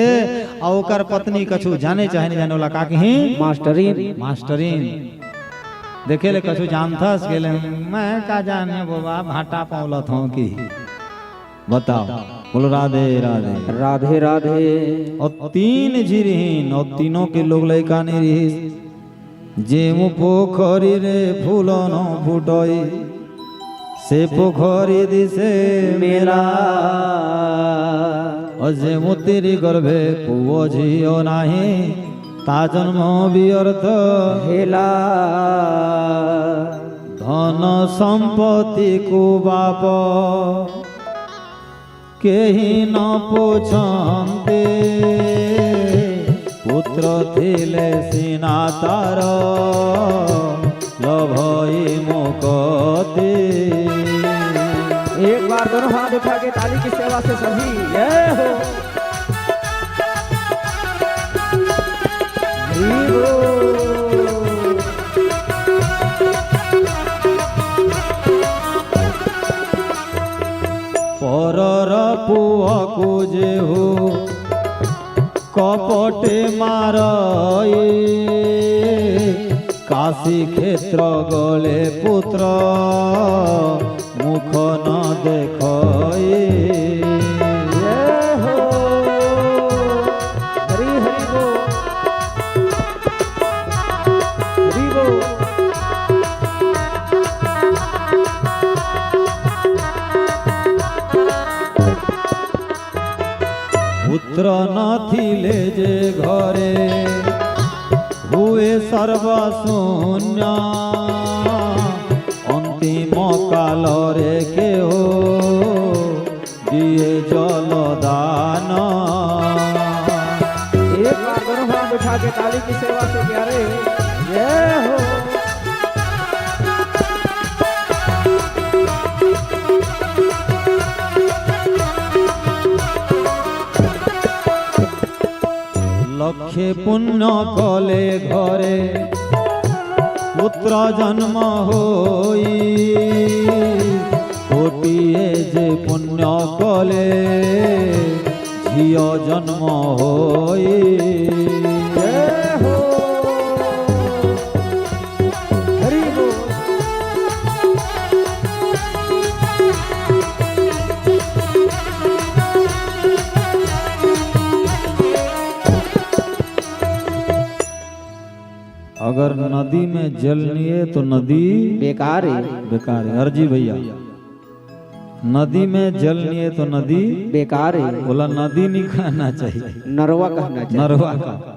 और ओकर पत्नी कछु जाने चाहे नहीं जाने वाला का कहीं मास्टरीन देखे ले कछु जानथस गेले मैं का जाने बाबा भाटा पौलत हूं की। बताओ। बोलो राधे राधे राधे राधे। और 3 झिरहीन और तीनों के लोग लइका नहीं रही। जे मु पोखरी रे फूल न फुटई से पोखरी दिसे मेला। और जे मु तेरी गर्भे पुओ झियो नाही ता जन्म व्यर्थ हेला। धन संपत्ति को बाप केही न पोछन्ते पुत्र थिले सिना तार लभई मुकते। एक बार दोनों हाथ उठा के ताली की सेवा से सभी जय हो। परर पुआ को जे हो कपटे मारई काशी क्षेत्र गले पुत्र मुख न देखई। हरि हरि बोल हरि बोल। पुत्र न थिले जे घरे हुए सर्वशून्य अंतिम काल रे के हो दिए जलदान। एक बार दोनों हाथ उठा के ताली की सेवा से प्यारे जय हो। लक्षे पुण्य कले घरे पुत्र जन्म होई कोटिए जे पुण्य कले झियो जन्म होई। अगर नदी में जल नहीं है तो नदी बेकार है, बेकार है। अर्जी भैया, नदी में जल नहीं है तो नदी बेकार है। बोला नदी नहीं कहना चाहिए, नरवा कहना चाहिए। नरवा का।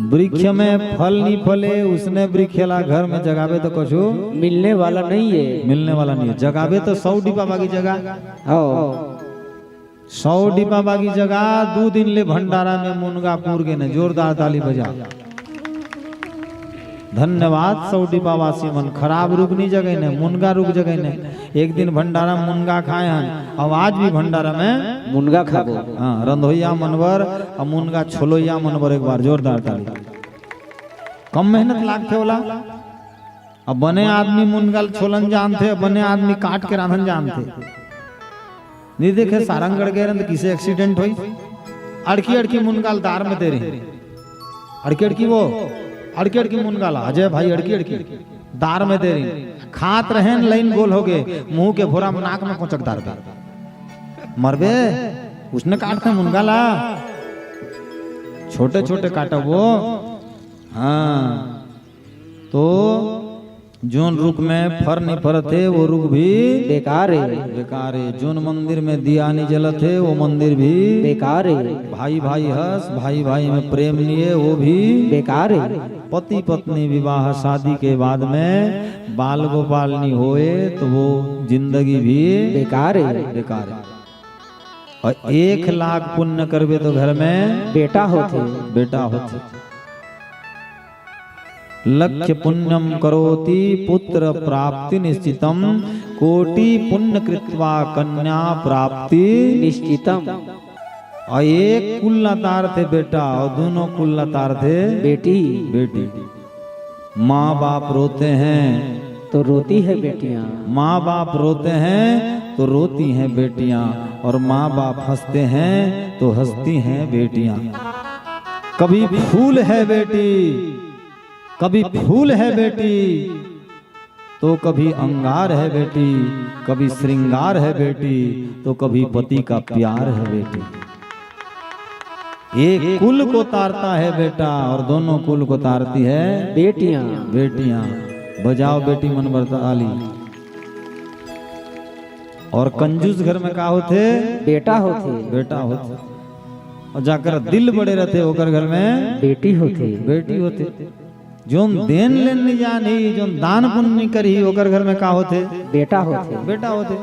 वृक्ष में फल नहीं फले, उसने वृक्षला घर में जगावे तो कुछ मिलने वाला नहीं है, मिलने वाला नहीं है। जगावे तो 100 डिब्बा बागी जगह, हो 100 डिब्बा बागी जगह 2 दिन ले भंडारा में मुनगा पूर के ने जोरदार ताली बजा। धन्यवाद 100 डिब्बा वासी मन। खराब रुक नहीं जगह ने, मुनगा रुक जगह ने। एक दिन भंडारा मुनगा खाए हैं, अब आज भी भंडारा में मुनगा खाबो। हाँ, रंधोइया मनवर और मुनगा छोलोइया मनवर। एक बार जोरदार ताली। कम मेहनत लागते होला। अब बने आदमी मुनगा छोलन जानते, बने आदमी काट के रांधन जानते। नहीं देखे सारंगढ़ गए रंध किसे एक्सीडेंट हुई, अड़की अड़की मुनगाल दार में दे रही, अड़की अड़की वो अड़की अड़की मुनगाला अजय भाई अड़की अड़की दार में दे रही। खात रहे लाइन गोल हो गए, मुंह के भोरा नाक में कोचक दार दे मरबे। उसने काटते मुनगाला, छोटे छोटे काटा वो। हाँ, तो जोन रुख में फर नहीं फरत है वो रुख भी बेकार है, बेकार है। जोन मंदिर में दिया नहीं जलत है वो मंदिर भी बेकार है। भाई भाई हंस, भाई भाई में प्रेम नहीं है वो भी बेकार है। पति पत्नी विवाह शादी के बाद में बाल गोपाल नहीं होए तो वो जिंदगी भी बेकार है, बेकार है। और 1 लाख पुण्य करवे तो घर में बेटा होते, बेटा होते। लक्ष्य पुण्यम करोति पुत्र प्राप्ति निश्चितम, कोटि पुण्य कृत्वा कन्या प्राप्ति निश्चितम। और एक कुल तार थे बेटा और दोनों कुल तार थे बेटी। बेटी। माँ बाप रोते हैं तो रोती है बेटियां, माँ बाप रोते हैं तो रोती हैं बेटियां, और माँ बाप हंसते हैं तो हंसती हैं बेटियां। कभी फूल है बेटी, कभी फूल है बेटी, तो कभी अंगार है बेटी, कभी श्रृंगार है बेटी, तो कभी पति का प्यार है बेटी। एक कुल को तारता है बेटा और दोनों कुल को तारती है बेटियां। बेटियां। बजाओ बेटी मन बरताली। और कंजूस घर में का होते बेटा होते, बेटा होते। और जाकर दिल बड़े रहते होकर घर में बेटी होते, बेटी होते। जोन देन लेन नहीं जानी, जोन दान पुण्य नहीं करी होकर घर में का होते बेटा होते, बेटा होते।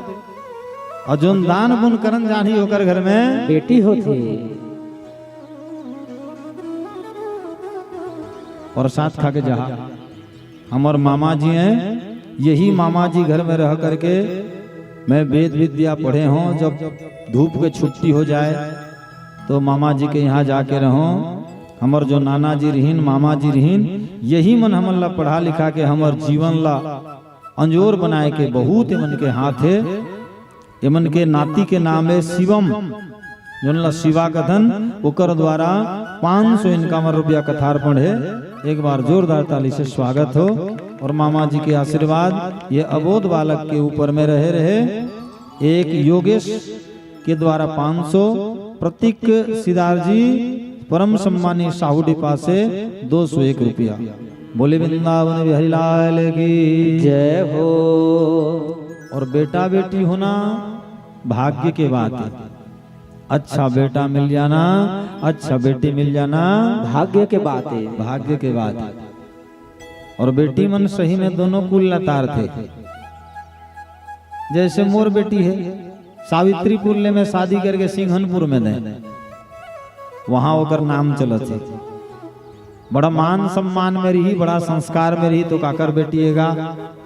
और जोन दान पुण्य करन जानी होकर घर में बेटी होते। और साथ खा के जहा हमार मामा जी हैं, यही मामा जी घर में रह करके मैं वेद विद्या पढ़े हूँ। जब धूप के छुट्टी हो जाए तो मामा जी के यहाँ जाके रहो। हमर जो नाना जी रहीन, मामा जी रहीन, यही मन हमन ला पढ़ा लिखा के हमर जीवन ला अंजोर बनाए के बहुत एमन के हाथ है। एमन के नाती के नाम है शिवम, जोन ला शिवा कथन ओकर द्वारा 551 रुपया कथार्पण है। एक बार जोरदार ताली से स्वागत हो। और मामा जी के आशीर्वाद ये अबोध बालक के ऊपर में रहे। एक योगेश के द्वारा 500, प्रतीक सिदार जी परम सम्मानी साहू डिपा से 201 रुपया। बोले वृंदावन बिहारी लाल की जय हो। और बेटा बेटी होना भाग्य के बात है। अच्छा बेटा मिल जाना, अच्छा बेटी मिल जाना भाग्य के बात है, भाग्य के बात है। और बेटी मन सही में दोनों कुल लतार थे। जैसे मोर बेटी है सावित्रीपुर ले में शादी करके सिंघनपुर में दे, वहां होकर नाम चलत है। बड़ा मान सम्मान में रही, बड़ा संस्कार में रही, तो काकर बेटीएगा।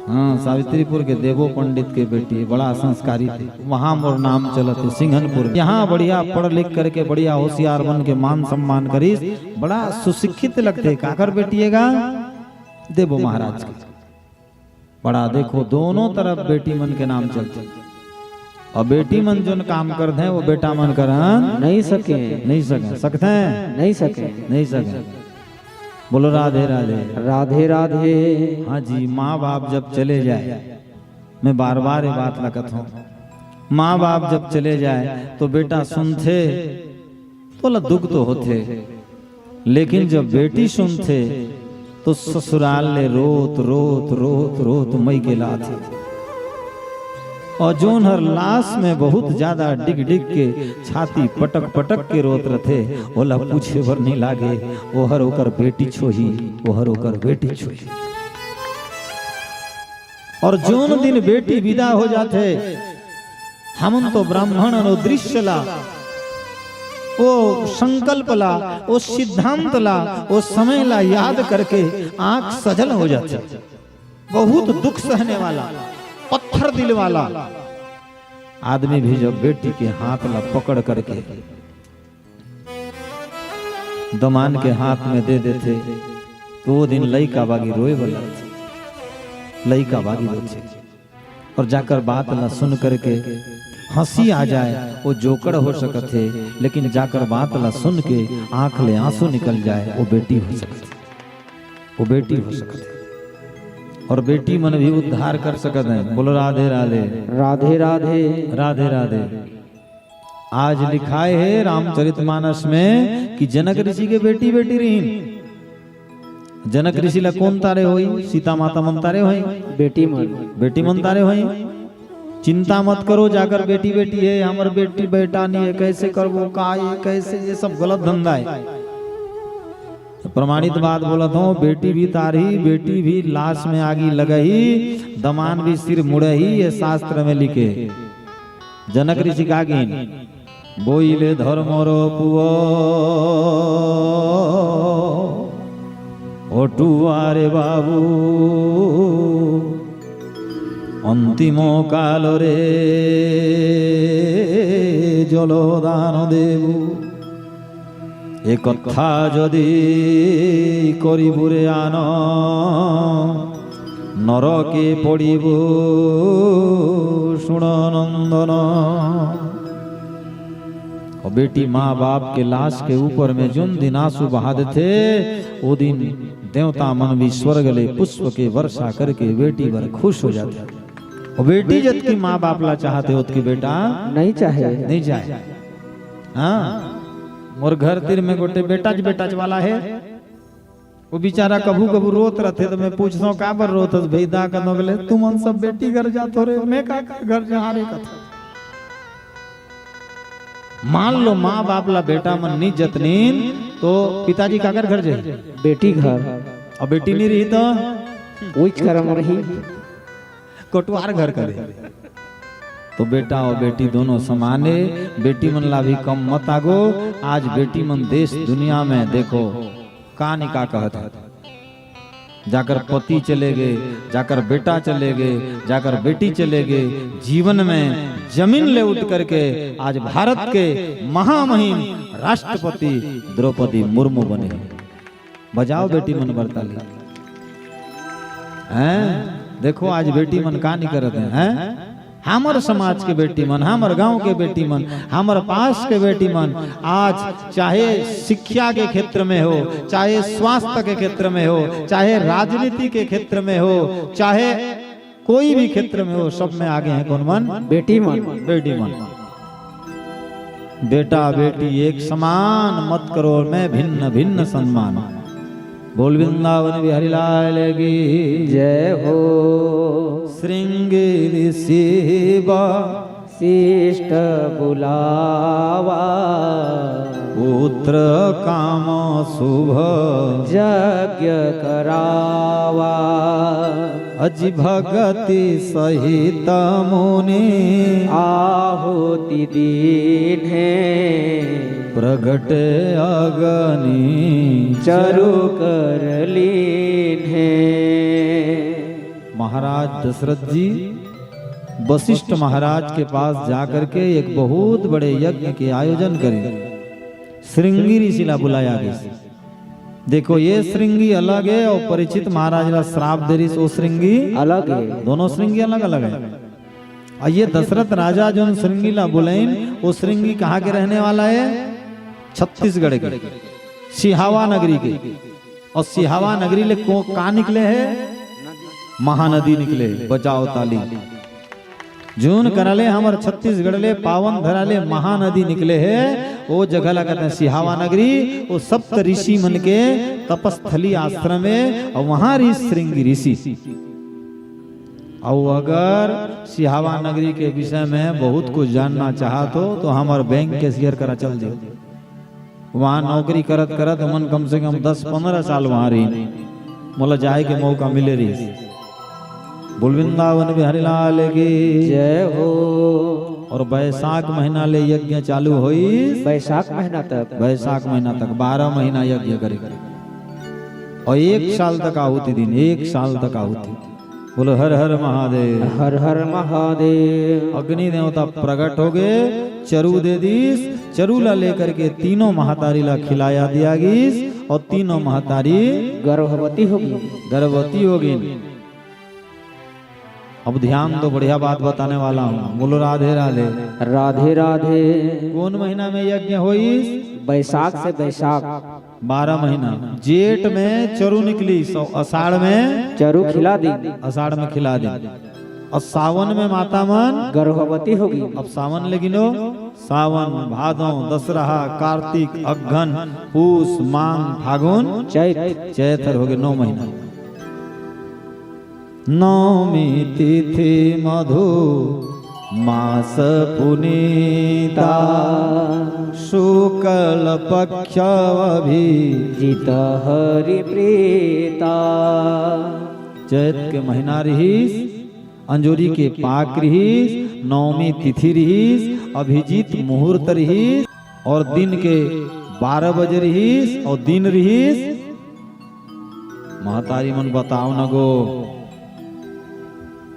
हाँ, सावित्रीपुर के देवो पंडित के बेटी, बड़ा संस्कारी थे। वहां मोर नाम चलत है सिंघनपुर। यहाँ बढ़िया पढ़ लिख करके बढ़िया होशियार बन के मान सम्मान करी, बड़ा सुशिक्षित लगते। काकर बेटीएगा देवो महाराज के। बड़ा देखो दोनों तरफ बेटी मन के नाम चलते। और बेटी मन जो काम करते हैं वो बेटा मन कर नहीं सके, नहीं सके, सकते हैं नहीं सके, नहीं सके। बोलो राधे राधे राधे राधे। हाँ जी, माँ बाप जब चले जाए, मैं बार बार ये बात लगत हूँ, माँ बाप जब चले जाए तो बेटा सुनते तो दुख तो होते, लेकिन जब बेटी सुनते तो ससुराल ले रोत रोत रोत रोत मई के लाथे और जोन हर लाश में बहुत ज्यादा डिग डिग के छाती पटक पटक के रोत रथे ओला पूछे भर नहीं लागे ओहर ओकर बेटी छोही ओहर ओकर बेटी छोही। और जोन दिन बेटी विदा हो जाते हम तो ब्राह्मण नो दृश्य ला वो संकल्प ला वो सिद्धांत ला वो समय ला याद करके आंख सजल हो जाती। बहुत दुख सहने वाला पत्थर दिल वाला आदमी भी जब बेटी के हाथ ला पकड़ करके दमान के हाथ में दे देते तो वो दिन लइका बागी रोए वाला लइका बागी रोते और जाकर बात ला सुन करके हंसी आ जाए वो जोकर हो सकते लेकिन जाकर बात ला सुन के आंख ले आंसू निकल जाए वो बेटी हो सकती वो बेटी हो सकती और बेटी मन भी उद्धार कर सकते हैं। बोलो राधे राधे राधे राधे राधे राधे। आज लिखाए है रामचरितमानस में कि जनक ऋषि के बेटी बेटी रही। जनक ऋषि ला कौन तारे होई? सीता माता मन तारे होई, बेटी मन तारे होई। चिंता मत करो जाकर बेटी बेटी है हमार बेटी बेटा नहीं है कैसे करबो का ये कैसे ये सब गलत धंधा है। प्रमाणित बात बोलत हूँ बेटी भी तारी बेटी भी लाश में आगी लगही दमान भी सिर मुड़ही ये शास्त्र में लिखे। जनक ऋषि कागिन बोइले धर्मर पुओ ओटुआरे बाबू अंतिम काल रे जलदान देबू ए कथा जदि करिबुरे आन नरके पड़िबू सुन नंदन। और बेटी माँ बाप के लाश के ऊपर में जुन दिन आंसू बहा देते वो दिन देवता मन भी स्वर्ग ले पुष्प के वर्षा करके बेटी पर खुश हो जाते। और बेटी जब की माँ बाप ला चाहते हो की बेटा नहीं चाहे हाँ मोर घर तिर में गोटे बेटाज वाला है वो बेचारा कभू कभू रोत रहते तो मैं पूछता हूँ का बर रोत भेदा का नगले तुम सब बेटी घर जाते रे मैं का घर जा रे कथा। मान लो माँ बाप ला बेटा मन नहीं जतनीन तो पिताजी का घर जाए बेटी घर और बेटी नहीं रही तो वही कर्म रही कोटवार घर करे। तो बेटा और बेटी दोनों समान है। बेटी मन ला भी कम मत आगो। आज बेटी मन देश दुनिया में देखो कहानी का कहता है जाकर पति चले गए जाकर बेटा चले गए जाकर बेटी चले गए जीवन में जमीन ले उठ करके आज भारत के महामहिम राष्ट्रपति द्रौपदी मुर्मू बने। बजाओ बेटी मन बरताली हैं। देखो आज बेटी मन का नहीं करते हैं। हमार समाज के बेटी मन हमार गांव के बेटी मन हमार पास के बेटी मन आज चाहे शिक्षा के क्षेत्र में हो चाहे स्वास्थ्य के क्षेत्र में हो चाहे राजनीति के क्षेत्र में हो चाहे कोई भी क्षेत्र में हो सब में आगे हैं। कौन मन? बेटी मन बेटा बेटी एक समान मत करो मैं भिन्न भिन्न सम्मान। बोल वृंदावन बिहारी लाल की जय हो। श्रृंगेरी सेवा शिष्ट बुलावा पुत्र काम शुभ यज्ञ करावा अज भगति सहित मुनि आहुति दीने प्रगट अगनी चरु कर लीने। महाराज दशरथ जी वशिष्ठ महाराज के पास जाकर के एक बहुत बड़े यज्ञ के आयोजन करें। श्रृंगी ऋषि ला बुलाया गया। देखो ये श्रृंगी अलग है और परिचित महाराज ला श्राप दे रही वो श्रृंगी अलग है। दोनों श्रृंगी अलग अलग है। और ये दशरथ राजा जो श्रृंगी ला बुलाइन वो श्रृंगी कहाँ के रहने वाला है? छत्तीसगढ़ के सिहावा नगरी के। और सिहावा नगरी ले कहाँ निकले है? महानदी निकले। बजाओ ताली। जून करले हमर छत्तीसगढ़ ले पावन धराले महानदी निकले है, वो जगह ला कहते हैं सिहावा नगरी। वो सप्त ऋषि मन के तपस्थली आश्रम है और वहां श्रृंगी ऋषि। और अगर सिहावा नगरी के विषय में बहुत कुछ जानना चाहत हो तो हमार बैंक के शेयर करा चल जाओ। वहां नौकरी करत करत मन कम से कम 10-15 साल वहां रही, मोला जाए के मौका मिले रही। बोल वृंदावन बिहारी लाल की जय हो। और बैसाख महीना ले यज्ञ चालू हुई, बैसाख महीना तक, बैसाख महीना तक 12 महीना यज्ञ करे और 1 साल तक आहुति दिन, 1 साल तक आहुति। बोलो हर हर महादेव, हर हर महादेव। अग्नि देवता प्रकट हो गए, चरु दे दीस, चरु ला लेकर के तीनों महतारी ला खिलाया दिया गीस और तीनों महतारी गर्भवती होगी, गर्भवती होगी। अब ध्यान दो, बढ़िया बात बताने वाला हूँ। बोलो राधे राधे, राधे राधे। कौन महीना में यज्ञ हुई? बैसाख से बैसाख 12 महीना। जेठ में चरु निकली, अषाढ़ में चरु खिला दी, अषाढ़ में खिला दी और सावन में माता मन गर्भवती होगी। अब सावन ले गिनो, सावन, भादों, दशहरा, कार्तिक, अघन, पूस, माघ, फागुन, चैत, चैत्र हो गए 9 महीना। नौमी तिथि मधु मास पुनीता, शुक्ल पक्ष जित हरि प्रीता। चैत के महीना रहीस, अंजोरी के पाक रहीस, नौमी तिथि रहीस, अभिजीत मुहूर्त रहीस और दिन के 12 बजे रहीस और दिन रहीस। महतारी मन बताओ न गो।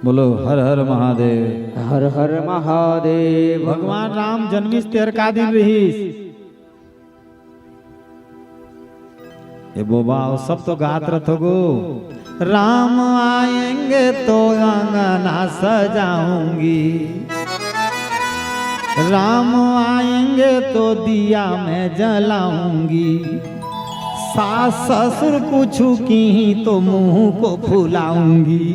बोलो हर हर महादेव, हर हर महादेव। भगवान राम जन्मिस 13 दिन रहीस। ये बोबा सब तो गात रथ गो। राम आएंगे तो अंगना सजाऊंगी, राम आएंगे तो दिया मैं जलाऊंगी, सास ससुर पूछू की तो मुंह को फुलाऊंगी।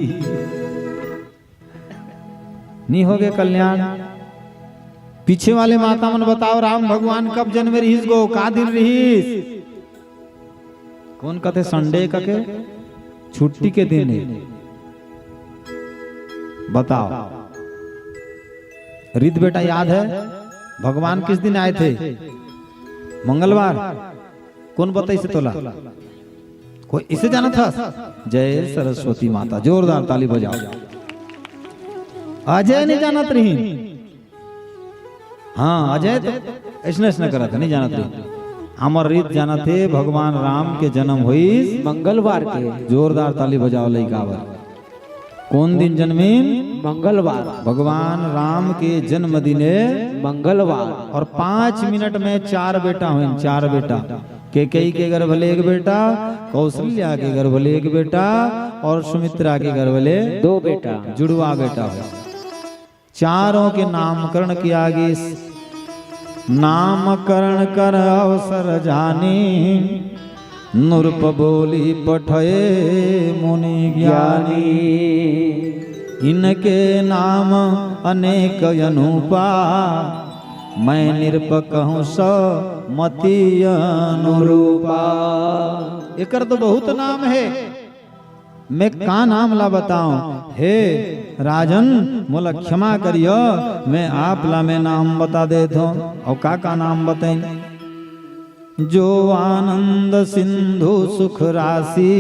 नहीं हो गए कल्याण। पीछे वाले माता मन बताओ, राम भगवान कब जन्मे रहीस गो, का दिन रहीस? कौन कहते संडे का के छुट्टी के दिन है। बताओ रित बेटा याद है भगवान किस दिन आए थे? मंगलवार। कौन बताई से तोला? कोई इसे जाना था? जय सरस्वती माता, जोरदार ताली बजाओ। अजय नहीं जानत रही? हाँ अजय तो ऐसा करा था, नहीं जानत रही। हमर रीत जाना थे भगवान राम के जन्म हुई मंगलवार के। जोरदार ताली बजाओ लइकावर। कौन दिन जन्मीन? मंगलवार। भगवान राम के जन्म दिने मंगलवार। और 5 मिनट में 4 बेटा हुए, 4 बेटा। केकई के गर्भ ले 1 बेटा, कौशल्या के गर्भ ले 1 बेटा और सुमित्रा के गर्भ ले 2 बेटा, जुड़वा बेटा हुआ। चारों के नामकरण किया गया। नामकरण कर अवसर जानी, नृप बोली पठये मुनि ज्ञानी। इनके नाम अनेक अनुपा, मैं निरप कहूँ सो मति अनुरूपा। एकर तो बहुत नाम है, मैं का नाम ला बताऊं? हे राजन मोला क्षमा करियो, मैं आप ला मैं नाम बता देता हूँ। और का नाम बताई? जो आनंद सिंधु सुख राशि,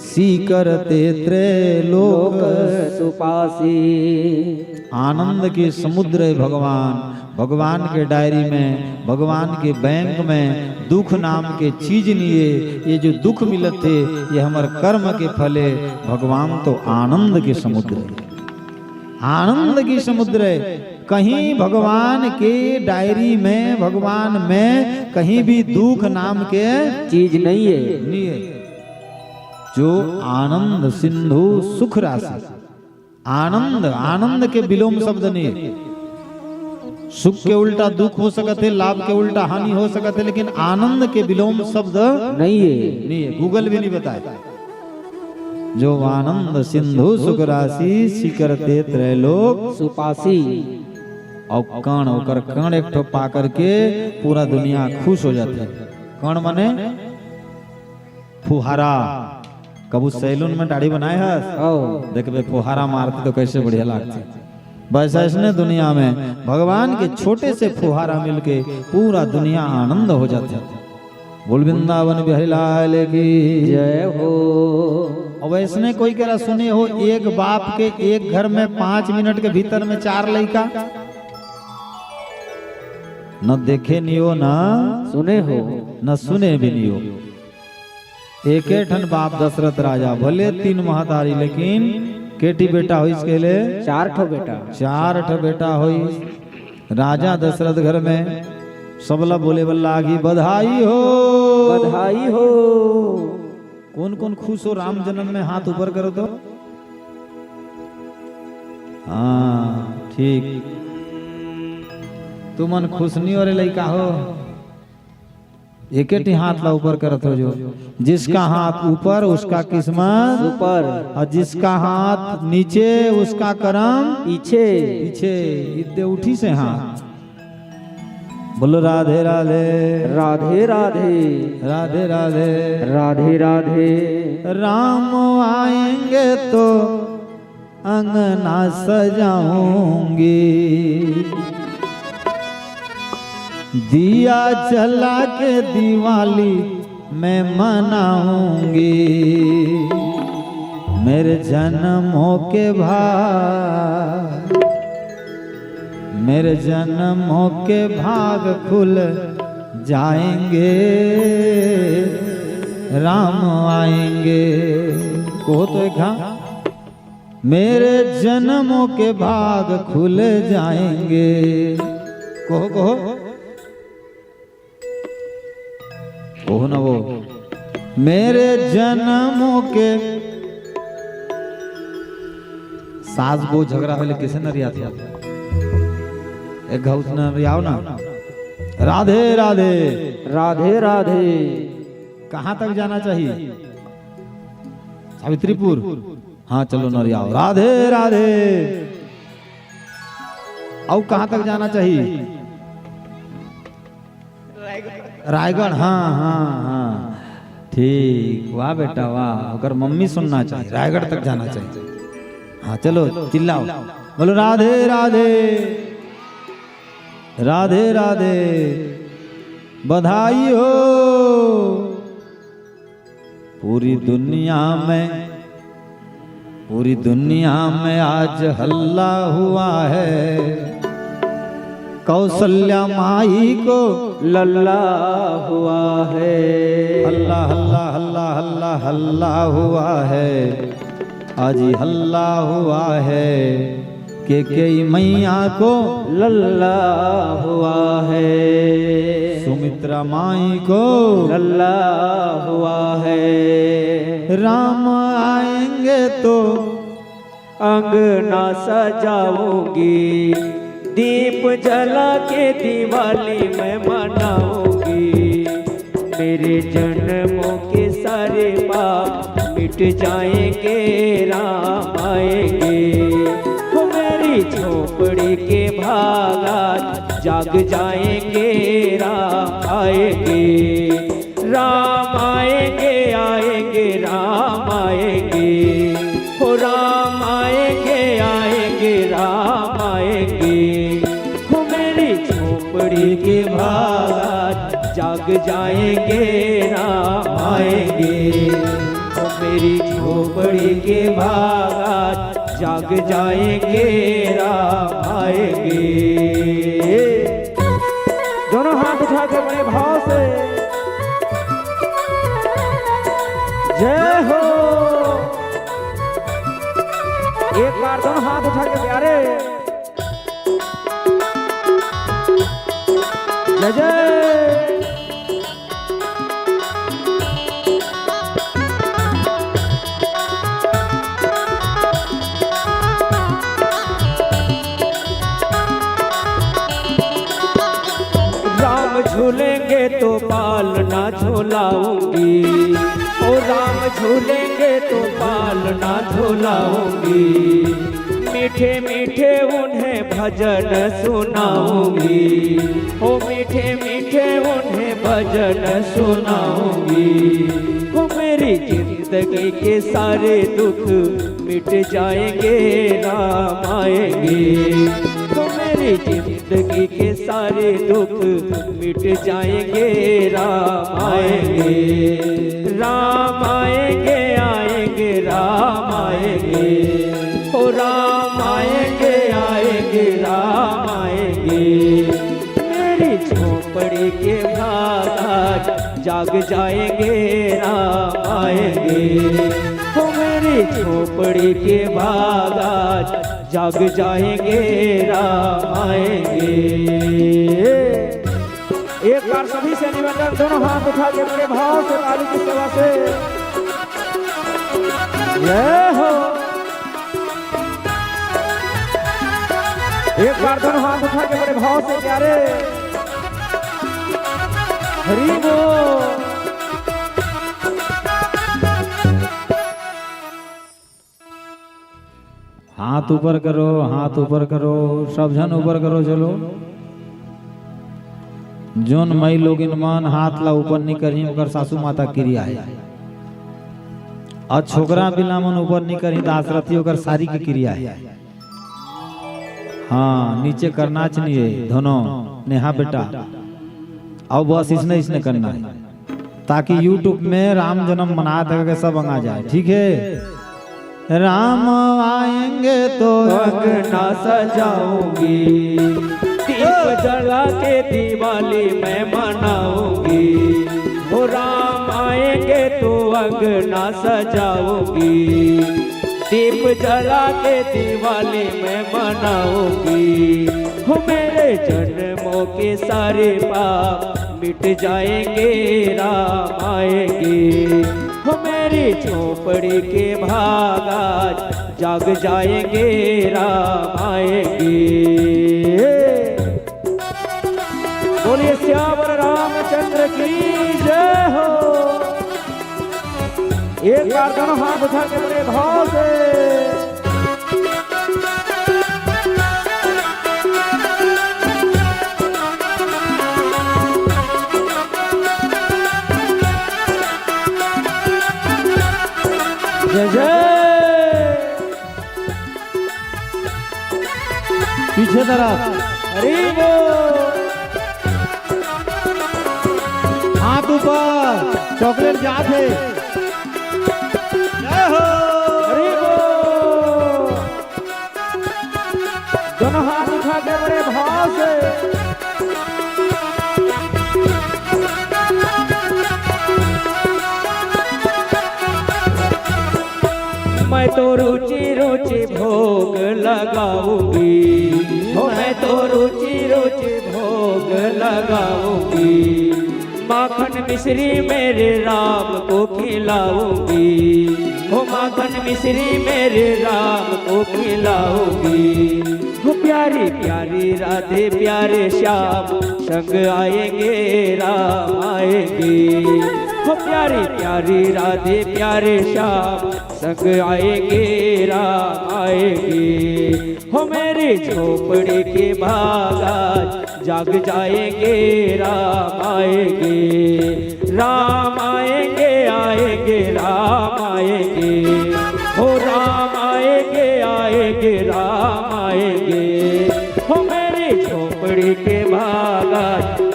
सीकर तेत्रे लोक सुपासी। आनंद के समुद्र है भगवान। भगवान के डायरी में, भगवान के बैंक में दुख नाम के चीज नहीं है। ये जो दुख मिलत थे ये हमारे कर्म के फले। भगवान तो आनंद के समुद्र है, आनंद की समुद्र है। कहीं भगवान के डायरी में, भगवान में कहीं भी दुख नाम के चीज नहीं है, नहीं है। जो आनंद सिंधु सुख राशि, आनंद, आनंद के विलोम शब्द नहीं है। सुख के उल्टा दुख हो सकते, लाभ के उल्टा हानि हो सकते, लेकिन आनंद के विलोम शब्द नहीं है, नहीं है। गूगल भी नहीं बताया। जो आनंद सिंधु सुख राशि सिकरते त्रैलोक सुपासी। और कण होकर कण एक ठो पा करके पूरा दुनिया खुश हो जाती है। कण माने फुहारा। कबू सैलून में दाढ़ी बनाए है देखबे फुहारा मारते तो कैसे बढ़िया लगती। बस ऐसने दुनिया में भगवान के छोटे से फुहारा मिलके पूरा दुनिया आनंद हो जाती है। बोल वृंदावन बिहारी लाल की जय हो। अब ऐसने कोई कह रहा सुने हो एक बाप के एक घर में 5 मिनट के भीतर में 4 लड़का न देखे नहीं हो ना सुने हो न सुने भी नहीं हो। एक ठन बाप दशरथ राजा भले 3 महतारी लेकिन केटी बेटा हो इसके लिए 4 ठो बेटा। 4 ठो बेटा हो। राजा दशरथ घर में सबला बोले बल्ला की बधाई हो बधाई हो। कौन कौन खुश हो राम जन्म में हाथ ऊपर करो तो। हाँ ठीक तू मन खुश नहीं हो रे लड़का हो। एक हाथ ला ऊपर करत हो जो जिसका हाथ ऊपर उसका किस्मत ऊपर और जिसका हाथ नीचे उसका कर्म पीछे पीछे। इतने उठी से हाथ बोलो राधे राधे राधे राधे राधे राधे राधे राधे। राम आएंगे तो अंगना सजाऊंगी दिया जला के दिवाली मैं मनाऊंगी मेरे जन्मों के भाग मेरे जन्मों के भाग खुल जाएंगे राम आएंगे। कहो तो एक हाँ मेरे जन्मों के भाग खुल जाएंगे। कहो कहो कहो ना वो मेरे जन्मों के सास बो झगड़ा होले किसे न रिया था एक घाउस न रियाओ ना। राधे राधे राधे राधे। कहाँ तक जाना चाहिए सावित्रीपुर। हाँ चलो न रियाओ राधे राधे। और कहाँ तक जाना चाहिए रायगढ़। हाँ हाँ हाँ ठीक वाह बेटा वाह। अगर मम्मी सुनना चाहिए रायगढ़ तक जाना चाहिए। हाँ चलो चिल्लाओ बोलो राधे राधे राधे राधे बधाई हो। पूरी दुनिया में आज हल्ला हुआ है। कौशल्या माई को लल्ला हुआ है। हल्ला हल्ला हल्ला हल्ला हल्ला हुआ है। आज ही हल्ला हुआ है के मैया को लल्ला हुआ है। सुमित्रा माई को लल्ला हुआ है। राम आएंगे तो अंगना सजाऊंगी दीप जला के दिवाली मैं मनाऊंगी। मेरे जन्मों के सारे पाप मिट जाएंगे राम आएंगे। वो मेरी झोपड़ी के भाग जाग जाएंगे राम आएंगे। राम आएंगे आएंगे राम आएंगे। हो राम आएंगे आएंगे राम आएंगे। हो मेरी झोपड़ी के भाग जाग जाएंगे राम आएंगे। हो मेरी झोपड़ी के भाग जाग जाएंगे राम आएंगे। दोनों हाथ उठा के बड़े भाव से जय हो। एक बार दोनों हाथ उठा के प्यारे जय जय। राम झूलेंगे तो पालना झूलाऊंगी। ओ राम झूलेंगे तो पालना झूलाऊंगी, मीठे मीठे उन्हें भजन सुनाऊंगी, ओ मीठे मीठे उन्हें भजन सुनाऊंगी। ओ मेरी जिंदगी के सारे दुख मिट जाएंगे, राम आएंगे। तो मेरी जिंदगी के सारे दुख मिट जाएंगे, राम आएंगे। राम आएंगे आएंगे राम आएंगे, ओ राम आएंगे आएंगे राम आएंगे। मेरी झोपड़ी के भाग जाग जाएंगे, राम आएंगे। ओ मेरी झोपड़ी के भाग जाग जाएंगे, राम आएंगे। एक बार सभी से निवेदन, दोनों हाथ उठा के बड़े भाव से ताली की सेवा से जय हो। एक बार दोनों हाथ उठा के बड़े भाव से प्यारे हरि बोल। हाथ ऊपर करो, हाथ ऊपर करो, सब जन ऊपर करो। चलो जोन मई लोग मान हाथ ला ऊपर नहीं करी ओकर सासू माता क्रिया है, और छोकरा बिलामन ऊपर नहीं करी तो आसरती ओकर सारी की क्रिया है। हाँ नीचे करना चाहिए दोनों नेहा बेटा, और बस इसने करना है ताकि YouTube में राम जन्म मना के सब आ जाए। ठीक है, राम आएंगे तो अंगना सजाऊंगी, दीप जला के दिवाली मैं मनाऊंगी। ओ राम आएंगे तो अंगना सजाऊंगी, दीप जला के दिवाली मैं मनाऊंगी। हो मेरे जन्मों के सारे पाप मिट जाएंगे, राम आएंगे। हो मेरी झोपड़ी के भाग जाग जाएंगे, राम आएंगे। बोलिए श्यावर रामचंद्र की जय हो। एक बार दोनों हाथ उठा के बड़े भाव से जय जय। पीछे तरफ हरि बोल। हाथ ऊपर, चॉकलेट जाते जय हो। हरि बोल। दोनों हाथ उठा के बड़े भाव से मैं तो रुचि रुचि भोग लगाऊंगी, हो मैं तो रुचि रुचि भोग लगाऊंगी। माखन मिश्री मेरे राम को खिलाऊंगी, हो माखन मिश्री मेरे राम को खिलाऊंगी। हो प्यारी प्यारी राधे प्यारे श्याम संग आएंगे, राम आएंगे। हो प्यारी प्यारी राधे प्यारे श्याम संग आएंगे, राम आएंगे। हो मेरी झोपड़ी के भागा जाग जाएंगे, राम आएंगे। राम आएंगे आएंगे राम आएंगे, हो राम आएंगे आएंगे राम आएंगे। हो मेरी झोपड़ी के भागा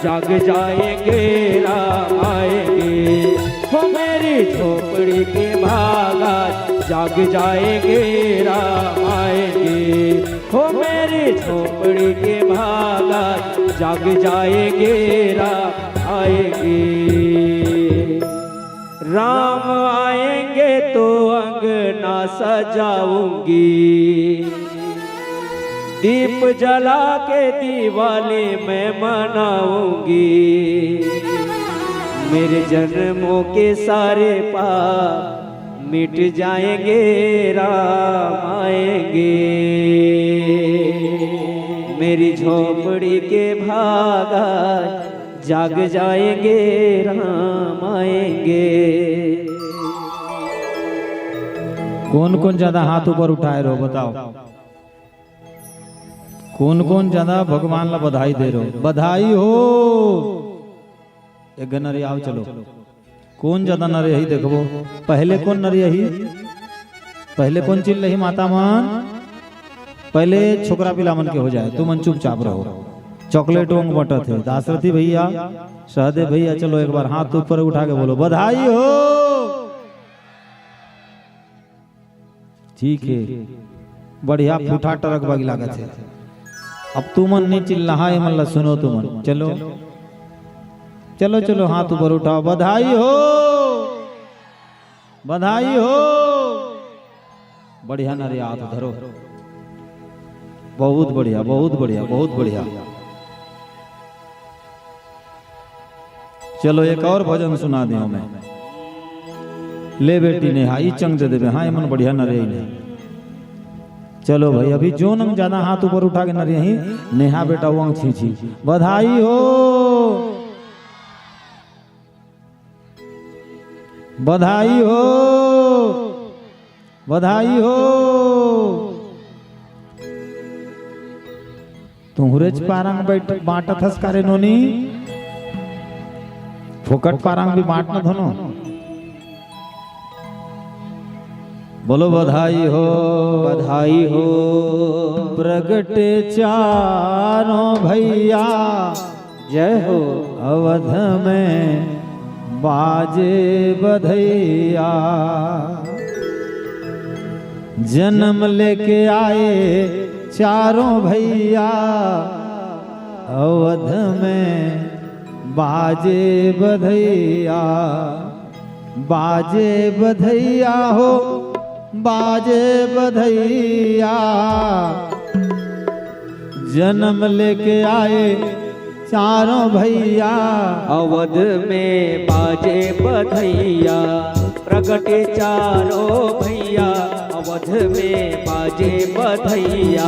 जाग जाएंगे, राम आएंगे। हो मेरी झोपड़ी के भागा जाग जाएंगे, राम आएंगे। हो मेरी झोपड़ी के भागा जाग जाएंगे, राम आएंगे। राम आएंगे तो अंगना सजाऊंगी, दीप जला के दिवाली मैं मनाऊंगी। मेरे जन्मों के सारे पाप मिट जाएंगे, राम आएंगे। मेरी झोपड़ी के भागा जाग जाएंगे, राम आएंगे। कौन कौन ज्यादा हाथ ऊपर उठाए रहो बताओ, कौन कौन ज्यादा भगवान ला बधाई दे रहो? बधाई हो। एक नर आओ चलो, कौन ज्यादा नर यही देखबो। पहले कौन नर यही, पहले कौन चिल रही माता मन? पहले छोकरा पिला मन के हो जाए, तू मन चुपचाप रहो। चॉकलेट ओंग बटा थे दाशरथी भैया, सहदेव भैया, चलो एक बार हाथ ऊपर उठा के बोलो बधाई हो। ठीक है, बढ़िया फूटा टरक बागी लागत है। अब तू मन नहीं चिल्ला है मल्ला, सुनो तू मन, चलो चलो चलो हाथ ऊपर उठाओ, बधाई हो बधाई हो। बढ़िया नारे हाथ धरो, बहुत बढ़िया बहुत बढ़िया बहुत बढ़िया। चलो एक और भजन सुना दियो मैं। ले बेटी नेहा ई चंग दे देवे, हाँ मन बढ़िया नरे ही नहीं। चलो भाई अभी जो नम ज्यादा हाथ ऊपर उठा के नरे ही नेहा बेटा वंग छी बधाई हो बधाई हो बधाई हो। तुहरेच पारंग बैठ बांटत हस कारे नोनी, फोकट पारंग भी बांट न धनो। बोलो बधाई हो बधाई हो। प्रगटे चारों भैया, जय हो। अवध में बाजे बधैया, जन्म लेके आए चारों भैया, अवध में बाजे बधैया, बाजे बधैया हो बाजे बधैया, जन्म लेके आए चारों भैया, अवध में बाजे बधैया, प्रगटे चारों भैया, अवध में बाजे बधैया,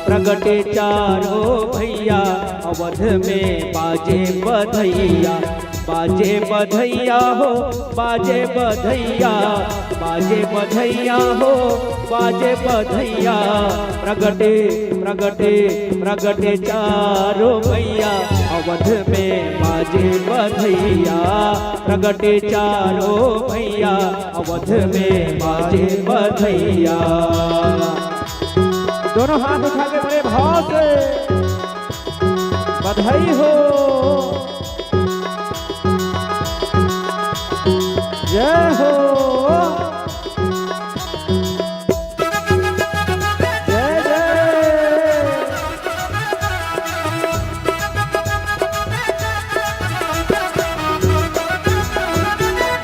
प्रगटे चारों भैया, अवध में बाजे बधैया, बाजे बधैया हो बाजे बधैया, बाजे बधैया हो बाजे बधैया, प्रगटे प्रगटे प्रगटे चारों भैया, अवध में बाजे बधैया, प्रगटे चारों भैया, अवध में बाजे बधैया। दोनों हाथ उठा के बड़े भाव से बधाई हो जय हो जय जय।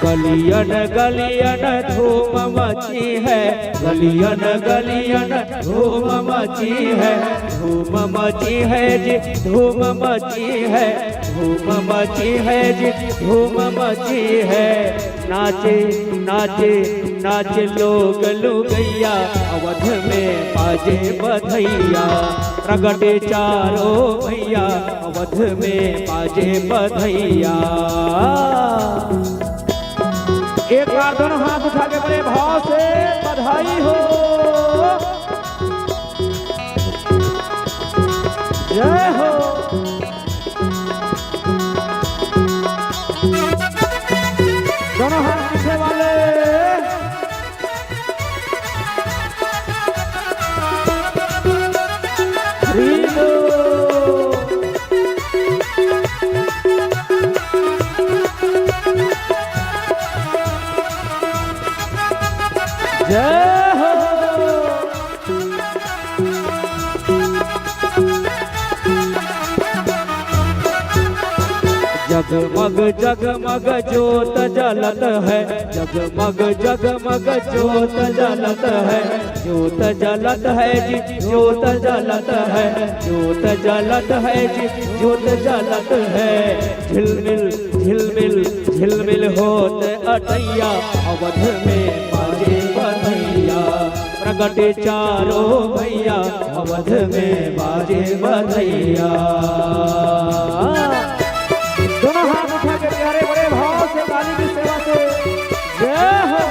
गलियन गलियन धूम मची है, गलियन गलियन धूम मची है, धूम मची है जी धूम मची है, धूम मची है जी धूम मची है। नाचे नाचे नाचे लोग लुगैया, अवध में बाजे बधैया, प्रगटे चारों भैया, अवध में बाजे बधैया। एक बार दोनों हाथ उठा के बड़े भाव से बधाई हो जय हो। दोनों हाथ पीछे वाले जय हो। जगमग जगमग ज्योत जलत है, जगमग जगमग ज्योत जलत है, ज्योत जलत है जी ज्योत जलत है, ज्योत जलत है जी ज्योत जलत है। झिलमिल झिलमिल झिलमिल होत अटैया, अवध में बाजे बधैया, प्रगटे चारों भैया, अवध में बाजे बधैया। दोनों हाथ उठा के प्यारे बड़े भाव से ताली की सेवा से जय हो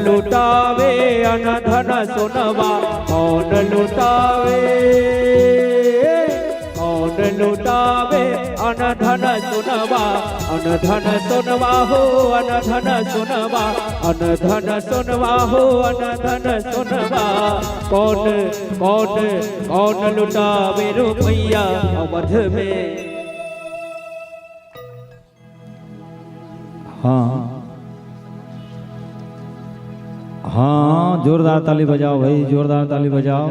लुटावे अन धन सोनवा, कौन लुटावे, कौन लुटावे अन धन सोनवा, अन धन सोनवा हो अन धन सोनवा, अन धन सोनवा हो अन धन सोनवा, कौन कौन कौन लुटावे रुपैया अवध में। हाँ हाँ, जोरदार ताली बजाओ भाई, जोरदार ताली बजाओ।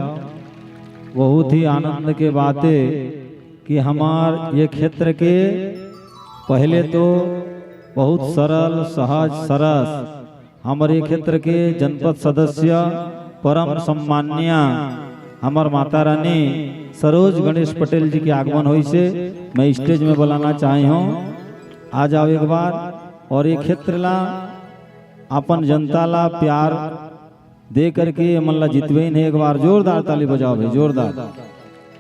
बहुत ही आनंद के बातें कि हमार ये क्षेत्र के पहले तो बहुत सरल सहज सरस हमारे क्षेत्र के जनपद सदस्य परम सम्मान्य हमार माता रानी सरोज गणेश पटेल जी के आगमन हुई से मैं स्टेज में बुलाना चाहे हूँ। आ जाओ एक बार। और ये क्षेत्र ला अपन जनता ला प्यार दे करके मल्ला जितवे ने एक बार जोरदार ताली बजाओ भाई, जोरदार।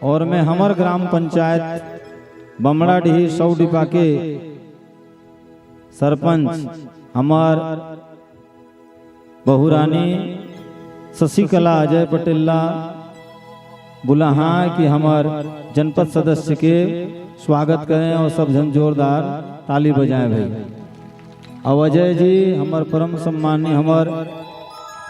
और मैं हमर ग्राम पंचायत बमड़ाडीही सौडिपा के सरपंच हमार बहुरानी शशिकला अजय पटेल ला बुलाहा कि हमार जनपद सदस्य के स्वागत करें और सब जन जोरदार ताली बजाएं भाई। अब अजय जी हमार परम सम्मानीय हमार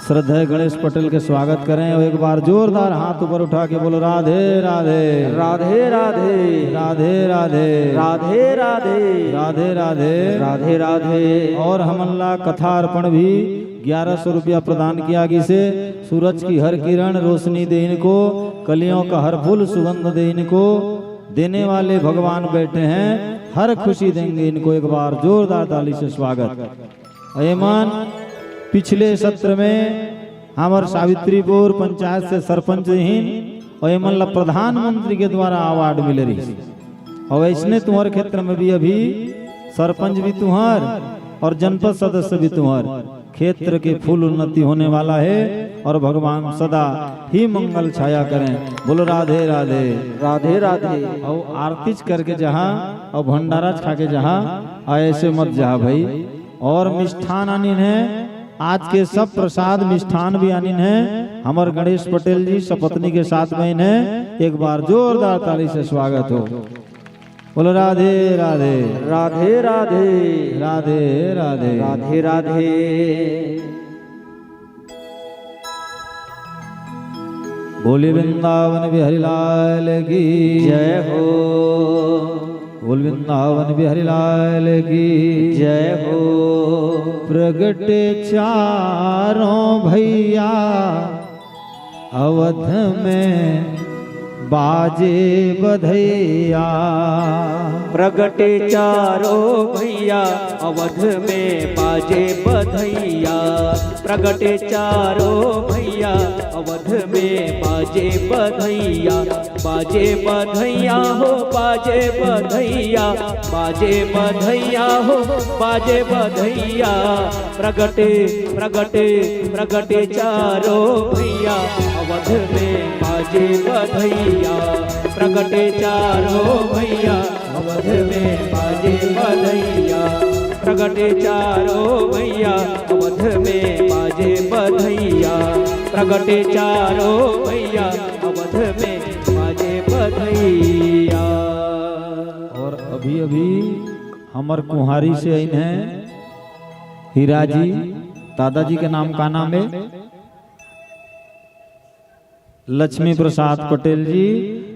श्रद्धेय गणेश पटेल के स्वागत करें और एक बार जोरदार हाथ ऊपर उठा के बोलो राधे राधे राधे राधे राधे राधे राधे राधे राधे राधे राधे राधे। और हमल्ला कथा अर्पण भी 1100 रुपया प्रदान किया गया से सूरज की हर किरण रोशनी दे इनको, कलियों का हर फूल सुगंध दे इनको, देने वाले भगवान बैठे हैं, हर खुशी देंगे इनको। एक बार जोरदार ताली से स्वागत। एमन पिछले सत्र में हमारे सावित्रीपुर पंचायत से सरपंच और एमन ला प्रधानमंत्री के द्वारा अवार्ड मिल रही और ऐसने तुम्हारे क्षेत्र में भी अभी सरपंच भी तुम्हार और जनपद सदस्य भी तुम्हार। क्षेत्र के फूल उन्नति होने वाला है और भगवान सदा ही मंगल छाया करें। बोलो राधे राधे राधे राधे। और आरती करके जहाँ और भंडारा खा के जहाँ ऐसे मत जा भाई। और मिष्ठान आनीन है, आज के सब प्रसाद मिष्ठान भी आनीन है। हमारे गणेश पटेल जी सपत्नी के साथ में है। एक बार जोरदार ताली से स्वागत हो। बोलो राधे राधे राधे राधे राधे राधे राधे राधे। बोले वृंदावन बिहारी लाल की जय हो, बोल वृंदावन बिहारी लाल की जय हो। प्रगटे चारों भैया अवध में बाजे बधैया, प्रगटे चारों भैया अवध में बाजे बधैया, प्रगटे चारों भैया अवध में बाजे बधैया, बाजे बधैया हो बाजे बधैया, बाजे बधैया हो बाजे बधैया। प्रगटे प्रगटे प्रगटे चारों भैया अवध में बाजे बधैया, प्रगटे चारों भैया अवध में बाजे बधैया, प्रगटे चारों भैया अवध में बाजे बधैया, प्रगटे चारों भैया अवध में बाजे बधैया। और अभी अभी हमर कुहारी से आइन है हीरा जी, दादाजी के नाम का नाम है लक्ष्मी प्रसाद पटेल जी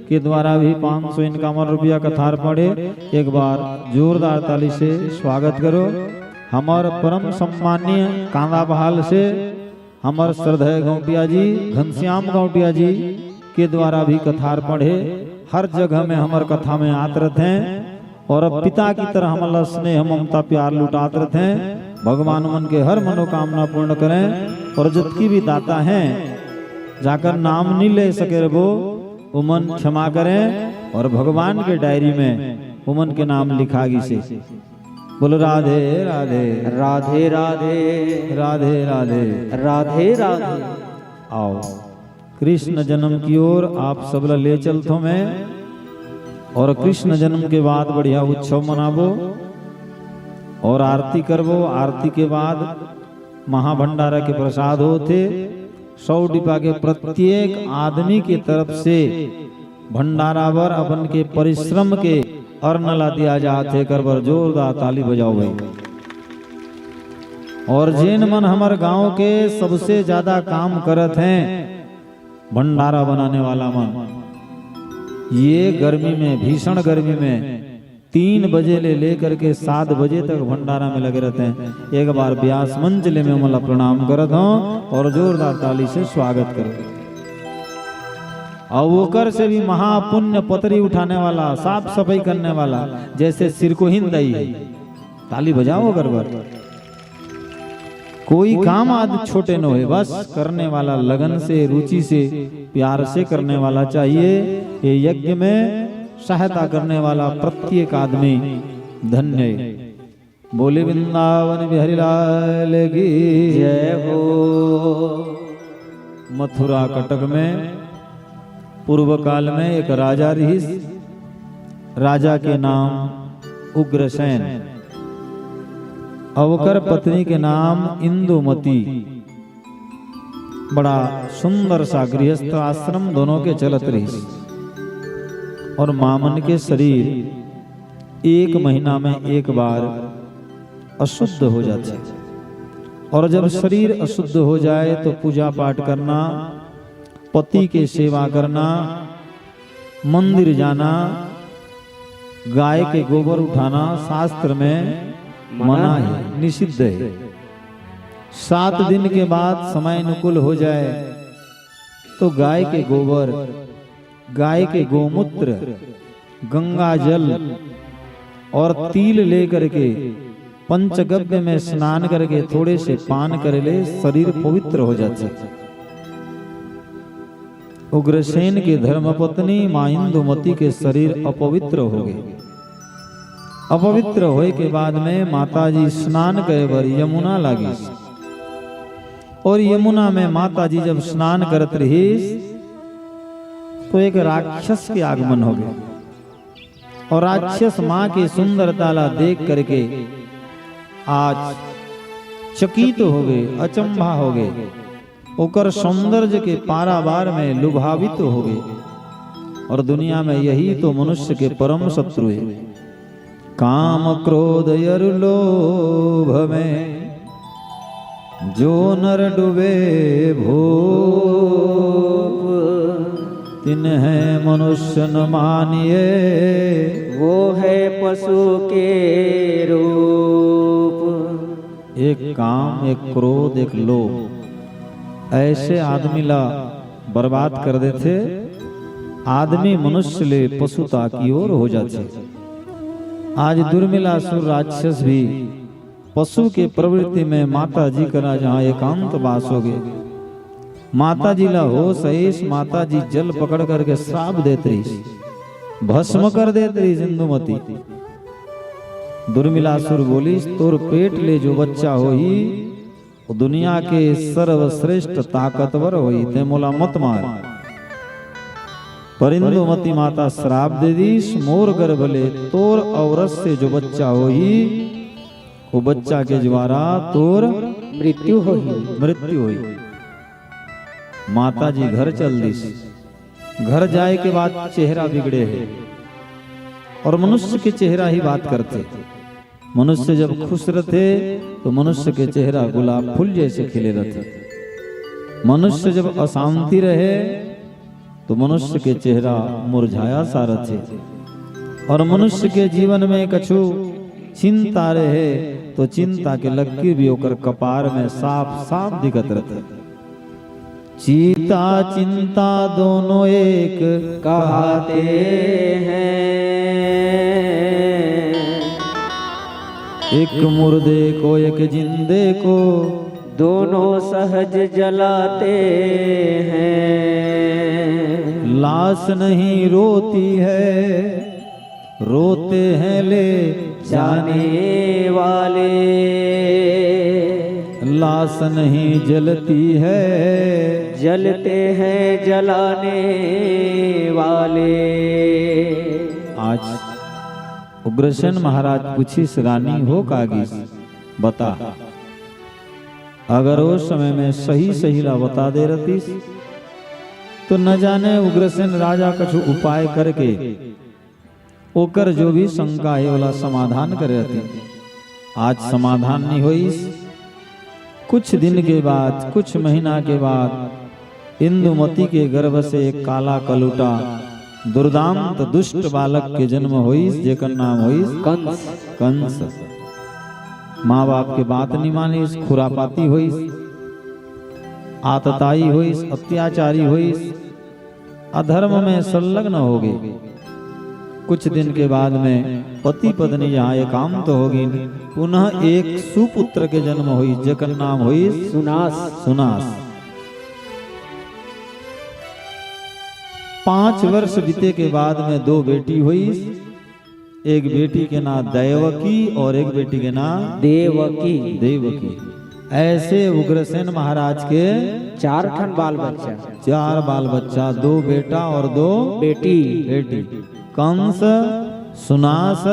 के द्वारा भी 551 रुपया का थार पड़े। एक बार जोरदार ताली से स्वागत करो। हमार परम सम्मानीय कांदा बहाल से हमार श्रद्धेय गौटिया जी घनश्याम गौटिया जी के द्वारा भी कथार पढ़े। हर जगह में हमार कथा में आत रहते हैं और अब पिता की तरह हमारा स्नेह ममता प्यार लुटात रहते हैं। भगवान मन के हर मनोकामना पूर्ण करें और जितकी भी दाता हैं जाकर नाम नहीं ले सके वो उमन क्षमा करें और भगवान के डायरी में उमन के नाम लिखागी से। बोलो राधे राधे राधे राधे राधे राधे राधे राधे। आओ कृष्ण जन्म की ओर आप सब ले चलतो मैं और कृष्ण जन्म के बाद बढ़िया उत्सव मनाबो और आरती करबो। आरती के बाद महाभंडारा के प्रसाद होते 100 डिब्बा के प्रत्येक आदमी की तरफ से भंडारा बर अपन के परिश्रम के अर्नला दिया जाते कर बर जोरदार ताली बजाओ भाई। और जैन मन हमार गांव के सबसे ज्यादा काम करत हैं भंडारा बनाने वाला मन, ये गर्मी में भीषण गर्मी में 3 बजे ले लेकर के 7 बजे तक भंडारा में लगे रहते हैं। एक बार व्यास मंच ले में मला प्रणाम करत हूं और जोरदार ताली से स्वागत करो। और वोकर से भी महापुण्य पतरी उठाने वाला, साफ सफाई करने वाला, जैसे सिरकोहिन दई है, ताली बजाओ गरबर। कोई काम आज छोटे न हो, बस करने वाला लगन से, रुचि से, प्यार से करने वाला चाहिए। ये यज्ञ में सहायता करने वाला प्रत्येक आदमी धन्य है। बोले वृंदावन बिहारी लाल की जय हो। मथुरा कटक में पूर्व काल में एक राजा रही, राजा के नाम उग्रसेन, अवकर पत्नी के नाम इंदुमती। बड़ा सुंदर सा गृहस्थ आश्रम दोनों के चलत रही। और मामन के शरीर 1 महीना में एक बार अशुद्ध हो जाते, और जब शरीर अशुद्ध हो जाए तो पूजा पाठ करना, पति के सेवा करना, मंदिर जाना, गाय के गोबर उठाना शास्त्र में मना है, निषिद्ध है। 7 दिन के बाद समय अनुकूल हो जाए तो गाय के गोबर, गाय के गोमूत्र, गंगा जल और तिल लेकर के पंचगव्य में स्नान करके थोड़े से पान कर ले, शरीर पवित्र हो जाता है। उग्रसेन की धर्मपत्नी मां इंदुमती के शरीर अपवित्र हो गए। अपवित्र होए के बाद में माताजी स्नान करे बर यमुना लागी, और यमुना में माताजी जब स्नान करत रही तो एक राक्षस के आगमन हो गया। और राक्षस मां की सुंदरता ला देख करके आज चकित हो गए, अचंभा हो गए, ओकर सौंदर्य के पारावार में लुभावित हो गए। और दुनिया में यही तो मनुष्य के परम शत्रु है। काम क्रोध यर लोभ में जो नर डूबे भूप, तिन्हें मनुष्य न मानिए, वो है पशु के रूप। एक काम, एक क्रोध, एक लोभ ऐसे आदमी ला बर्बाद कर देते। आदमी मनुष्य ले पशुता की ओर हो जाते। आज दुर्मिलासुर राक्षस भी पशु के प्रवृत्ति में माता जी करा जहाँ एकांत वास हो गए। माता जी ला हो सहेश, माता जी जल पकड़ करके श्राप देते रही, भस्म कर देते रही इंदुमती। दुर्मिलासुर बोली, तोर पेट ले जो बच्चा हो ही दुनिया के सर्वश्रेष्ठ ताकतवर होई, ते मोला मत मार। पर इंदुमती माता श्राप दे दी, मोर गर्भ ले तोर औरत से जो बच्चा होई, वो बच्चा के द्वारा तोर मृत्यु होई, मृत्यु हुई। माता जी घर चल दी। घर जाए के बाद चेहरा बिगड़े है, और मनुष्य के चेहरा ही बात करते। मनुष्य जब खुश रहते तो मनुष्य के चेहरा गुलाब फूल जैसे खिले रहते। मनुष्य जब अशांति रहे तो मनुष्य के चेहरा मुरझाया सा रहते। और मनुष्य के जीवन में कछु चिंता रहे तो चिंता के लकीर भी होकर कपार में साफ साफ दिखत रहते। चीता चिंता दोनों एक कहते हैं, एक मुर्दे को एक जिंदे को दोनों सहज जलाते हैं। लाश नहीं रोती है, रोते हैं ले जाने वाले। लाश नहीं जलती है, जलते हैं जलाने वाले। आज उग्रसेन महाराज पूछिस, रानी हो कागिस बता। अगर उस समय में सही सही ला बता दे रही तो न जाने उग्रसेन राजा कछु उपाय करके ओकर जो भी शंका है वाला समाधान कर रहती। आज समाधान नहीं हुई। कुछ दिन के बाद, कुछ महीना के बाद इंदुमती के गर्भ से एक काला कलूटा दुर्दांत दुष्ट बालक के जन्म हुई, जेकर नाम हुई कंस। कंस माँ बाप के बात नहीं मानी, खुरापाती हुई, आतताई हुई, अत्याचारी हुई, अधर्म में संलग्न हो गई। कुछ दिन के बाद में पति पत्नी यहाँ एकांत होगी, पुनः एक सुपुत्र के जन्म हुई, जेकर नाम हुई सुनास। सुनास 5 वर्ष बीते के बाद में 2 बेटी हुई। एक बेटी के नाम दैवकी और एक बेटी के नाम देवकी। देवकी। ऐसे उग्रसेन महाराज के 4 ठन बाल बच्चा, 4 बाल बच्चा, 2 बेटा और 2 बेटी। बेटी। कंस, सुनास,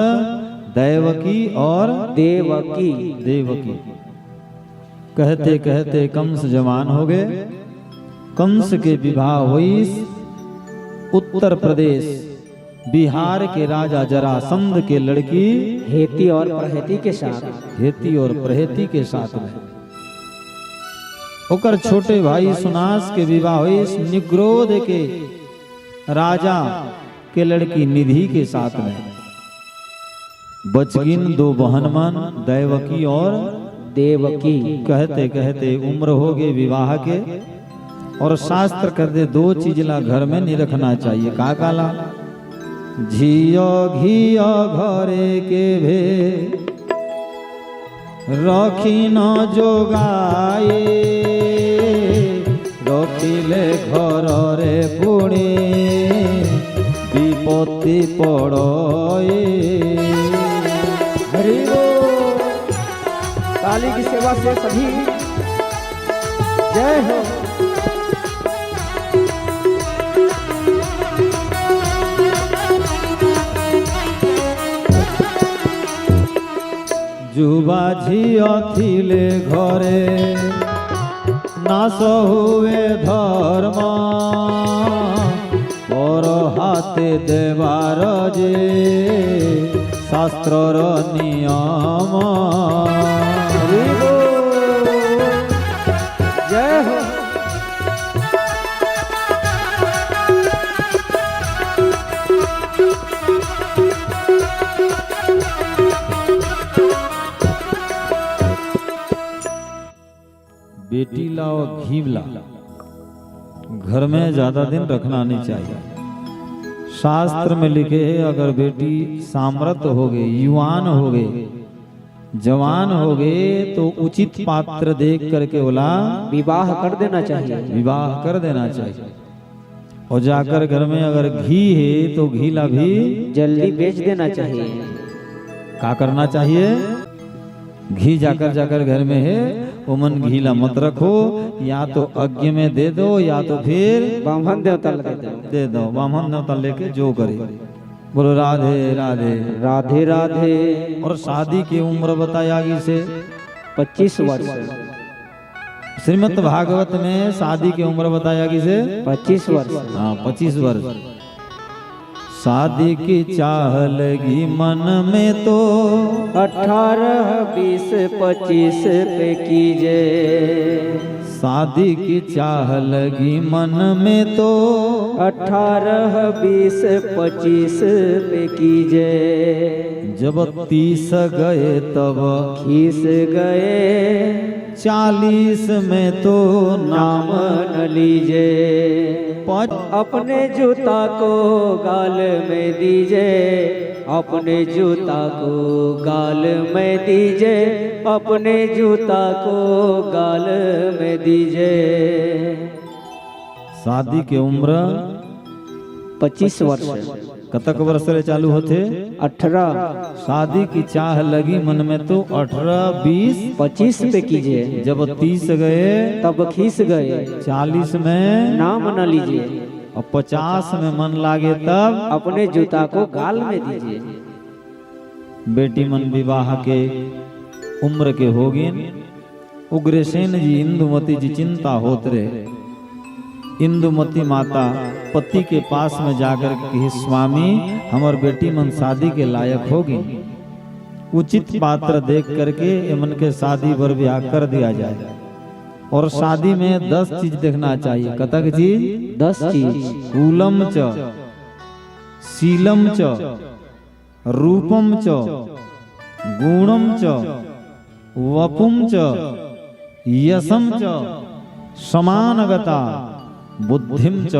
दैवकी और देवकी। देवकी। कहते कहते कंस जवान हो गए। कंस के विवाह हुई उत्तर प्रदेश बिहार के राजा जरासंध के लड़की हेती और प्रहेती के साथ। हेती और प्रहेती के साथ में। ओकर छोटे भाई सुनास के विवाह हुई निग्रोध के राजा के लड़की निधि के साथ में। बचगिन 2 बहनमन दैवकी और देवकी। कहते कहते उम्र हो गए विवाह के। और शास्त्र कहते 2 चीज ला घर में नहीं रखना चाहिए। का काला झियो घियो घरे के भे रखी न जोगाए, रखिले घर रे पुणे विपत्ति पड़े। हरि बोल। काली की सेवा से सभी जय हो। जुबा झियो थिले घरे नाश हुए धर्म, पर हाथे देवार जे शास्त्रर नियम। जय हो। बेटी लाओ घी ला, घर में ज्यादा दिन रखना नहीं चाहिए। शास्त्र में लिखे है अगर बेटी सामर्थ हो गए, युवान हो गए, जवान हो गए तो उचित पात्र देख करके बोला विवाह कर देना चाहिए। विवाह कर देना चाहिए। और जाकर घर में अगर घी है तो घी ला भी जल्दी बेच देना चाहिए। क्या करना चाहिए? घी जाकर जाकर घर में है उमन घी ला मत रखो, या तो अज्ञ में दे दो या तो फिर ब्राह्मण देवता दे दो। ब्राह्मण देवता लेके जो करे। बोलो राधे राधे राधे राधे। और शादी की उम्र बताया आगे से 25 वर्ष। श्रीमद् भागवत में शादी की उम्र बताया आगे से 25 वर्ष। हाँ 25 वर्ष। शादी की चाह लगी मन में तो 18, 20, 25 पे कीजे। शादी की चाह लगी मन में तो 18, 20, 25 पे कीजे। जब 30 गए तब खीस गए 40 में तो नाम न लीजे। अपने जूता को गाल में दीजे, अपने जूता को गाल में दीजे, अपने जूता को गाल में दीजे। शादी की उम्र 25 वर्ष। कतक वर्ष से चालू होते? 18। शादी की चाह लगी मन में तो 18, 20, 25 पे कीजिए। जब 30 गए तब खीस गए 40 में नाम न लीजिए, और 50 में मन लागे तब अपने जूता को गाल में दीजिए। बेटी मन विवाह के उम्र के होगी। उग्रसेन जी इंदुमती जी चिंता होत रहे। इंदुमती माता पति के पास में जाकर कही, स्वामी हमार बेटी मन शादी के लायक होगी, उचित पात्र देख करके इमन के शादी पर ब्याह कर दिया जाए। और शादी में 10 चीज देखना चाहिए। कतक चीज? 10 चीज। कूलम च, शीलम च, रूपम च, गुणम च, वपुम च, यशम च, समानगता, बुद्धिम च,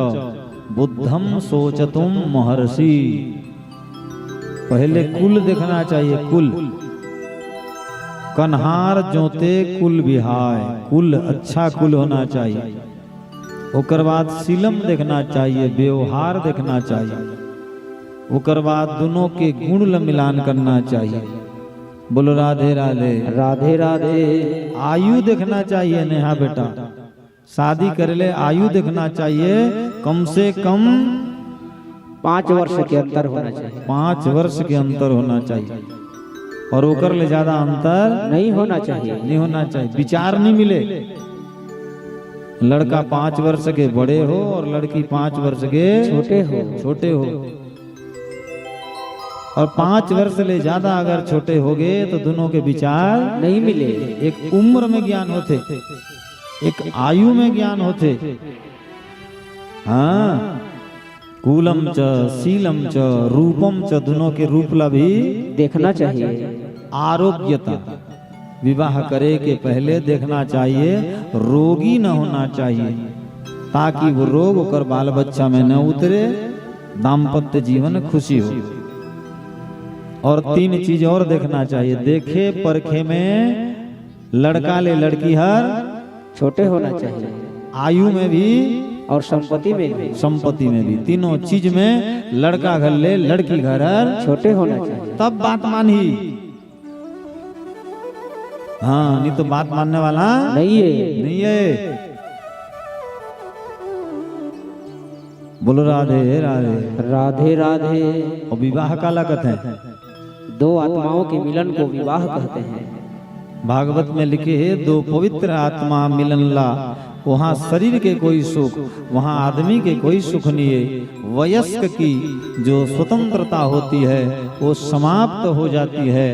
बुद्धम सोचतुम महर्षि। पहले कुल देखना चाहिए। कुल कन्हार जोते कुल बिहाय, कुल अच्छा कुल होना चाहिए। ओकर बाद शीलम देखना चाहिए, व्यवहार देखना चाहिए। ओकर बाद दोनों के गुण मिलान करना चाहिए। बोलो राधे राधे। राधे राधे। आयु देखना चाहिए। नेहा बेटा शादी कर ले, आयु देखना चाहिए, कम से कम 5 वर्ष के अंतर होना चाहिए। 5 वर्ष के अंतर होना चाहिए। और ओकर ले ज्यादा अंतर नहीं होना चाहिए। नहीं होना चाहिए। विचार नहीं मिले। लड़का 5 वर्ष के बड़े हो और लड़की 5 वर्ष के छोटे हो। और 5 वर्ष ले ज्यादा अगर छोटे हो गए तो दोनों के विचार नहीं मिले। एक उम्र में ज्ञान होते, एक आयु में ज्ञान होते। हाँ, कूलम च, शीलम च, रूपम च, दोनों के रूप ला भी देखना चाहिए। आरोग्यता, विवाह करे के पहले देखना चाहिए, रोगी न होना चाहिए, ताकि वो रोग ओकर बाल बच्चा में न उतरे, दाम्पत्य जीवन खुशी हो। और 3 चीज और देखना चाहिए। देखे परखे में लड़का ले लड़की हर छोटे होना चाहिए। आयु में भी और संपत्ति में भी। संपत्ति में भी, तीनों चीज में लड़का घर ले लड़की घर छोटे होना चाहिए। तब बात मानी। हाँ, नहीं तो बात मानने वाला नहीं है। बोलो राधे राधे। राधे राधे। और विवाह का लागत है, 2 आत्माओं के मिलन को विवाह कहते हैं। भागवत में लिखे है, 2 पवित्र आत्मा मिलन ला, वहाँ शरीर के कोई सुख, वहाँ आदमी के कोई सुख नहीं है। वयस्क की जो स्वतंत्रता होती है वो समाप्त हो जाती है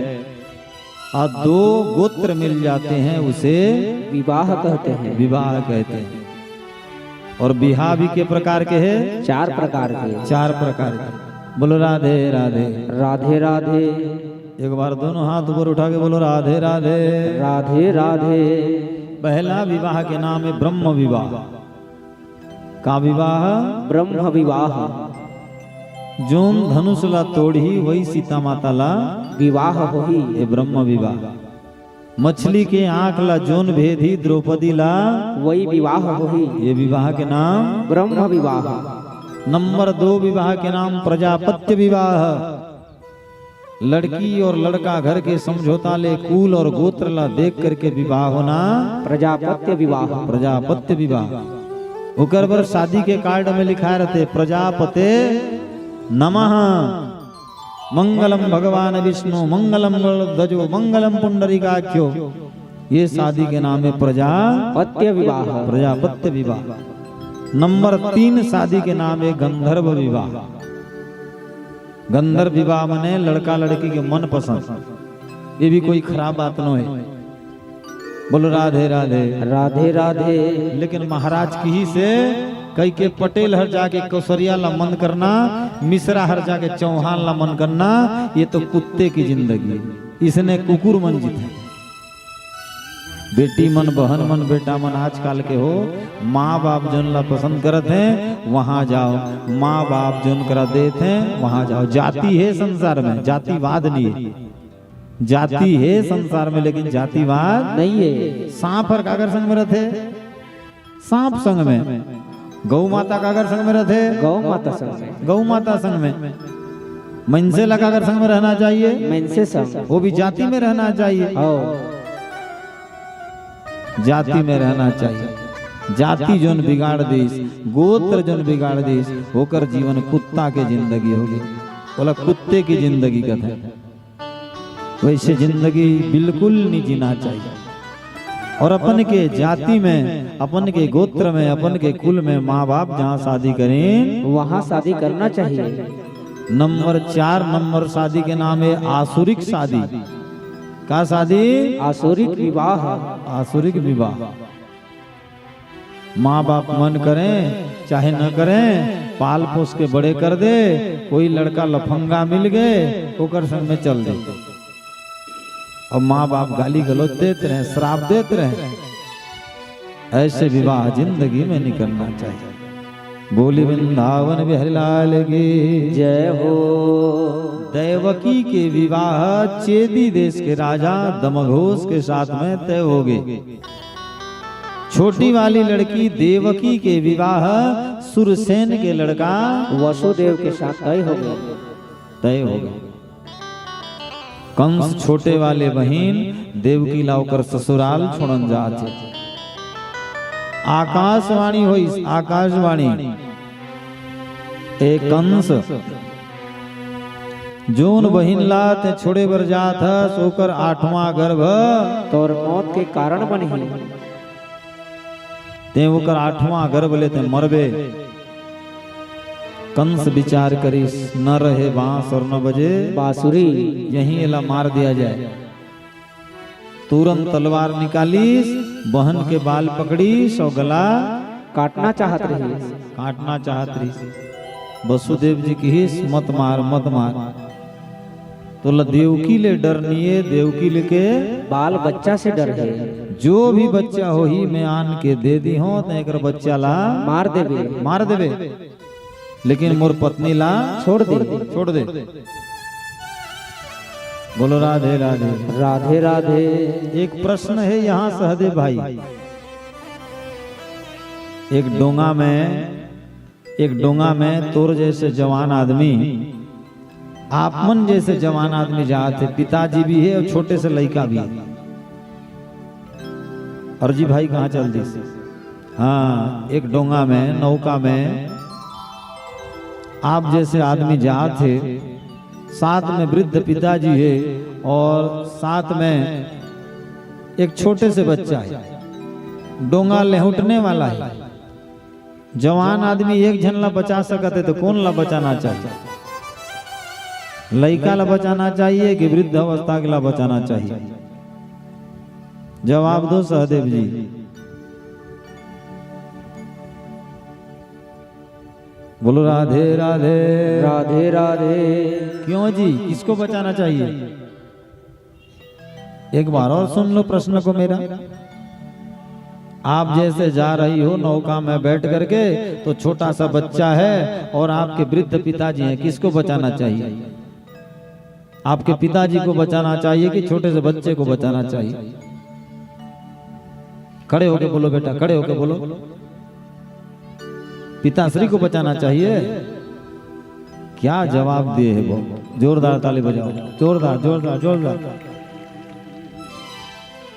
और 2 गोत्र मिल जाते हैं, उसे विवाह कहते हैं। विवाह कहते हैं। और बिहार भी के प्रकार के है? 4 प्रकार के। 4 प्रकार के। बोलो राधे राधे। राधे राधे। एक बार दोनों हाथ ऊपर उठा के बोलो राधे राधे। राधे राधे। पहला विवाह के नाम है ब्रह्म विवाह। का विवाह? ब्रह्म विवाह। जोन धनुष ला तोड़ी वही सीता माता ला विवाह होही, ये ब्रह्म विवाह। मछली के आंख ला जोन भेदी द्रौपदी ला वही विवाह होही, ये विवाह के नाम ब्रह्म विवाह। नंबर 2 विवाह के नाम प्रजापत्य विवाह। लड़की और लड़का घर के समझौता ले कुल और गोत्र ला देख करके विवाह होना प्रजापत्य विवाह। प्रजापत्य विवाह। ओकर पर शादी के कार्ड में लिखा रहते प्रजापते नमः, मंगलम भगवान विष्णु, मंगलम गरुड़ध्वजो, मंगलम पुंडरीकाक्षो। ये शादी के नाम है प्रजापत्य विवाह। प्रजापत्य विवाह। नंबर 3 शादी के नाम है गंधर्व विवाह। गंधर्व विवाह मने लड़का लड़की के मन पसंद। ये भी कोई खराब बात न है। बोलो राधे राधे। राधे राधे। लेकिन महाराज की ही से कई के पटेल हर जाके कौसरिया ला मन करना, मिश्रा हर जाके चौहान ला मन करना, ये तो कुत्ते की जिंदगी। इसने कुकुर मन जीते। बेटी मन, बहन मन, बेटा मन आजकल के हो, माँ बाप जोन ला पसंद करत हैं वहां जाओ, माँ बाप जोन करा देते हैं वहां जाओ। जाति है संसार में, जातिवाद नहीं है। जाति है संसार में लेकिन जातिवाद नहीं है। सांप हर कागर संग में रहते, सांप संग में। गौ माता कागर संग में रहते, गौ माता संग में। गौ माता संग में। मनसे ला कागर संग में रहना चाहिए, मनसे संग। वो भी जाति में रहना चाहिए। जाति में रहना चाहिए। जाति जोन बिगाड़ दीस, गोत्र जोन बिगाड़ दीस, होकर जीवन कुत्ता के जिंदगी होगी। बोला कुत्ते की जिंदगी कथे, वैसे जिंदगी बिल्कुल नहीं जीना चाहिए। और अपन के जाति में, अपन के गोत्र में, अपन के कुल में माँ बाप जहाँ शादी करें वहाँ शादी करना चाहिए। नंबर 4 नंबर शादी के नाम है आसुरिक शादी। का शादी? आसुरिक विवाह। आसुरिक विवाह। माँ बाप मन करें चाहे न करें, पाल पोस के बड़े कर दे, कोई लड़का लफंगा मिल गए ओकर संग में चल दे, और माँ बाप गाली गलौज देते रहे, श्राप देते रहे। ऐसे विवाह जिंदगी में नहीं करना चाहिए। बोली वृंदावन बिहारी लाल की जय हो। देवकी के विवाह चेदी देश के राजा दमघोष के साथ में तय हो गए। छोटी वाली लड़की देवकी के विवाह सुरसेन के लड़का वसुदेव के साथ तय हो गए। तय हो गए। कंस छोटे वाले बहन देवकी लाकर ससुराल छोड़न जाते। आकाशवाणी हुई, आकाशवाणी एक कंस जोन बहिन लात छोड़े बर जात सोकर 8वां गर्भ तोर मौत के कारण बनी। ते ओकर 8वां गर्भ लेते मरबे। कंस विचार करिस न रहे बांस और न बजे बांसुरी, यहीं एला मार दिया जाए। तुरंत तलवार निकालीस, बहन के बाल पकड़ीस और गला काटना चाहत रही। काटना चाहत रही। वसुदेव जी की मत मार मत मार। तो देवकी ले डरनिए, देवकी लेके बाल बच्चा से डर है। जो भी बच्चा हो ही मैं आन के दे दी हो तो एक बच्चा ला मार देवे, मार देवे, लेकिन मोर पत्नी ला छोड़ दे, छोड़ दे। बोलो राधे राधे राधे राधे। एक प्रश्न है यहाँ सहदेव भाई। एक डोंगा में तोर जैसे जवान आदमी, आप मन जैसे जवान आदमी जाते, पिताजी भी है और छोटे से लड़का भी है। अर्जी भाई कहाँ चल दी? हाँ, एक डोंगा में, नौका में आप जैसे आदमी जाते, साथ में वृद्ध पिताजी है और साथ में एक छोटे से बच्चा है। डोंगा लेहुटने वाला है। जवान आदमी एक जन ला बचा सकते तो कौन ला बचाना चाहिए? लड़का ला बचाना चाहिए कि वृद्ध अवस्था के ला बचाना चाहिए? जवाब दो सहदेव जी। बोलो राधे राधे राधे राधे। क्यों जी, किसको बचाना चाहिए? एक बार और सुन लो प्रश्न को मेरा। आप जैसे जा रही हो नौका में बैठ करके, तो छोटा सा बच्चा है और आपके वृद्ध पिताजी हैं, किसको बचाना चाहिए? आपके पिताजी को बचाना चाहिए कि छोटे से बच्चे को बचाना चाहिए? खड़े होके बोलो बेटा, खड़े होके बोलो। पिताश्री को बचाना चाहिए। क्या जवाब दिए है वो? जोरदार ताली बजाओ, जोरदार जोरदार जोरदार।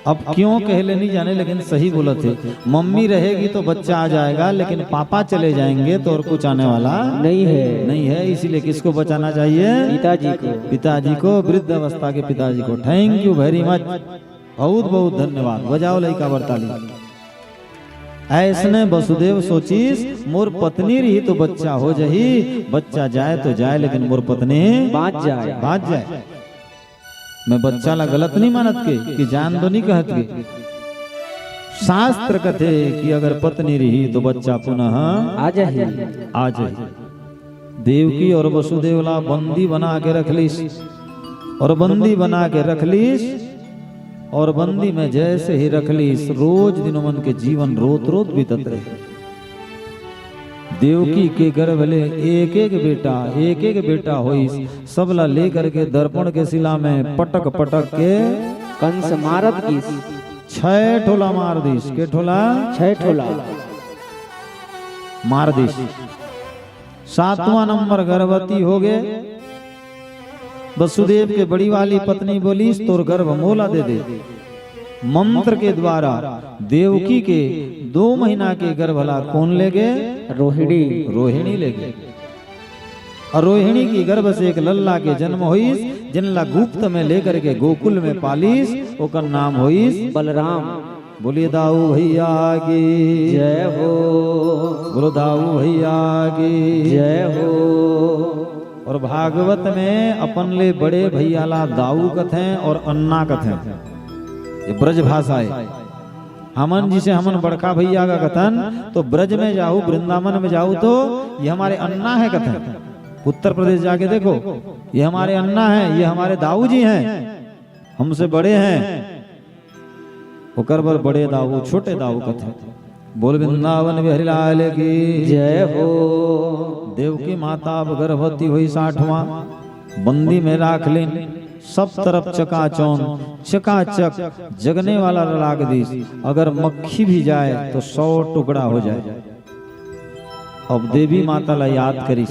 अब क्यों कहले नहीं जाने, लेकिन सही बोला थे। मम्मी रहेगी तो बच्चा आ जाएगा, लेकिन पापा चले जाएंगे तो और कुछ आने वाला नहीं है, नहीं है। इसीलिए किसको बचाना चाहिए? पिताजी को। पिताजी को, वृद्ध अवस्था के पिताजी को। थैंक यू वेरी मच, बहुत बहुत धन्यवाद। बजाओ लइका बरताली। ऐसने वसुदेव सोचीस मोर पत्नी रही तो बच्चा हो जाही, बच्चा जाए तो जाए लेकिन मोर पत्नी बाँच जाए, बाँच जाए। मैं बच्चा ला गलत नहीं मानत के कि जान दो नहीं कहत के। शास्त्र कहते कि अगर पत्नी रही तो बच्चा पुनः आ जाए, आ जाए। देवकी और वसुदेव ला बंदी बना के रख लीस, और बंदी बना के रख लीस, और बंदी में जैसे ही रख लीस, रोज दिनों मन के जीवन रोत रोत बीतत रहे। देवकी के गर्भ ले एक एक बेटा होइस, सबला ले करके दर्पण के शिला में पटक पटक के कंस मारत किस 6 ठोला मार दीस। के ठोला? 6 ठोला मार दीस। 7वां नंबर गर्भवती हो गए। वसुदेव के बड़ी वाली पत्नी बोली तोर गर्भ मोला दे दे। मंत्र के द्वारा देवकी के 2 महीना के गर्भला कौन ले गए? रोहिणी ले गए। और रोहिणी की गर्भ से एक लल्ला के जन्म होइस, जिनला गुप्त में लेकर के गोकुल में पालिस, ओकर नाम होइस बलराम। बोलिए दाऊ भैया की जय हो, बोलो दाऊ भैया की जय हो। और भागवत में अपन ले बड़े भैया ला दाऊ कथे और अन्ना कथे, ये ब्रज भाषा है। हमन जिसे हमन बड़का भैया का कथन तो ब्रज में जाऊं वृंदावन में जाऊं तो ये हमारे अन्ना है कथन। उत्तर प्रदेश जाके देखो ये हमारे अन्ना है, ये हमारे दाऊ जी हैं, हमसे बड़े हैं। ओकर बर बड़े दाऊ छोटे दाऊ कथे। बोल वृंदावन बिहारी लाल की जय हो। देवकी माता अब गर्भवती हुई 60वां, बंदी में राख लेन, सब तरफ चकाचौन चकाचक जगने वाला लाग दी। अगर मक्खी भी जाए तो 100 टुकड़ा हो जाए। अब देवी माता ला याद करी।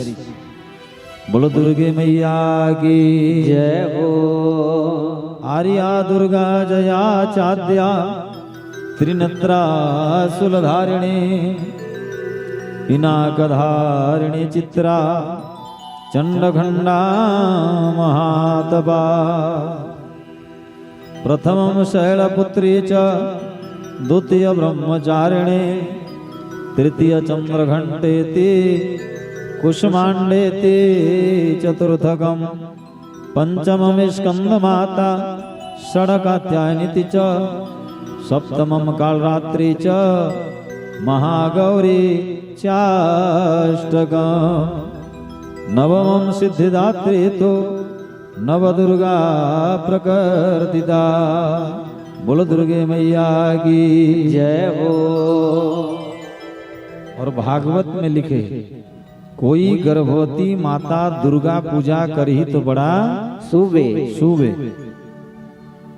बोलो दुर्गे मैया की जय हो। आर्या दुर्गा जया चाद्या त्रिनेत्रा सुलधारिणी पिनाकधारिणी चित्रा चंडघंडा महातपा प्रथमं शैलपुत्री च द्वितीय ब्रह्मचारिणी तृतीय चंद्रघंटेति कुष्मांडेति चतुर्थकम पंचमं स्कंदमाता षडकात्यायनीति च सप्तमं कालरात्रि च महागौरी चाष्टकम् नवमं सिद्धिदात्री तो नवदुर्गा प्रकृतिदा। बोलो दुर्गे मैया की जय हो। और भागवत में लिखे कोई गर्भवती माता दुर्गा पूजा करी तो बड़ा सुबे शुभे।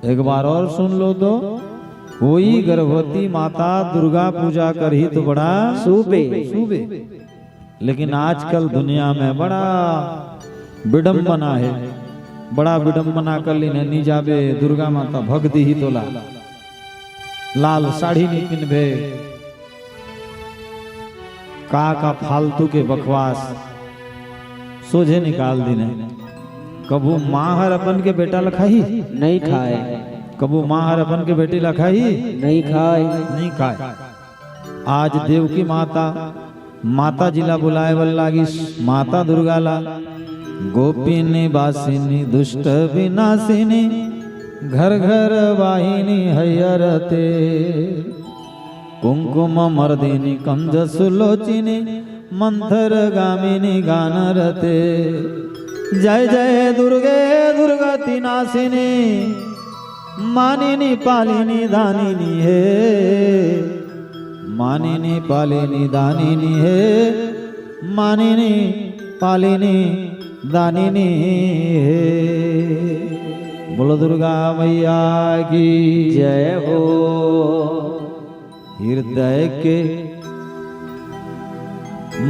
एक बार और सुन लो तो कोई गर्भवती माता दुर्गा पूजा करी तो बड़ा सुबे। शुभे। लेकिन आजकल दुनिया में बड़ा विडम्बना है, बड़ा विडम्बना कर ली नहीं जाबे दुर्गा माता भक्ति ही तोला लाल साड़ी नहीं पिनबे का फालतू के बकवास सोझे निकाल दी नहीं। कबू माँ हर अपन के बेटा लखाई नहीं खाए, कबू माँ हर अपन के बेटी लखाई नहीं खाए, नहीं खाए। आज देवकी माता माता जिला बुलाए बल लागी माता दुर्गा ला गोपिनी बासिनी दुष्ट विनाशिनी घर घर वाहिनी हयरते कुंकुम मर्दिनी कंज सुलोचिनी मंथर गामिनी गानरते। जय जय दुर्गे दुर्गति नाशिनी मानिनी पालिनी दानिनी हे मानिनी पालिनी दानिनी है मानिनी पालिनी दानिनी है। बोलो दुर्गा मैया की जय हो। हृदय के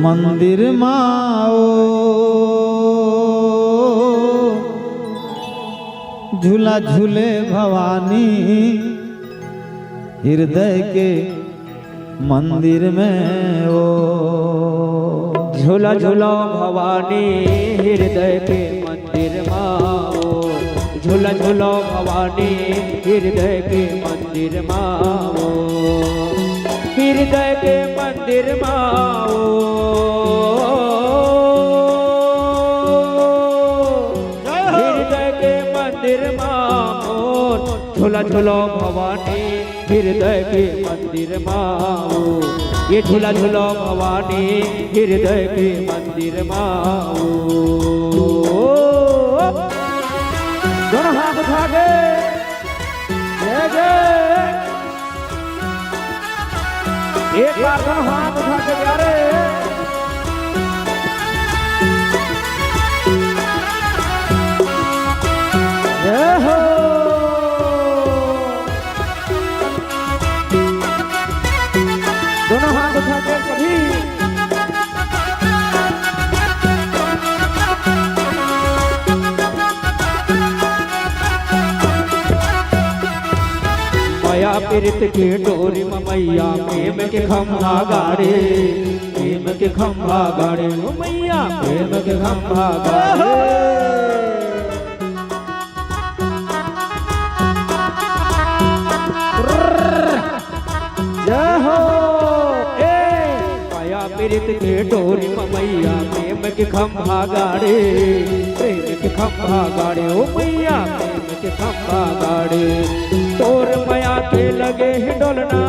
मंदिर माओ झूला झूले भवानी हृदय के मंदिर में ओ झूला झूलो भवानी हृदय के मंदिर माओ। झूला झूलो भवानी हृदय के मंदिर माओ। हृदय के मंदिर माओ। हृदय के मंदिर माओ। झूला झूलो भवानी हृदय के मंदिर माओ। ये झूला झूलो भवानी हृदय के मंदिर माओ। दोनों हाथ उठा के जय जय। एक बार दोनों हाथ उठा के प्यारे जय हो। दोनों हाथ उठा के सभी माया पीरित के डोरी मैया प्रेम के खंभा गाड़े। प्रेम के खंभा गाड़े ओ मैया प्रेम के खंभा गाड़े। प्रीत के डोरी मैया प्रेम के खंभा गाड़े, प्रेम के खंभा गाड़े ओ मैया प्रेम के खंभा गाड़े। तोर माया के लगे ही डोलना,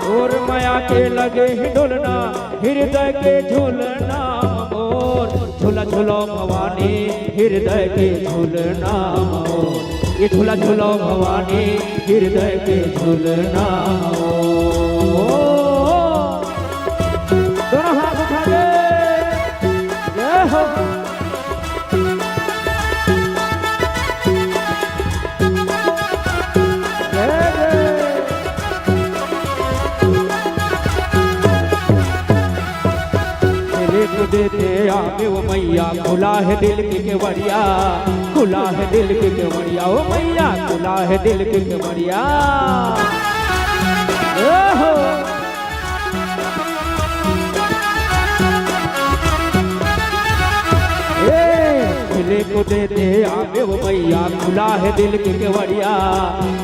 तोर माया के लगे ही डोलना, हृदय के झूलना मोर, झूला झूलो भवानी हृदय के झूलना मोर, ये झूला झूलो भवानी हृदय के झूलना मोर। दोनों हाथ उठा के जय हो। देते आगे वो मैया खुला है दिल के केवड़िया, खुला है दिल के केवड़िया ओ मैया खुला है दिल के केवड़िया। दिल को देते आगे वो मैया खुला है दिल के केवड़िया,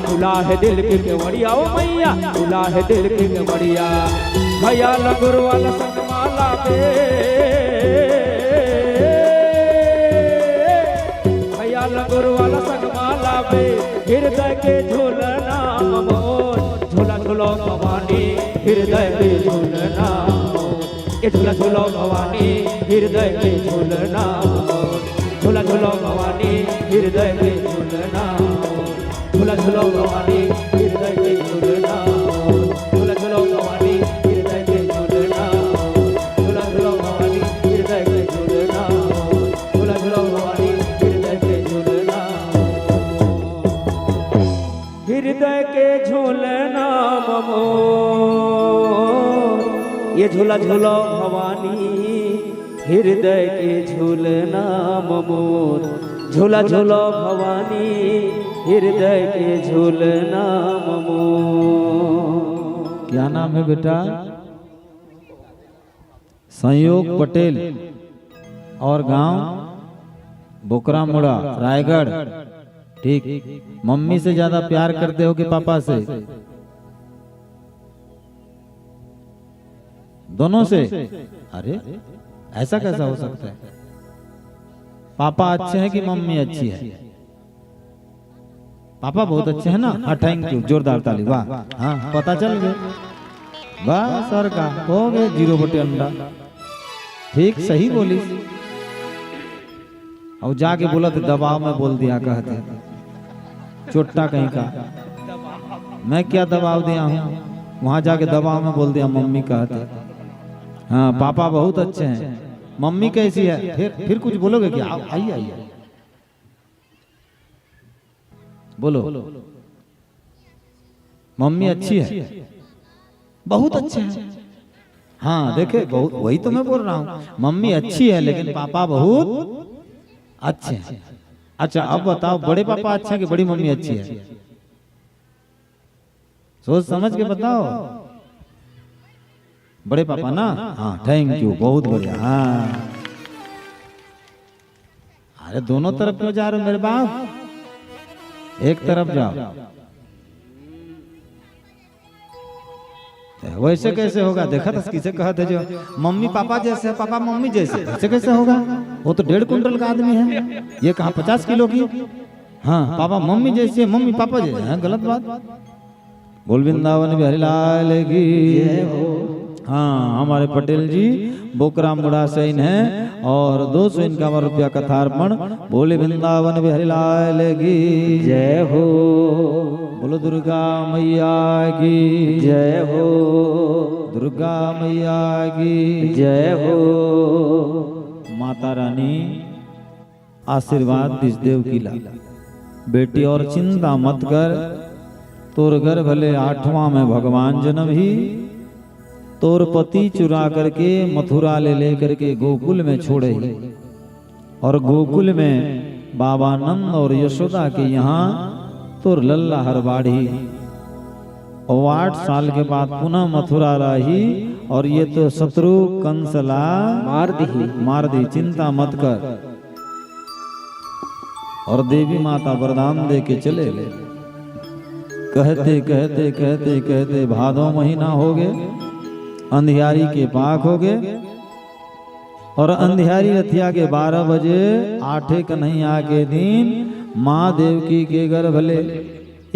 खुला है दिल के केवड़िया ओ मैया खुला है दिल के केवड़िया। भैया लगुर वाला संगमाला पे, भैया लगुर वाला संगमाला पे हृदय के झूलना मोर, झूला झूलो भवानी हृदय के झूलना मोर, ये झूला झूलो भवानी हृदय के झूलना मोर, झूला झूलो भवानी हृदय के झूलना मोर, झूला झूलो भवानी हृदय के झूलना मोर, झूला झूलो भवानी हृदय के झूलना मोर, झूला झूलो भवानी हृदय के झूलना मोर, झूला झूलो भवानी हृदय के झूलना मोर, हृदय के झूलना मोर, ये झूला झूलो भवानी हृदय के झूलना मोर, झूला झूलो भवानी हृदय के झूलना मोर। क्या नाम है बेटा? संयोग पटेल और गांव बोकरा मुड़ा रायगढ़। ठीक, मम्मी से ज्यादा प्यार करते हो कि पापा से? दोनों से? अरे ऐसा कैसा हो सकता है? पापा अच्छे हैं कि मम्मी अच्छी है? पापा बहुत अच्छे हैं ना? हाँ थैंक यू, जोरदार ताली। वाह, हाँ पता चल गया। वाह सर का हो गए 0 बटे अंडा। ठीक सही बोली। और जाके बोला तो दबाव में बोल दिया कहते, चोट्टा कहीं का। मैं क्या दबाव दिया हूँ? वहां जाके दबाव में बोल दिया मम्मी कहते। हाँ पापा बहुत अच्छे हैं। मम्मी कैसी है? फिर कुछ बोलोगे क्या? आइए आइए बोलो। मम्मी अच्छी है, बहुत अच्छे हैं। हाँ देखे, बहुत, वही तो मैं बोल रहा हूँ। मम्मी अच्छी है लेकिन पापा बहुत अच्छे हैं। अच्छा अब बताओ, बड़े पापा अच्छे हैं कि बड़ी मम्मी अच्छी है? सोच समझ के बताओ। बड़े पापा ना? हाँ थैंक यू, बहुत बढ़िया। हाँ अरे दोनों तरफ क्यों जा रहे हो मेरे बाप? एक तरफ जाओ। वैसे कैसे होगा? देखा था किसे कहा था, जो मम्मी पापा जैसे है, पापा मम्मी जैसे, ऐसे कैसे होगा? वो तो 1.5 कुंटल का आदमी है, ये कहा 50 किलो की। हाँ पापा मम्मी जैसे, मम्मी पापा जैसे है, गलत बात। बोल वृंदावन बिहारी लाल की जय हो। हाँ हमारे पटेल जी बोकरा मुड़ा से हैं और 251 रुपया कथार्पण। बोले वृंदावन बिहारी लाल की जय हो। बोलो दुर्गा मैया की जय हो। दुर्गा मैया की जय हो। माता रानी आशीर्वाद दिस देव की ला। बेटी और चिंता मत कर, तोर घर भले 8वां में भगवान जन्म ही। तोर पति चुरा करके मथुरा ले लेकर के गोकुल में छोड़े ही, और गोकुल में बाबा नंद और यशोदा के यहाँ तोर लल्ला हरबाड़ी। और 8 साल के बाद पुनः मथुरा रही, और ये तो शत्रु कंसला मार दी। चिंता मत कर। और देवी माता वरदान दे के चले गए। कहते कहते कहते कहते भादों महीना हो गए, अंधियारी के पाक हो गए, और अंधियारी रथिया के 12 बजे आठे कन्हैया के दिन माँ देवकी के गर्भ ले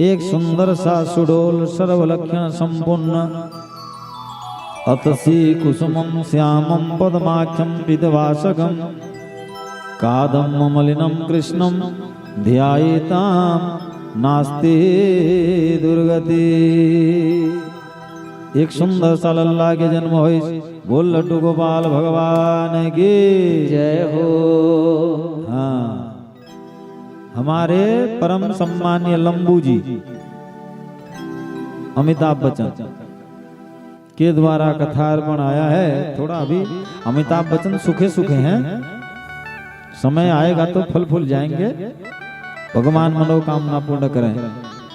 एक सुंदर सा सुडोल सर्वलक्षण संपूर्ण अतसी कुसुमं श्यामं पद्माक्षं पीतवासकं कादम मलिनं कृष्णं ध्यायेतां नास्ति दुर्गति। एक सुंदर सा लल्ला के जन्म हुई। बोल लड्डू गोपाल भगवान की जय हो। हाँ, हमारे परम सम्मानीय लंबू जी अमिताभ बच्चन के द्वारा कथार्पण आया है। थोड़ा अभी अमिताभ बच्चन सूखे सूखे हैं, समय आएगा तो फल फूल जाएंगे। भगवान मनोकामना पूर्ण करें।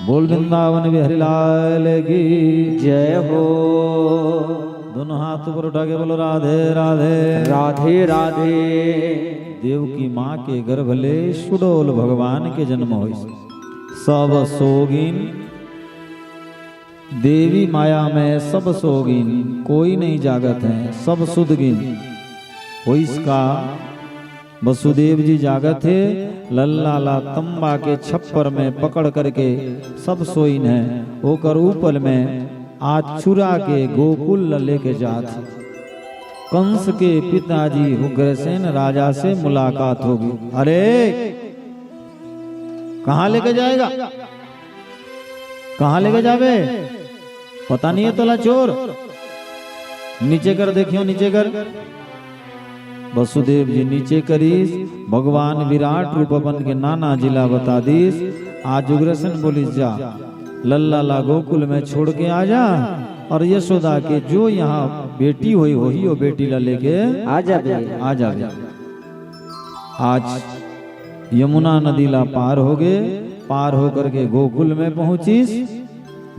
बोल वृंदावन बिहारी लाल की जय हो। दोनों हाथ ऊपर उठा के बोलो राधे राधे राधे राधे। देव की माँ के गर्भ ले सुडोल भगवान के जन्म हुई। सब सोगिन देवी माया में सब सोगिन, कोई नहीं जागत है, सब सुदगिन। वो इसका वसुदेव जी जागत थे, लल्ला तंबा के छप्पर में पकड़ करके सब सोइन है। होकर ऊपर में आज चुरा के गोकुल लेके जात। कंस के पिताजी उग्रसेन राजा से मुलाकात होगी। अरे कहाँ लेके जाएगा, कहाँ लेके जावे, पता नहीं है तोला चोर। नीचे कर, देखियो नीचे कर। वसुदेव जी नीचे करीस। भगवान विराट रूप बन के नाना जिला बता दीस। आज उग्रसेन बोली जा लल्ला गोकुल में छोड़ के आ जा, और यशोदा के जो यहाँ बेटी हुई वही वो बेटी ला लेके आ जावे। आज यमुना नदी ला पार हो गए। पार होकर के गोकुल में पहुंचीस।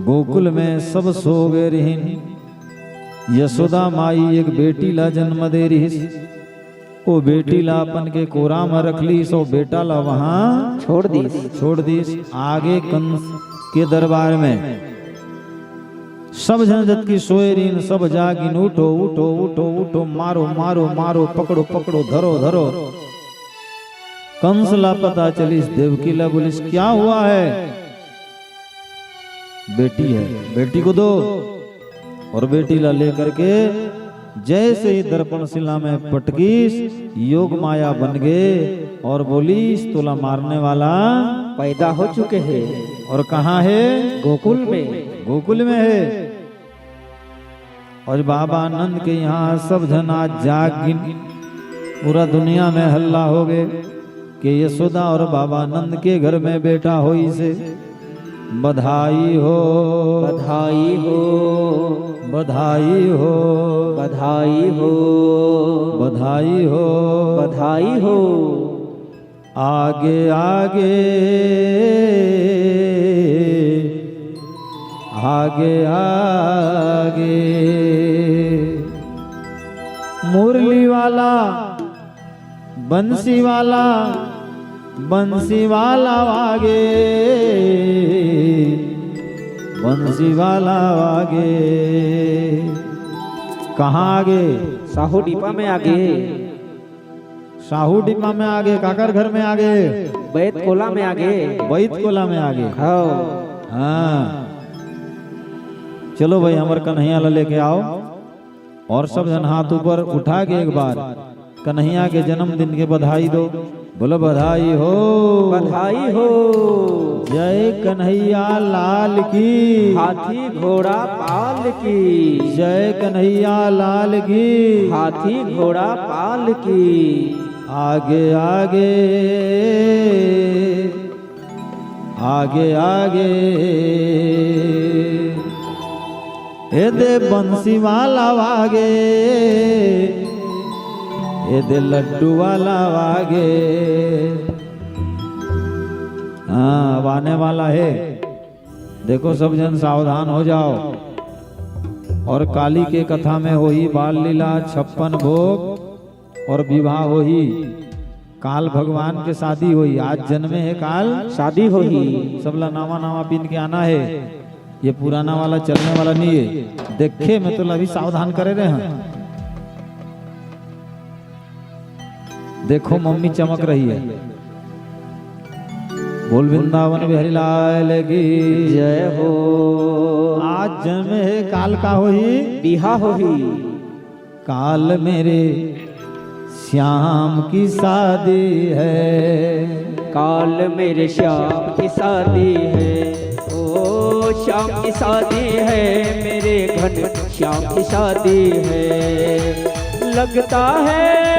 गोकुल में सब सो गए रहीन। यशोदा माई एक बेटी ला जन्म दे रही। वो बेटी ला अपन के कोरा में रख ली। सो बेटा ला वहां छोड़ दी। आगे कंस के दरबार में सब झंझट की सोए रीन, सब जागिन। उठो उठो उठो उठो, मारो मारो मारो, पकड़ो पकड़ो, धरो धरो। कंस ला पता चलिस। देवकी ला बोलिस क्या हुआ है। बेटी है, बेटी को दो। और बेटी ला लेकर के जैसे ही दर्पण शिला में पटकीस, योग माया बन गए। और बोलीस तोला मारने वाला पैदा हो चुके हैं। और कहाँ है, गोकुल में। गोकुल में है। और बाबा नंद के यहाँ सब जन आज जागिन। पूरा दुनिया में हल्ला हो गए कि यशोदा और बाबा नंद के घर में बेटा होई से। बधाई हो बधाई हो बधाई हो बधाई हो बधाई हो बधाई हो। आगे आगे आगे आगे मुरली वाला बंसी वाला, बंसी वाला आगे, बंसी वाला आगे। कहाँ आगे, साहू डिपा में आगे। साहू डिपा में आगे, काकर घर में आगे, बैत कोला में आगे, बैत कोला में आगे। हाँ चलो भाई हमार कन्हैया ला लेके आओ। और सब जन हाथ ऊपर उठा के एक बार कन्हैया के जन्मदिन के बधाई दो। बोलो बधाई हो बधाई हो। जय कन्हैया लाल की, हाथी घोड़ा पाल की। जय कन्हैया लाल की, हाथी घोड़ा पाल की। आगे आगे आगे आगे। ए दे बंसी वाला वागे, ए दे लड्डू वाला वागे। हाँ अब आने वाला है, देखो सब जन सावधान हो जाओ। और काली के कथा में हो ही बाल लीला, 56 भोग और विवाह हो ही। काल भगवान के शादी हुई, आज जन्मे है काल शादी होगी। सबला नावा नावा पीन के आना है, ये पुराना वाला चलने वाला नहीं है। देखे मैं तो अभी सावधान करे रहे हैं। देखो मम्मी चमक रही है। बोल वृंदावन बिहारी लाल की जय हो। आज जन्मे है काल का होही, बिहा होगी। काल मेरे श्याम की शादी है, काल मेरे श्याम की शादी है। ओ श्याम की शादी है, मेरे घन श्याम की शादी है। लगता है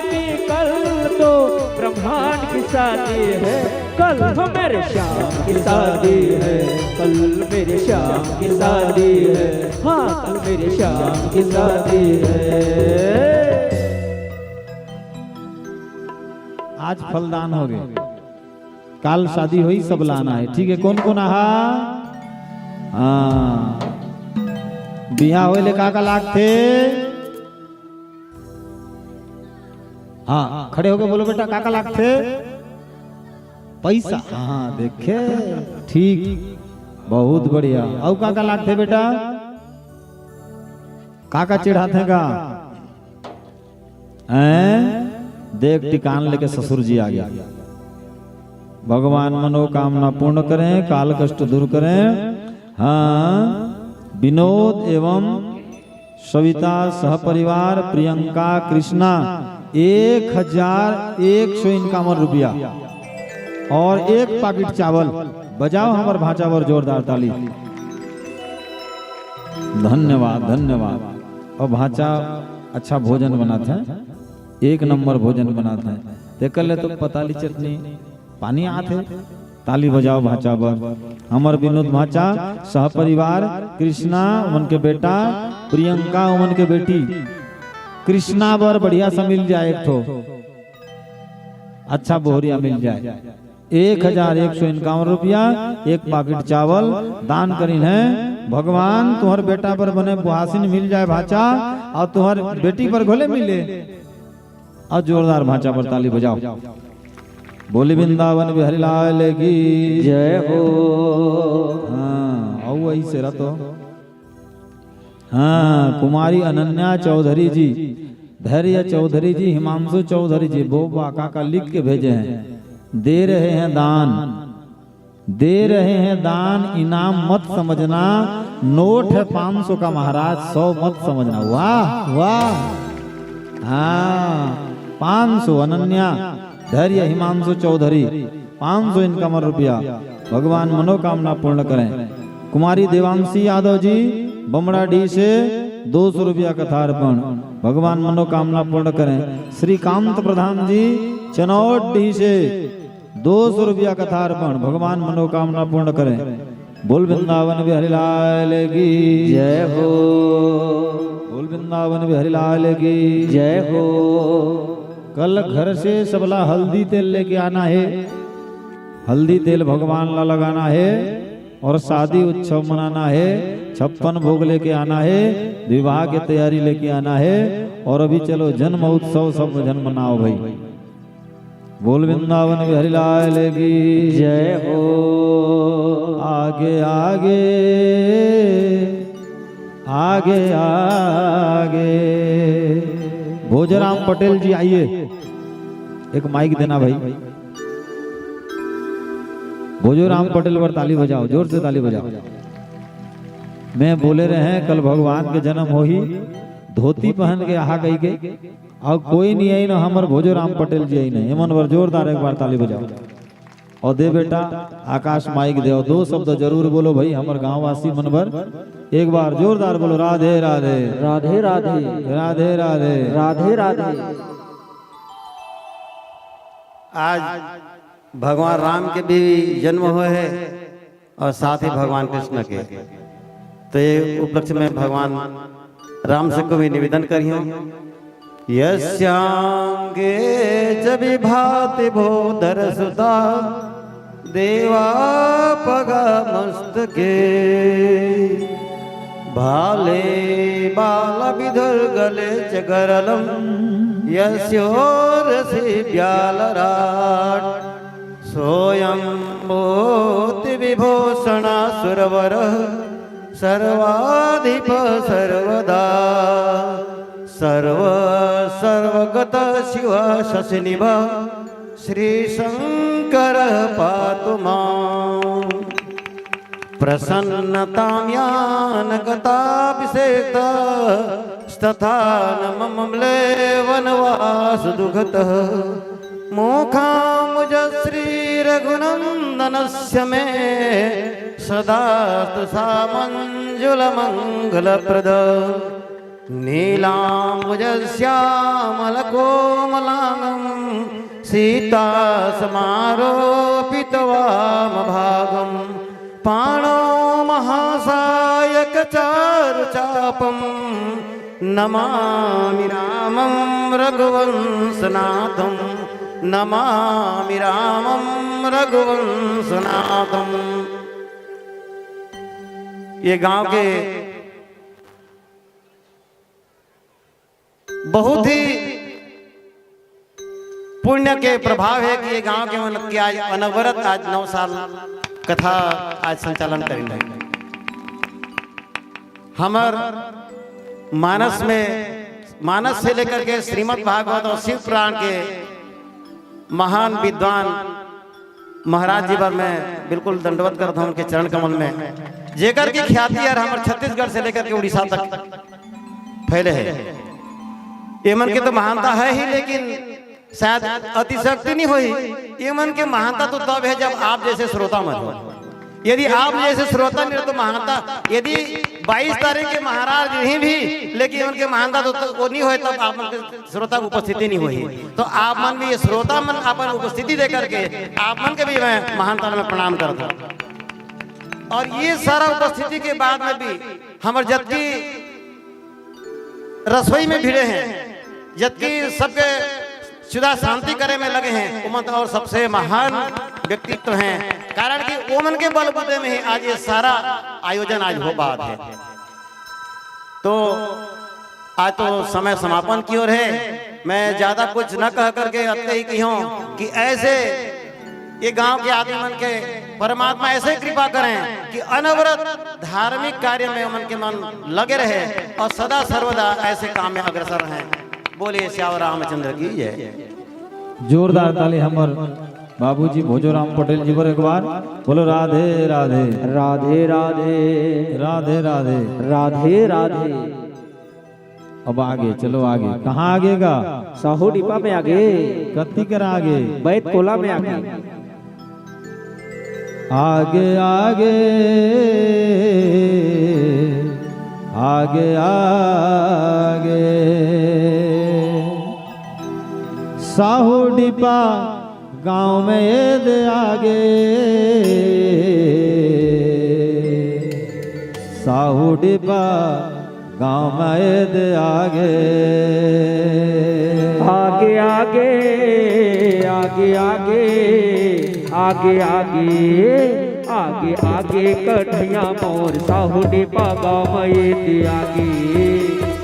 कि कल तो ब्रह्मांड की शादी है। कल तो मेरे श्याम की शादी है, कल मेरे श्याम की शादी है। हाँ कल मेरे श्याम की शादी है। आज फलदान हो गए, काल शादी हुई, सब लाना है। ठीक है, कौन कौन आहा? हाँ, बिहा होले का लाग थे? हाँ खड़े होके बोलो बेटा, काका लाग थे? पैसा। हाँ देखे, ठीक, बहुत बढ़िया। और काका लाग थे बेटा? काका चिढ़ाते का? देख टिकान लेके ससुर जी आ गया। भगवान मनोकामना पूर्ण करें, काल कष्ट दूर करें। हाँ, विनोद एवं सविता सहपरिवार प्रियंका कृष्णा 1151 रुपया और 1 पैकेट चावल। बजाओ हमार भाचावर जोरदार ताली। धन्यवाद धन्यवाद। और भाचा अच्छा भोजन बनाते हैं, 1 नंबर भोजन बनाते हैं। देख ले तो पताली चटनी पानी आते। ताली बजाओ भाचा बर। हमर विनोद भाचा सहपरिवार कृष्णा उमन के बेटा, प्रियंका उमन के बेटी। कृष्णा बर बढ़िया सा मिल जाए, एक ठो अच्छा बोहरिया मिल जाए। 1151 रुपया 1 पैकेट चावल दान करीन है। भगवान तुहर बेटा पर बने बुहासिन मिल जाए भाचा, और तुहर बेटी पर घोले मिले। और जोरदार भाचा पर ताली बजाओ। बोली वृंदावन बिहारी लाल की जय हो। हाँ आओ ऐसे रहा तो। हाँ, कुमारी अनन्या चौधरी जी, धैर्य चौधरी जी, हिमांशु चौधरी जी, वो काका लिख के भेजे हैं। दे रहे हैं दान, दे रहे हैं दान। इनाम मत समझना, नोट है 500 का महाराज, 100 मत समझना। वाह वाह। हाँ 500 अनन्या, धैर्य हिमांशु चौधरी 500 इनकम रुपया। भगवान मनोकामना पूर्ण करें। कुमारी देवांशी यादव जी बमड़ाडी से 200 रुपया कथार्पण। भगवान मनोकामना पूर्ण करें। श्रीकांत प्रधान जी चनौट डी से 200 रुपया कथार्पण। भगवान मनोकामना पूर्ण करें। बोल वृंदावन बिहारी लाल की जय हो। बोल वृंदावन बिहारी लाल की जय हो। कल घर से सबला हल्दी तेल लेके आना है। हल्दी तेल भगवान ला लगाना है और शादी उत्सव मनाना है। 56 भोग लेके आना है, विवाह की तैयारी लेके आना है। और अभी चलो जन्म उत्सव सब जन्म मनाओ भाई। बोल वृंदावन बिहारी लाल की जय हो। आगे आगे आगे आगे। भोजराम पटेल जी आइए, एक माइक देना भाई। भोजराम पटेल पर ताली बजाओ, जोर से ताली बजाओ। मैं बोले रहे हैं कल भगवान के जन्म हो ही, धोती पहन के आहा गई के, और कोई नहीं आई ना हमर भोजराम पटेल जी आई नहीं। मन भर जोरदार एक बार ताली बजाओ। और दे बेटा आकाश माइक दे, 2 शब्द जरूर बोलो भाई हमर गाँव वासी मन भर। एक बार जोरदार बोलो, राधे राधे राधे राधे राधे राधे राधे राधे। आज भगवान राम के भी जन्म हुए हैं और साथ ही भगवान कृष्ण के। तो ये उपलक्ष्य में भगवान राम से को भी निवेदन करी हूँ। यस्यांगे च विभाति भोदर सुता देवा पगा मस्तके भाले बालविधुर गले च गरलं यस्योरसि व्यालराट सोऽयं भूति विभूषणा सुरवर सर्वाधिप सर्वदा सर्व सर्वगत शिव शशिनिभ श्री शंकर पातु मां प्रसन्नतां यानगताभिषेक्त तथा न ममले वनवास दुःखतः मोखामुज श्री रघुनंदनस्य मे सदा सा मंजुल मंगलप्रद नीलाम्बुज श्यामल कोमलांगं सीता समारोपित वामभागं पाणौ महासायक चारुचापं नमामि रामं रघुवंशनाथं नमामि रामं रघुवंशनाथं। ये गांव के बहुत ही पुण्य के प्रभाव है कि ये गांव के मन की आज अनवरत आज 9 साल कथा आज संचालन करेंगे। हमार मानस से लेकर के श्रीमद् भागवत और शिव पुराण के महान विद्वान महाराज जी पर मैं बिल्कुल दंडवत करता हूं उनके चरण कमल में, जेकर की ख्याति यार हमारे छत्तीसगढ़ से लेकर के उड़ीसा तक फैले है। ये मन के तो महानता है ही, लेकिन शायद अतिशक्ति नहीं हुई। ये मन के महानता तो तब है जब आप जैसे श्रोता मत हो। यदि आप जैसे श्रोता नहीं तो महानता, यदि 22 तारीख के महाराज नहीं भी लेकिन उनके महानता तो वो नहीं हुए तब आप मन के श्रोता की उपस्थिति नहीं हुई। तो आप मन भी ये श्रोता मन अपन उपस्थिति दे करके आप मन के भी मैं महानता में प्रणाम करता हूँ। और ये सारा उपस्थिति के बाद में भी हमारे जबकि रसोई में भिड़े हैं, जबकि सबके सुधा शांति करे में लगे हैं, उमन और सबसे महान व्यक्तित्व हैं। कारण कि ओमन के बलबूते में ही आज ये सारा आयोजन आज हो बात है। तो आज तो समय समापन की ओर है। मैं ज्यादा कुछ न कह करके अतः ही कहूं कि ऐसे ये गांव के आदमी मन के परमात्मा ऐसे कृपा करें कि अनवरत धार्मिक कार्य में उमन के मन लगे रहे और सदा सर्वदा ऐसे काम में अग्रसर रहें। बोलिए श्याम रामचंद्र की जय। जोरदार ताली हमर बाबूजी भोजोराम पटेल जी पर एक बार बोलो राधे राधे राधे राधे राधे राधे राधे राधे। अब आगे चलो, आगे कहाँ आगेगा? साहू डिपा में आगे, कत्ती कर आगे, बैत कोला में आगे, आगे आगे आगे आगे साहू डिपा गांव में ये दे आगे, साहू डिपा गांव में ये दे आगे, आगे आगे आगे आगे आगे आगे आगे आगे कठिया मोर साहू डिपा गाँव में आगे,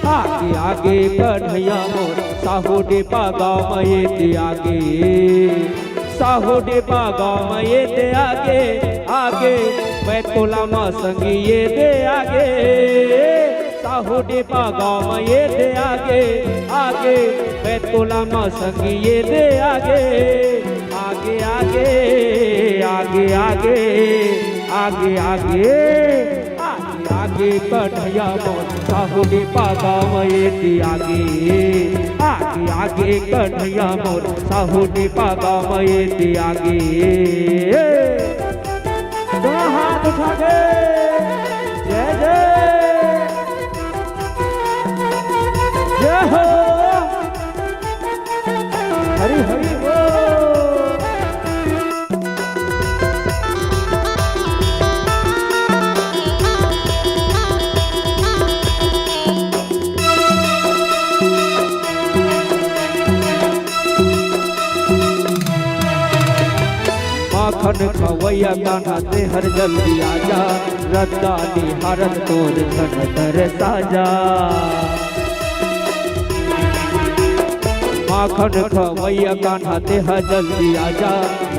आगे आगे कठिया मोर साहू डिपा गाँव में आगे, साहू डिपा गाँव में आगे, आगे बैत कोला में संगी ये दे आगे, साहू डिपा गाँव में आगे, आगे बैत कोला में संगी ये दे आगे, आगे आगे आगे आगे आगे आगे आगे आगे कठिया मोर साहू डिपा गाँव में आगे, आगे आगे कठिया मोर साहू डिपा गाँव में आगे। दोनों हाथ उठा के जय जय जय हो, हरि हरि बोल। माखन खवैया कान्हा ते हर जल्दी आजा, रद्दानी हरत तोर झन तर साजा। माखन खवैया कान्हा ते हर जल्दी आजा,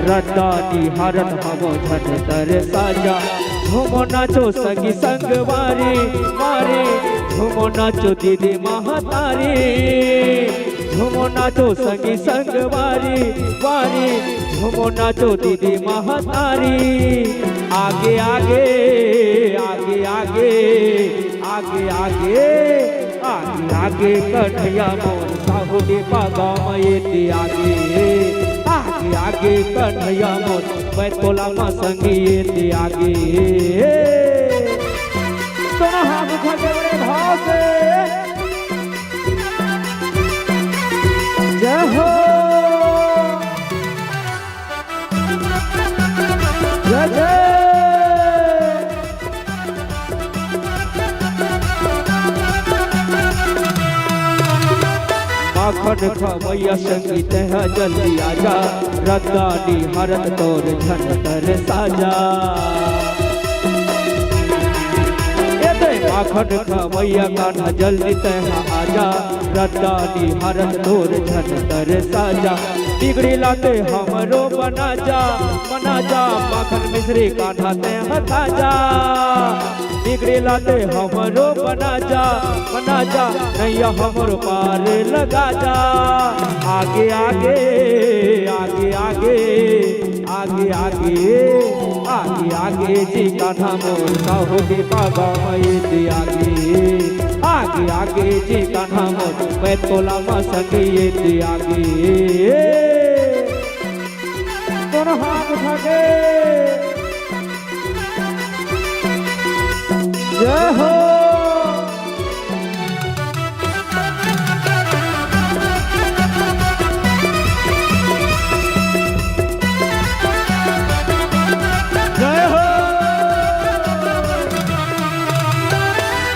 रद्दानी हरत हम झन तर साजा। झूमो नाचो संगी संग वारी मारे, झूमो नाचो दीदी महातारी, झूमो नाचो संगी संग वारी वारी, झूमो नाचो दीदी महातारी। आगे आगे आगे आगे आगे आगे आगे आगे कन्हैया मोर साहुडी पागाम येते आगे, आगे आगे कन्हैया मोर मैं तोला मा संगी येते आगे। दोनों हाथ उठा के बड़े भाव से जय हो जय जय। माखन खवैया संगीत है जल्दी आजा, रद्दानी हरत तोर झन तर साजा। माखन खवैया कान्हा जल्दी तैहा आजा, रद्दानी हरत तोर झन तर साजा। बिगड़ी लाते हमरो बना जा माखन मिश्री कान्हा तैहा ताजा। बिगड़ी लाते हमरो बना जा नैया हमरो पार लगा जा। आगे आगे आगे आगे आगे आगे आगे आगे जी कान्हा मोर साहुडी पागाम येते आगे, आगे आगे जी कान्हा मोर मैं तोला मा संगी येते आगे। दोनों हाथ उठा के जय हो।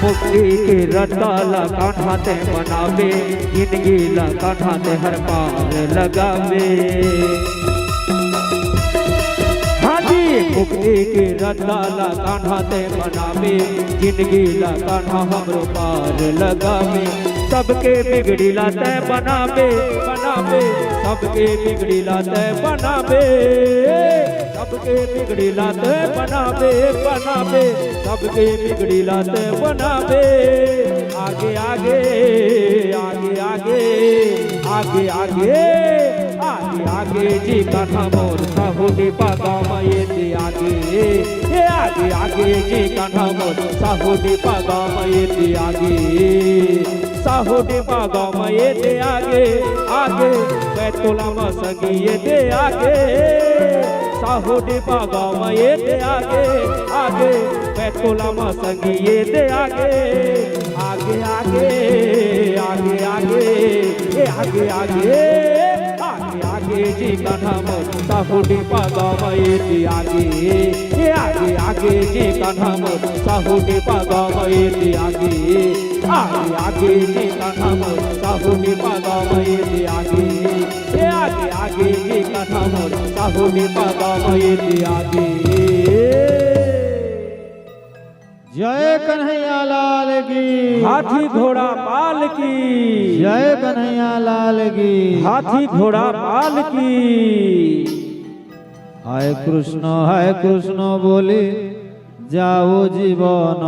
मुक्ति के रटाला कान्हा ते बनावे, जिंदगी ला कान्हा ते हर पार लगावे। मुक्ति के रटाला कान्हा ते बनावे, जिंदगी ला कान्हा हमरो पार लगावे। सबके बिगड़ी लाते बनावे बनावे, सबके बिगड़ी लाते बनावे, सबके बिगड़ी लाते बनावे बनावे, सबके बिगड़ी लाते बनावे। आगे आगे आगे आगे आगे आगे आगे आगे जी कान्हा मोर साहुडी पागाम येते आगे, ये आगे आगे जी कान्हा मोर साहुडी पागाम येते आगे, साहुडी पागाम येते आगे आगे मैं तोला मा संगी येते आगे। साहुडी पागाम येते आगे आगे मैं तोला मा संगी येते आगे। आगे आगे आगे आगे आगे आगे आगे आगे जी कान्हा मोर साहुडी पागाम येते आगे, ये आगे आगे जी कान्हा मोर साहुडी पागाम येते आगे, आगे आगे जी कान्हा मोर साहुडी पागाम येते आगे, ये आगे आगे जी कान्हा मोर साहुडी पागाम येते आगे। जय कन्हैया लाल की, हाथी घोड़ा पाल की, जय कन्हैया लाल की, हाथी घोड़ा पाल की। हाय कृष्ण बोले जाओ जीवन।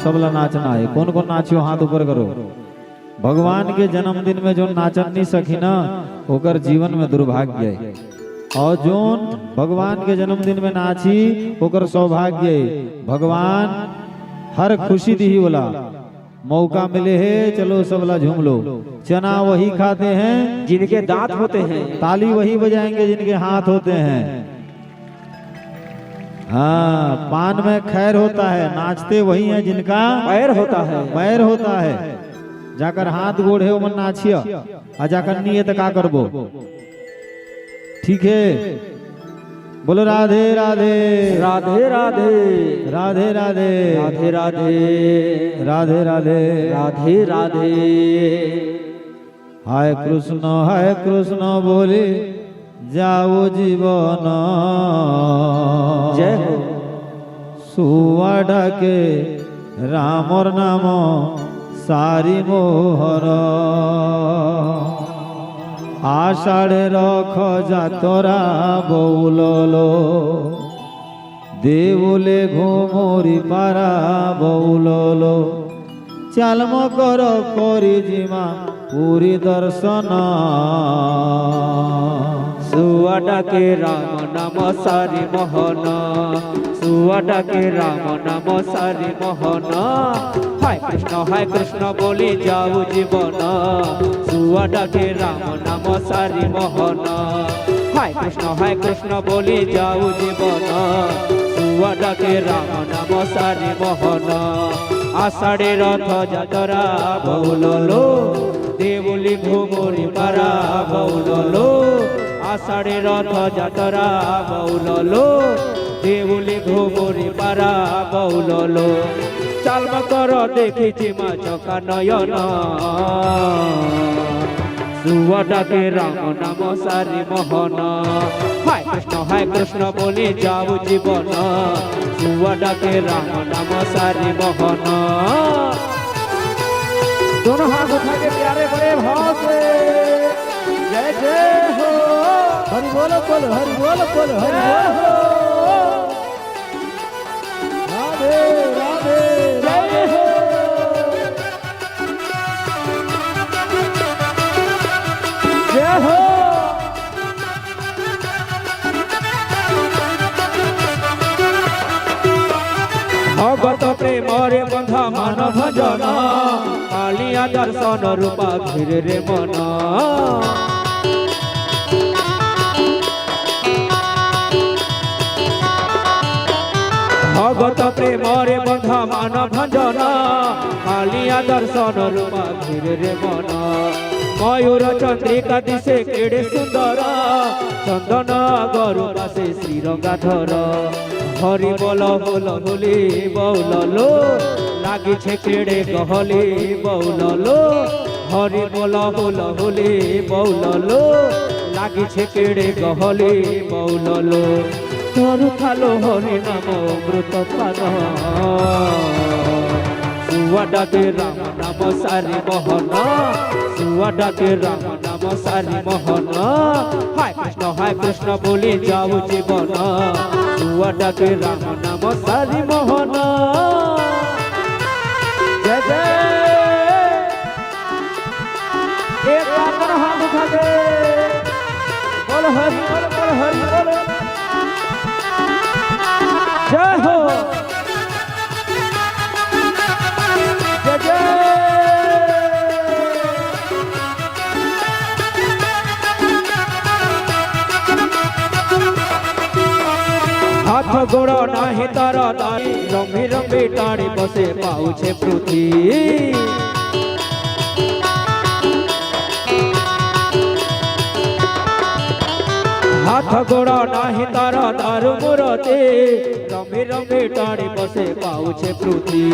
सबला नाचना है। कौन कौन नाचियो हाथ ऊपर करो। भगवान के जन्मदिन में जो नाचन नहीं सकी ना ओकर जीवन में दुर्भाग्य है, और जोन भगवान के जन्मदिन में नाची ओकर सौभाग्य है। भगवान हर खुशी दी बोला मौका मिले है चलो सबला झूम लो। चना वही खाते हैं जिनके दांत होते हैं, ताली वही बजाएंगे जिनके हाथ होते हैं। हाँ, पान में खैर होता है, नाचते वही हैं जिनका पैर होता है, पैर होता है। जाकर हाथ गोड़ है मन नाचिया आ जाकर नहीं है तो का करबो। ठीक है, बोलो राधे राधे राधे राधे राधे राधे राधे राधे राधे राधे राधे राधे। हाय कृष्ण बोले যাও জীবন जय हो শুয়া ডাকে রামর নাম সারি মোহর আষাঢ়ে রখ যাতরা বৌলল দেউলে ঘুমরি পারা বৌলল চালম কর করি জিমা পুরী দর্শন सुआडा के राम नाम सारी मोहन सुआडा के राम नाम सारी मोहन हाय कृष्ण बोली जाऊ जीवन सुआडा के राम नाम सारी मोहन हाय कृष्ण बोली जाऊ जीवन सुआडा के राम नाम सारी मोहन आषाढ़े रथ जातरा बौललो देवली घुमरी पारा बौललो आषाढ़े रथ जातरा बौललो देवली घुमरी पारा बौललो चालम कर देखी मा चका नयन सुआडा के राम नाम सारी मोहन हाय कृष्ण बोली जाऊ जीवन सुआडा के राम नाम सारी मोहन दोनों हाथ उठा के प्यारे बड़े भाव से जय जय हो हरि बोलो बोलो हरि बोलो बोलो हरि बोलो राधे राधे जय हो जय हो भगत प्रेमरे बंधा मान भजन कालिया दर्शन रूपा घिर रे मन भगत प्रेमरे बंधा मान भजन कालिया दर्शन रूपा घिर रे मन मयूर चंद्रिका दिशे केड़े सुंदर चंदन गरु बासे श्रीरंगाधर हरि बोल बोल बोली बौललो लागी छे केड़े गहली बौललो हरि बोल बोल बोली बौललो लागी छे केड़े गहली बौललो तोरु खालो हरि नाम अमृत पान सुआडा के राम नाम सारी मोहन सुआडा के राम नाम सारी मोहन हाय कृष्ण बोली जाऊ जीवन सुआडा के राम नाम सारी मोहन जय जय एक बार हाथ उठा के बोल हरि बोल बोल हरि बोल जय हो जय जय हाथ गोड़ नाही तार तारी रंभी रंभी टाणी बसे पाउछे पृथ्वी हाथ गोड़ नाही तार तारु मूरते रंभी रंभी टाणी बसे पाउछे पृथ्वी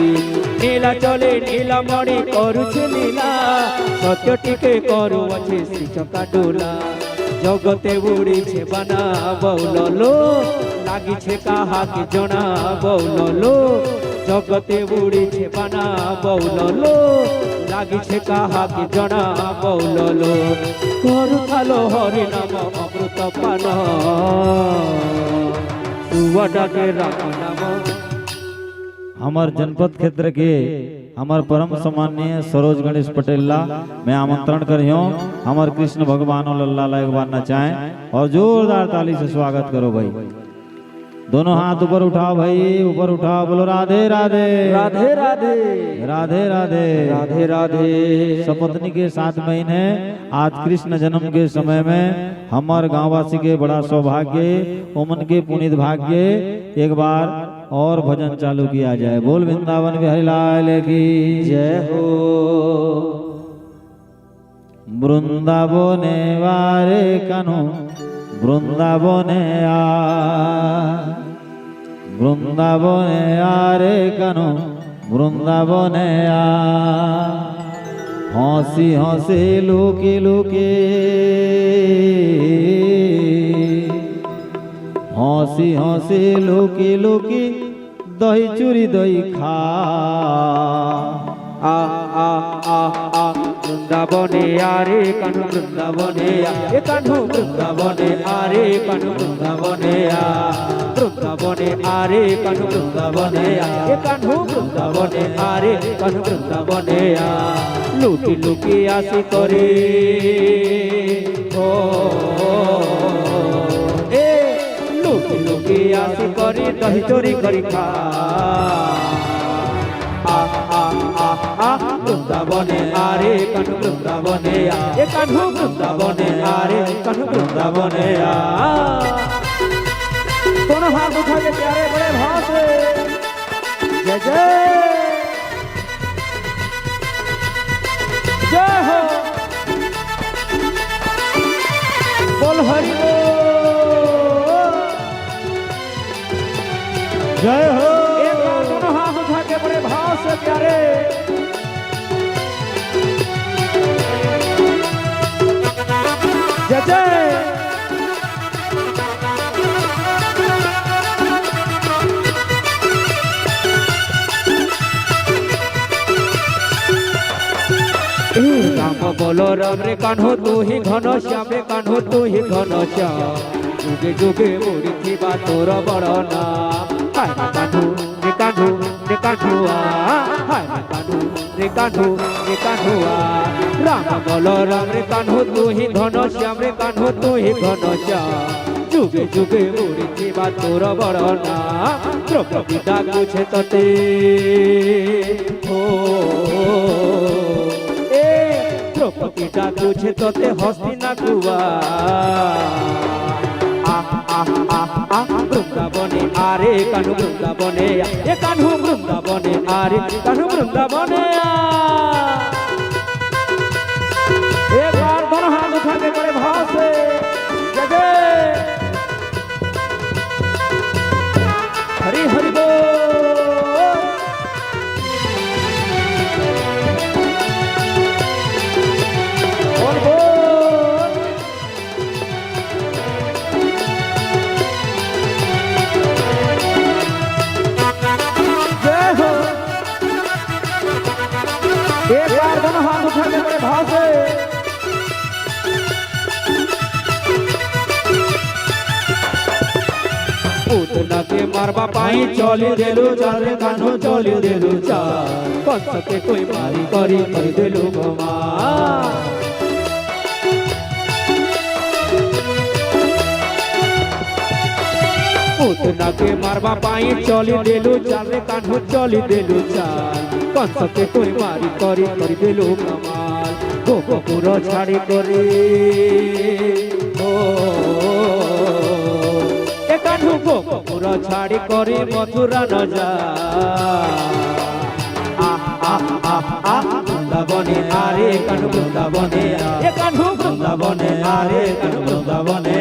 नीला चले नीला मणि करुछे लीला सत्य टिके करू अच्छे श्री चका डोला जगते उड़ी छे बना बौललो लागी छे काहा के जना बौललो जगते उड़ी छे बना बौललो लागी छे काहा के जना बौललो करू खालो हरि नाम अमृत पान सुआडा के राम नाम हमार जनपद क्षेत्र के हमार परम सम्माननीय सरोज गणेश पटेल ला मैं आमंत्रण करियो हमार कृष्ण भगवान लल्ला ला एक बार नचाएं और जोरदार ताली से स्वागत करो भाई। दोनों हाथ ऊपर उठाओ भाई, ऊपर उठाओ, बोलो राधे राधे राधे राधे राधे राधे राधे राधे। सपत्नी के 7 महीने आज कृष्ण जन्म के समय में हमार गांववासी के बड़ा सौभाग्य उमन के पुनीत भाग्य एक बार और भजन चालू किया जाए। बोल वृंदावन बिहारी लाल की जय हो। वृंदावने वारे कान्हू वृंदावने वृंदावने रे कान्हू वृंदावने हंसी हंसी लुकी लुकी हंसी हंसी लोकी लोकी दही चूरी दही खा आ आ आ आ वृंदावने आरे कान्हू वृंदावने ए कान्हू वृंदावने आरे कान्हू वृंदावने वृंदावने आरे कान्हू वृंदावने ए कान्हू वृंदावने आरे कान्हू वृंदावने लुकी लुकी आसी करे ओ ए लुकी लुकी आसी करे दही चोरी करी खा वृंदावने आरे कान्हू वृंदावने ए कान्हू वृंदावने आरे कान्हू वृंदावने दोनों हाथ उठा के प्यारे बड़े भाव से जय जय जय हो बोल हरि बोल जय हो। एक बार दोनों हाथ उठा के बड़े भाव से प्यारे जय जय राम बोलो राम रे कान्हो तू ही घन श्याम रे कान्हो तू ही घन श्याम जुगे जुगे मोरी थी बा तोर बड़ नाम हाय कान्हू रे कान्हू रे कान्हुआ हाय कान्हू रे कान्हू रे कान्हुआ राम बोलो राम रे कान्हो तू ही घन श्याम रे कान्हो तू ही घन श्याम जुगे जुगे मोरी थी बा तोर बड़ नाम द्रौपदी डाकू छे तते द्रौपदी डाकू छे तोते हस्तिना कुआ वृंदावने आरे कान्हू वृंदावने ए कान्हू वृंदावने आरे कान्हू वृंदावने एक बार दोनों हाथ उठा के बड़े भाव से जय जय हरि हरि बोल एक बार दोनों हाथ उठा के बड़े भाव से उतना के मारबा पाई चली देलु चाल रे कान्हू चली देलु चाल कंस के कोई मारी करी कर देलु गमा उतना के मारबा पाई चली देलु चाल रे कान्हू चली देलु चाल कंस के कोई मारी करी कर देलु कमाल गोपपुर छाड़ी करे ओ ए कान्हू गोपपुर छाड़ी करे मथुरा न जा वृंदावने आरे कान्हू वृंदावने ए कान्हू वृंदावने आरे कान्हू वृंदावने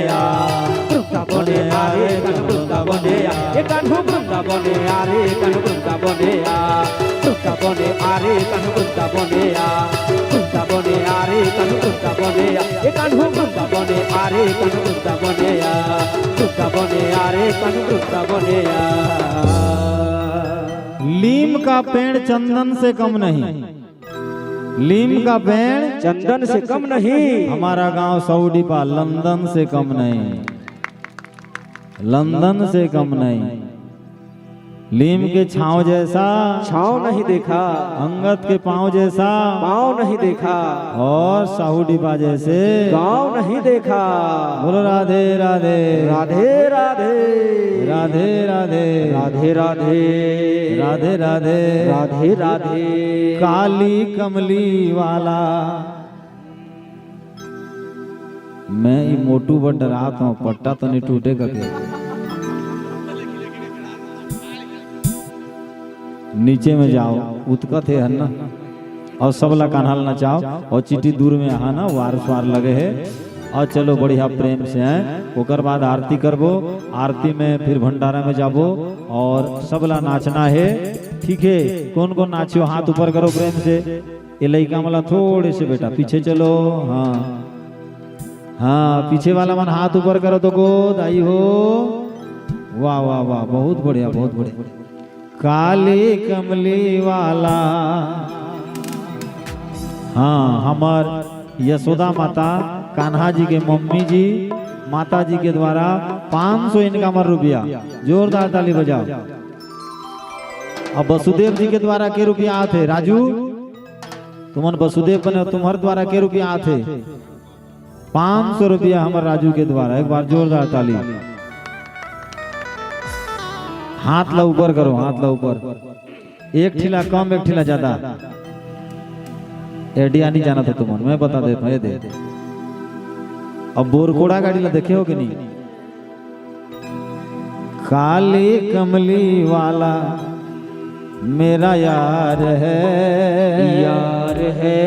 वृंदावने आरे कान्हू वृंदावने ए कान्हू वृंदावने आरे कान्हू वृंदावने वृंदावने आरे कान्हू वृंदावने वृंदावने आरे कान्हू वृंदावने ए कान्हू वृंदावने आरे कान्हू वृंदावने वृंदावने आरे कान्हू वृंदावने लीम का पेड़ चंदन से कम नहीं, लीम का पेड़ चंदन से कम नहीं। हमारा गांव सऊडीपा लंदन से कम नहीं, लंदन से कम नहीं। लीम के छांव जैसा छांव नहीं देखा, अंगद के पांव जैसा पांव नहीं देखा, और साहूडीपा जैसे गांव नहीं देखा। बोलो राधे राधे राधे राधे राधे राधे राधे राधे राधे राधे राधे राधे। काली कमली वाला मैं ये मोटू बड़ डराता हूँ, पट्टा तो नहीं टूटेगा क्या? नीचे में जाओ, उत्कत है ना, और सबला कान्हाल नचाओ, और चिट्ठी दूर में आना वार स्वार लगे है, और चलो बढ़िया प्रेम से हैं। ओकर बाद आरती करबो, आरती में फिर भंडारा में जाबो और सबला नाचना है, ठीक है? कौन कौन नाचियो हाथ ऊपर करो प्रेम से। ये लड़का वाला थोड़े से बेटा पीछे चलो, हाँ हाँ, पीछे वाला मन हाथ ऊपर करो तो गोद आई हो, वाह वाह वाह, बहुत बढ़िया बहुत बढ़िया। काली कमली वाला, हाँ हमार यशोदा माता कान्हा जी के मम्मी जी माता जी के द्वारा 500 इनका रुपया, जोरदार ताली बजाओ। अब वसुदेव जी के द्वारा के रुपया आते राजू, तुमन वसुदेव बने तुम्हारे द्वारा के रुपया आते 500 रुपया हमारे राजू के द्वारा। एक बार जोरदार ताली। हाथ ला ऊपर करो, हाथ ला ऊपर। एक ठिला कम एक ठिला ज्यादा, एडिया नहीं जाना था तुमन, मैं बता देता हूँ। ये दे अब बोरकोड़ा गाड़ी ला देखे हो कि नहीं? काली कमली वाला मेरा यार है, यार है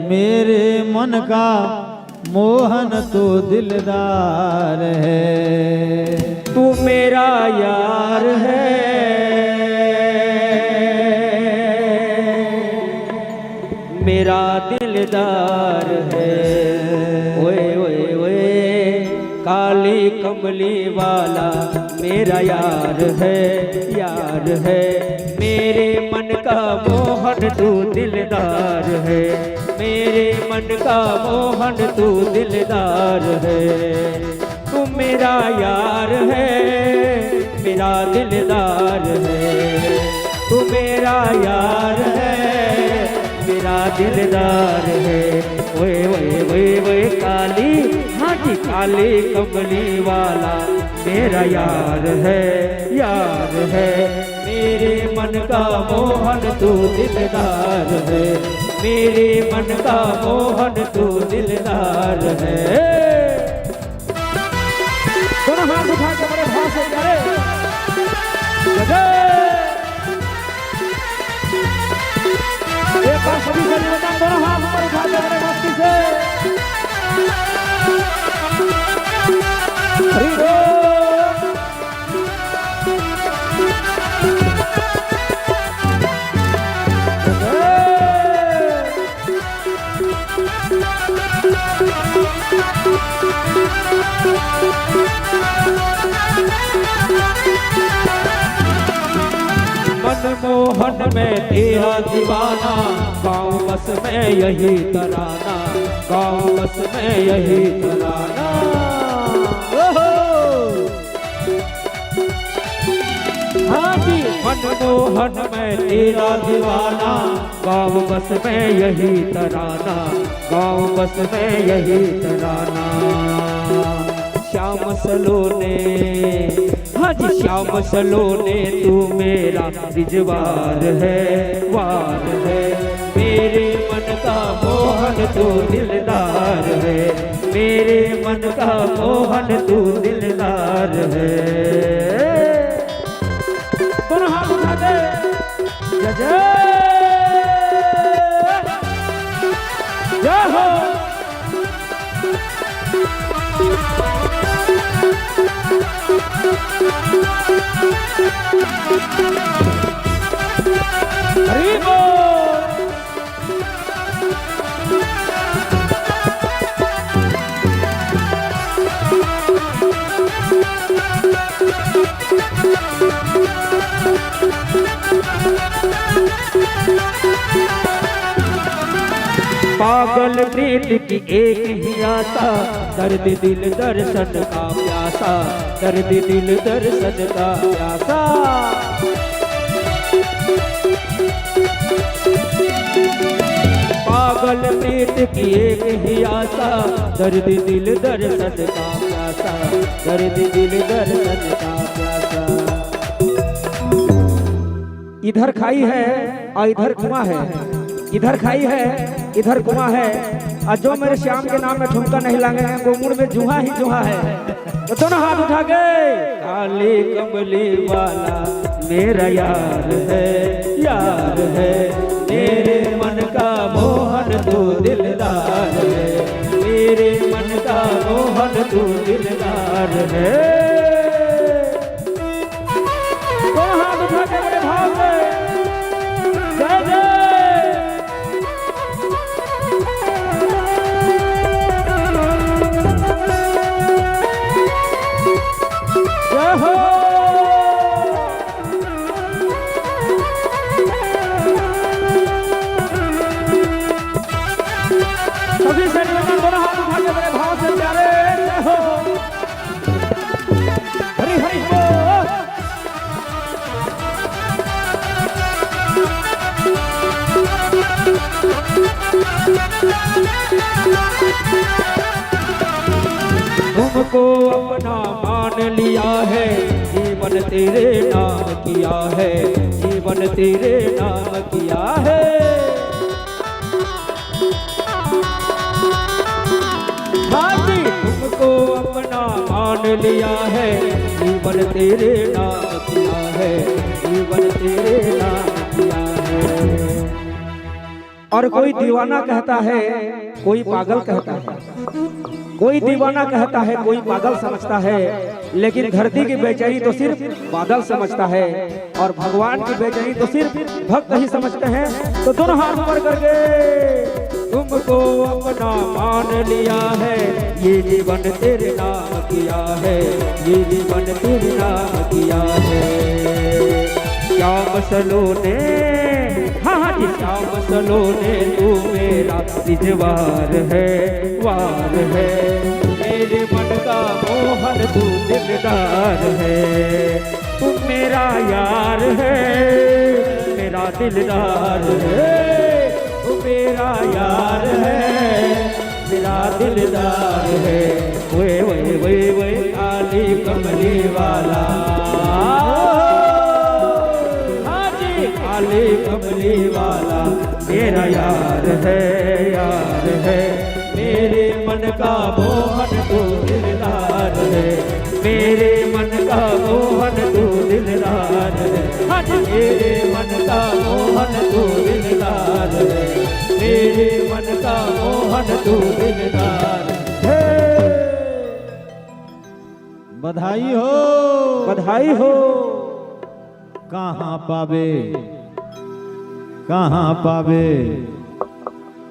मेरे मन का मोहन तो दिलदार है, तू मेरा यार है, मेरा दिलदार है। ओए ओए ओए काली कमली वाला मेरा यार है, यार है मेरे मन का मोहन तू दिलदार है, मेरे मन का मोहन तू दिलदार है। तू मेरा यार है, मेरा दिलदार है, तू मेरा यार है, मेरा दिलदार है। ओए ओए ओए ओए काली, हाँ जी काली कमली वाला मेरा यार है, यार है मेरे मन का मोहन तू दिलदार है, मेरे मन का मोहन तू दिलदार है। दोनों हाथ उठा के बड़े भाव से करे एक बार सभी से निवेदन, दोनों हाथ ऊपर उठा के बड़े मस्ती से हरि मनमोहन में तेरा दीवाना, गाँव बस में यही तराना, गाँव बस में यही तराना। हाँ जी मनमोहन में तेरा दीवाना, गाँव बस में यही तराना, गाँव बस में यही तराना। श्याम सलोने, हाँ जी श्याम सलोने तू मेरा रिजवार है, वार है मेरे मन का मोहन तू दिलदार है, मेरे मन का मोहन तू दिलदार है। दोनों हाथ उठा दे जय जय हो। हरि बोल। पागल प्रीत की एक ही आशा, दर्द दिल दर्शन का प्यासा, दर्द दिल दर्शन का प्यासा। पागल प्रीत की एक ही आशा, दर्द दिल दर्शन का प्यासा, दर्द दिल दर्शन का प्यासा। इधर खाई है और इधर कुआं है, इधर खाई है इधर कुआं है, और जो मेरे श्याम के नाम में ठुमका नहीं लाएंगे वो मुड़ में जुहा ही जुहा है। तो दोनों हाथ उठा गए। काली कमली वाला मेरा यार है, यार है मेरे मन का मोहन तू दिलदार है, मेरे मन का मोहन तू दिलदार है। दोनों हाथ उठा के बड़े भाव से जय जय। तुमको अपना मान लिया है, जीवन तेरे नाम किया है, जीवन तेरे नाम किया है। हाजी तुमको अपना मान लिया है, जीवन तेरे नाम किया है, जीवन तेरे नाम किया है। और कोई दीवाना कहता है, कोई पागल कहता है, कोई दीवाना कहता है, कोई पागल समझता है, लेकिन धरती की बेचैनी तो सिर्फ बादल समझता है, और भगवान की बेचैनी तो सिर्फ भक्त ही समझते हैं। तो दोनों हाथ ऊपर करके तुमको अपना मान लिया है, ये जीवन तेरे नाम किया है, ये जीवन तेरे नाम किया है। श्याम सलोने, हाँ जी श्याम सलोने तू मेरा सिजवार है, वार है। मेरे मन का मोहन तू दिलदार है, तू मेरा यार है, मेरा दिलदार है, तू मेरा यार है, मेरा दिलदार है। वे काली कमली वाला, काली कमली वाला मेरा यार है, यार है। मेरे मन का मोहन तू दिलदार है, मेरे मन का मोहन तू दिलदार है। हाँ जी मेरे मन का मोहन तू दिलदार है, मेरे मन का मोहन तू दिलदार है। बधाई हो, बधाई हो। कहाँ पावे, कहाँ पावे,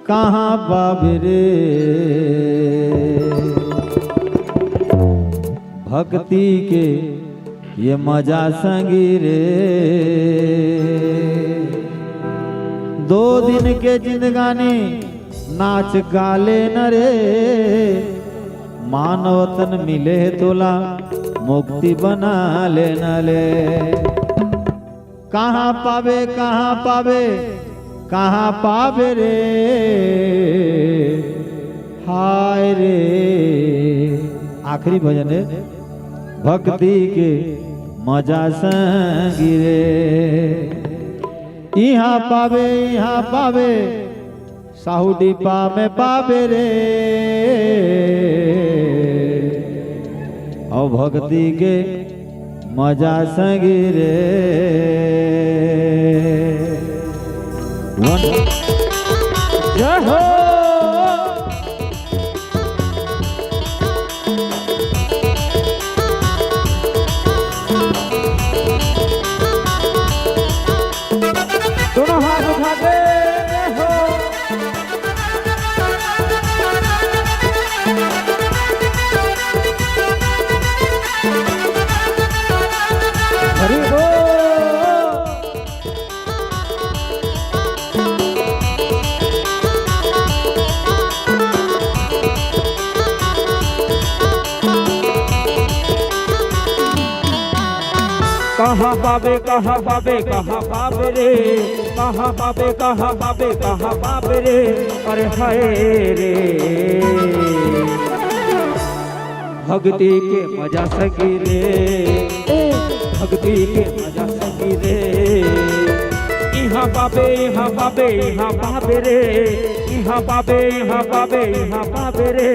कहाँ पावे रे भक्ति के ये मजा संगी रे। 2 दिन के जिंदगानी नाच गाले न रे, मानवतन मिले तोला मुक्ति बना ले न ले। कहाँ पावे, कहाँ पावे, कहाँ पावे रे हाय रे। आखिरी भजन है भक्ति के मजा संगी रे। यहाँ पावे, यहाँ पावे, साहू डिपा में पावे रे। और भक्ति के मजा संगी रे। जय हो। दोनों हाथ उठा के हो। हरि बोल। कहाँ पावे, कहाँ पावे, कहाँ पावे रे, कहाँ पावे, कहाँ पावे, कहाँ पावे रे। अरे हाय रे भक्ति के मजा सगी रे, भक्ति के मजा सगी रे। यहाँ पावे, यहाँ पावे, यहाँ पावे रे, यहाँ पावे, यहाँ पावे, यहाँ पावे रे।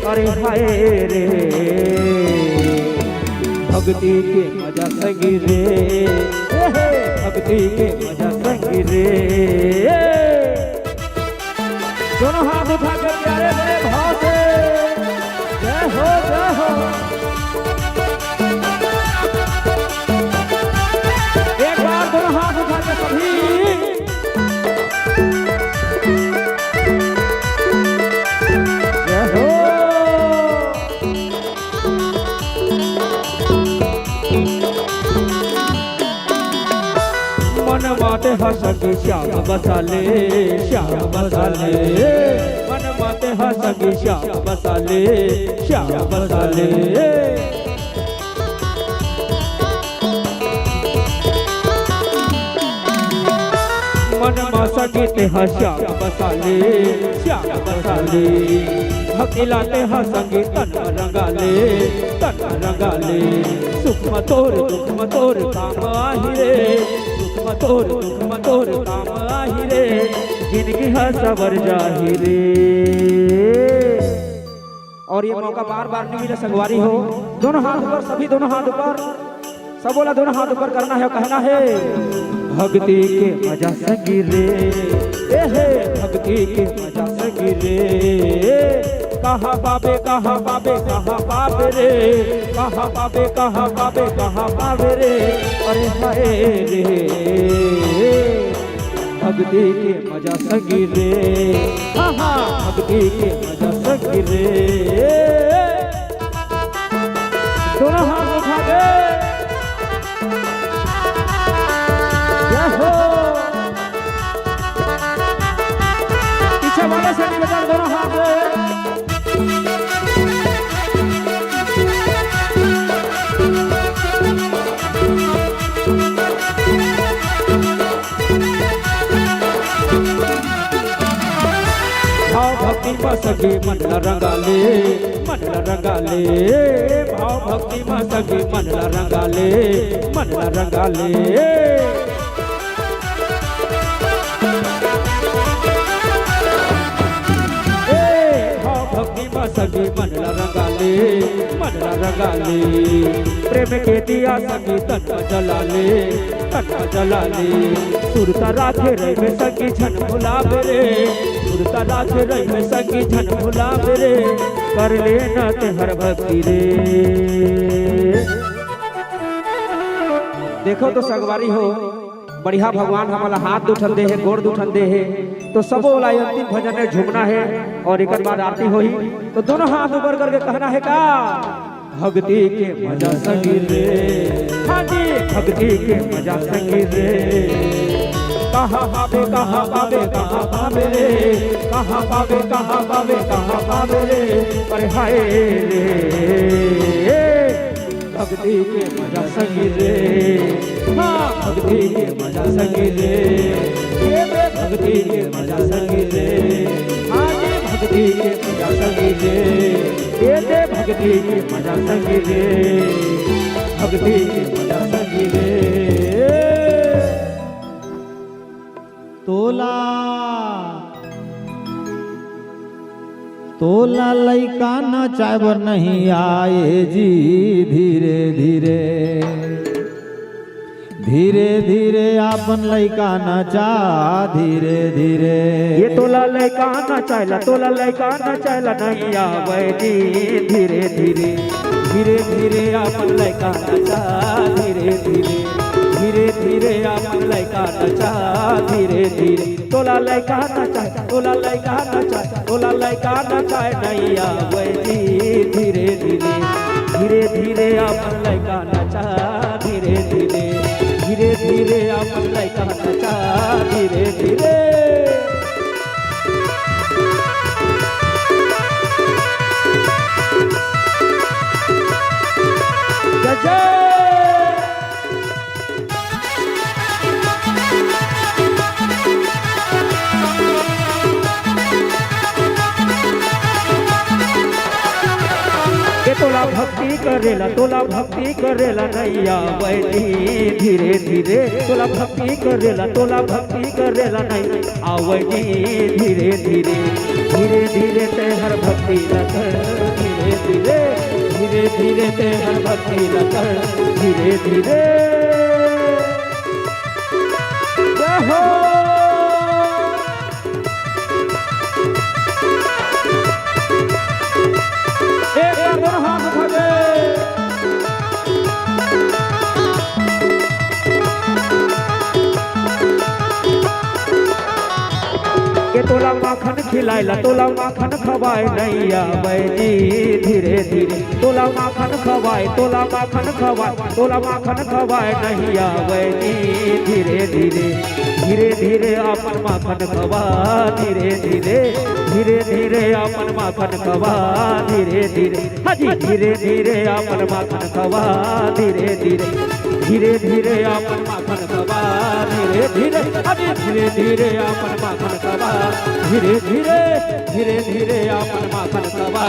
अरे हाय रे भक्ति के मजा संगी रे, भक्ति के मजा संगी रे। दोनों हाथ उठा कर प्यारे बड़े भाव से जय हो, जय हो। एक बार दोनों हाथ उठा के सभी जय हो। मन माते हसगी श्याम बसाले, श्याम बसाले। मन माते हसगी श्याम बसाले, श्याम बसाले। मन संगीत है श्याम बसाले, श्याम बसाले। हकीलाते हैं संगीत तन रंगाले, तन रंगाले। सुख मतोर दुख मतोर काम आहिरे, सुख मतोर दुख मतोर काम आहिरे। जिंदगी है सबर जाहिरे। और ये मौका बार बार नहीं मिले संगवारी हो। दोनों हाथ ऊपर, सभी दोनों हाथ ऊपर, सब बोला दोनों हाथ ऊपर करना है, कहना है भक्ति के मजा सगिरे, हे भक्ति के मजा सगिरे। कहा बाबे कहा बाबे कहा बाबे रे, कहा बाबे कहा बाबे कहा बाबे रे। अरे हाय रे भक्ति के मजा सगिरे, हाँ हाँ भक्ति के मजा सगिरे। दोनों हाथ उठा दे, पीछे वाले से निकल दोनों हाथ भाव भक्ति में सखी मन रंगाले, मन रंगाले। भाव भक्ति में सखी मन रंगाले, मन रंगाले। सखी मन रंगाले, मन रंगाले। प्रेम के दिया सखी तन जलाले, तन जलाले। सुरता राखे रही में सखी झन भुलावे रे, सुरता राखे रही में सखी झन भुलावे रे। कर लेना ते हर भक्ति रे। देखो तो संगवारी हो, बढ़िया भगवान हमारा हाथ उठन दे है, गोड़ उठन दे है। तो सबो वाला अंतिम भजन में झूमना है और एक बाद आरती होई। तो दोनों हाथ ऊपर करके कहना है का भक्ति के मजा सगिरे, हाँ जी भक्ति के मजा सगिरे। कहा बाबे कहा बाबे कहा बाबे रे, कहा बाबे कहा बाबे कहा बाबे रे। अरे हाय रे भक्ति के मजा सगिरे, हाँ भक्ति के मजा सगिरे। ये भक्ति के मजा सगिरे, हाँ जी भक्ति के मजा सगिरे। ये दे भक्ति के मजा सगिरे, भक्ति के मजा सगिरे। तोला तोला लइका नचाब नहीं आए जी, धीरे धीरे धीरे धीरे आपन लइका नचा, धीरे धीरे। ये तोला लइका नचाइला, तोला लइका नचाइला नहीं आवे जी, धीरे धीरे धीरे धीरे आपन लइका नचा, धीरे धीरे धीरे धीरे आपन लइका नचा, धीरे धीरे। तोला लइका नचाए, तोला लइका नचाए, तोला लइका नचाए नहीं आवे जी, धीरे धीरे धीरे धीरे आपन लइका नचा, धीरे धीरे धीरे धीरे आपन लइका नचा, धीरे धीरे। तोला भक्ति करेला, तोला भक्ति करेला नहीं आवे जी, धीरे धीरे। तोला भक्ति करेला, तोला भक्ति करेला नहीं आवे जी, धीरे धीरे धीरे धीरे ते हर भक्ति न कर, धीरे धीरे धीरे धीरे ते हर भक्ति न कर, धीरे धीरे। हो तोला माखन खिलाइला, तोला माखन खवाए नहीं आवे जी, धीरे धीरे। तोला माखन खवाए, तोला माखन खवाए, तोला माखन खवाए नहीं आवे जी, धीरे धीरे धीरे धीरे आपन माखन खवा, धीरे धीरे धीरे धीरे आपन माखन खवा, धीरे धीरे। हाजी धीरे धीरे आपन माखन खवा, धीरे धीरे धीरे धीरे आपन माखन खवा, धीरे धीरे धीरे अरे धीरे धीरे आपन माखन कबा धीरे धीरे धीरे धीरे आपन माखन कबा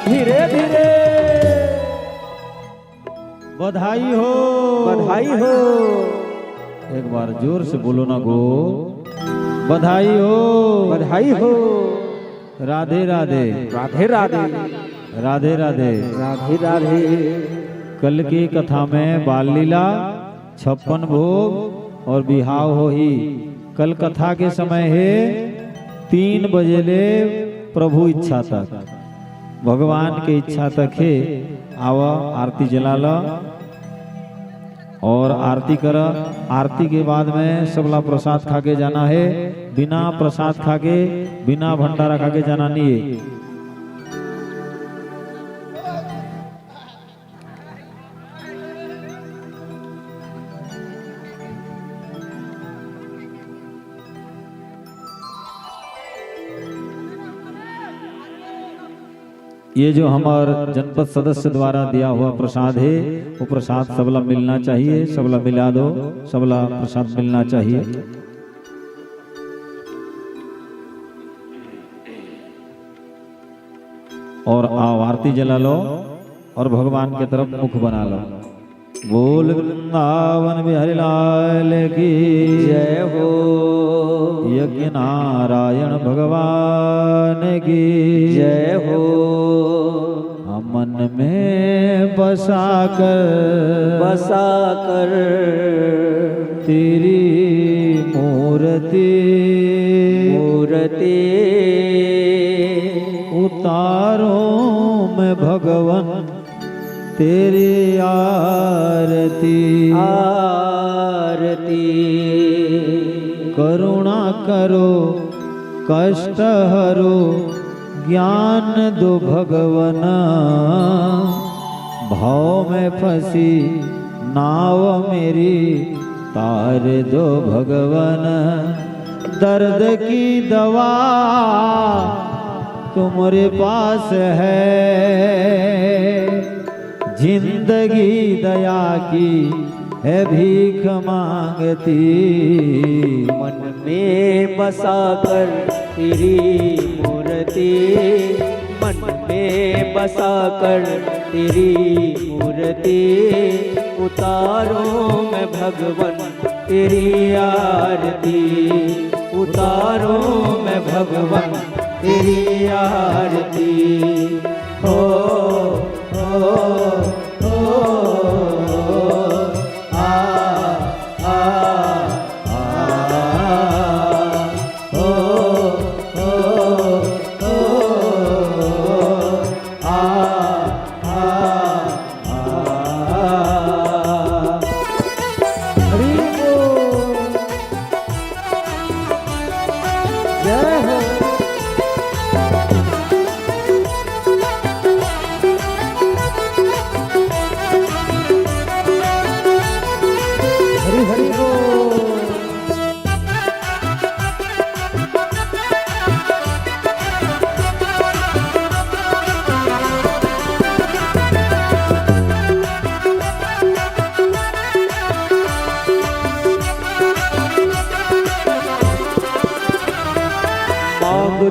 धीरे धीरे बधाई हो बधाई हो। एक बार जोर से बोलो ना गो बधाई हो बधाई हो। राधे राधे राधे राधे राधे राधे राधे राधे। कल की कथा में बाल लीला 56 भोग और बिहाव हो ही। कल कथा के समय है 3 बजे ले प्रभु इच्छा तक भगवान के इच्छा तक है आवा आरती जला ला और आरती कर। आरती के बाद में सबला प्रसाद खा के जाना है। बिना प्रसाद खा के बिना भंडारा खा के जाना नहीं है। ये जो हमार जनपद सदस्य द्वारा दिया हुआ प्रसाद है वो प्रसाद सबला मिलना चाहिए। सबला मिला दो, सबला प्रसाद मिलना चाहिए। और आओ आरती जला लो और भगवान की तरफ मुख बना लो। बोल वृंदावन बिहारी लाल की जय हो। यज्ञ नारायण भगवान की जय हो। मन में बसा कर तेरी मूर्ति उतारो मैं भगवन तेरी आरती करुणा करो कष्ट हरो ज्ञान दो भगवन भाव में फंसी नाव मेरी तार दो भगवन दर्द की दवा तुम्हारे पास है जिंदगी दया की है भीख मांगती मन में बसा कर तेरी मूर्ति मन में बसा कर तेरी मूर्ति उतारो मैं भगवन तेरी आरती उतारो मैं भगवन तेरी आरती हो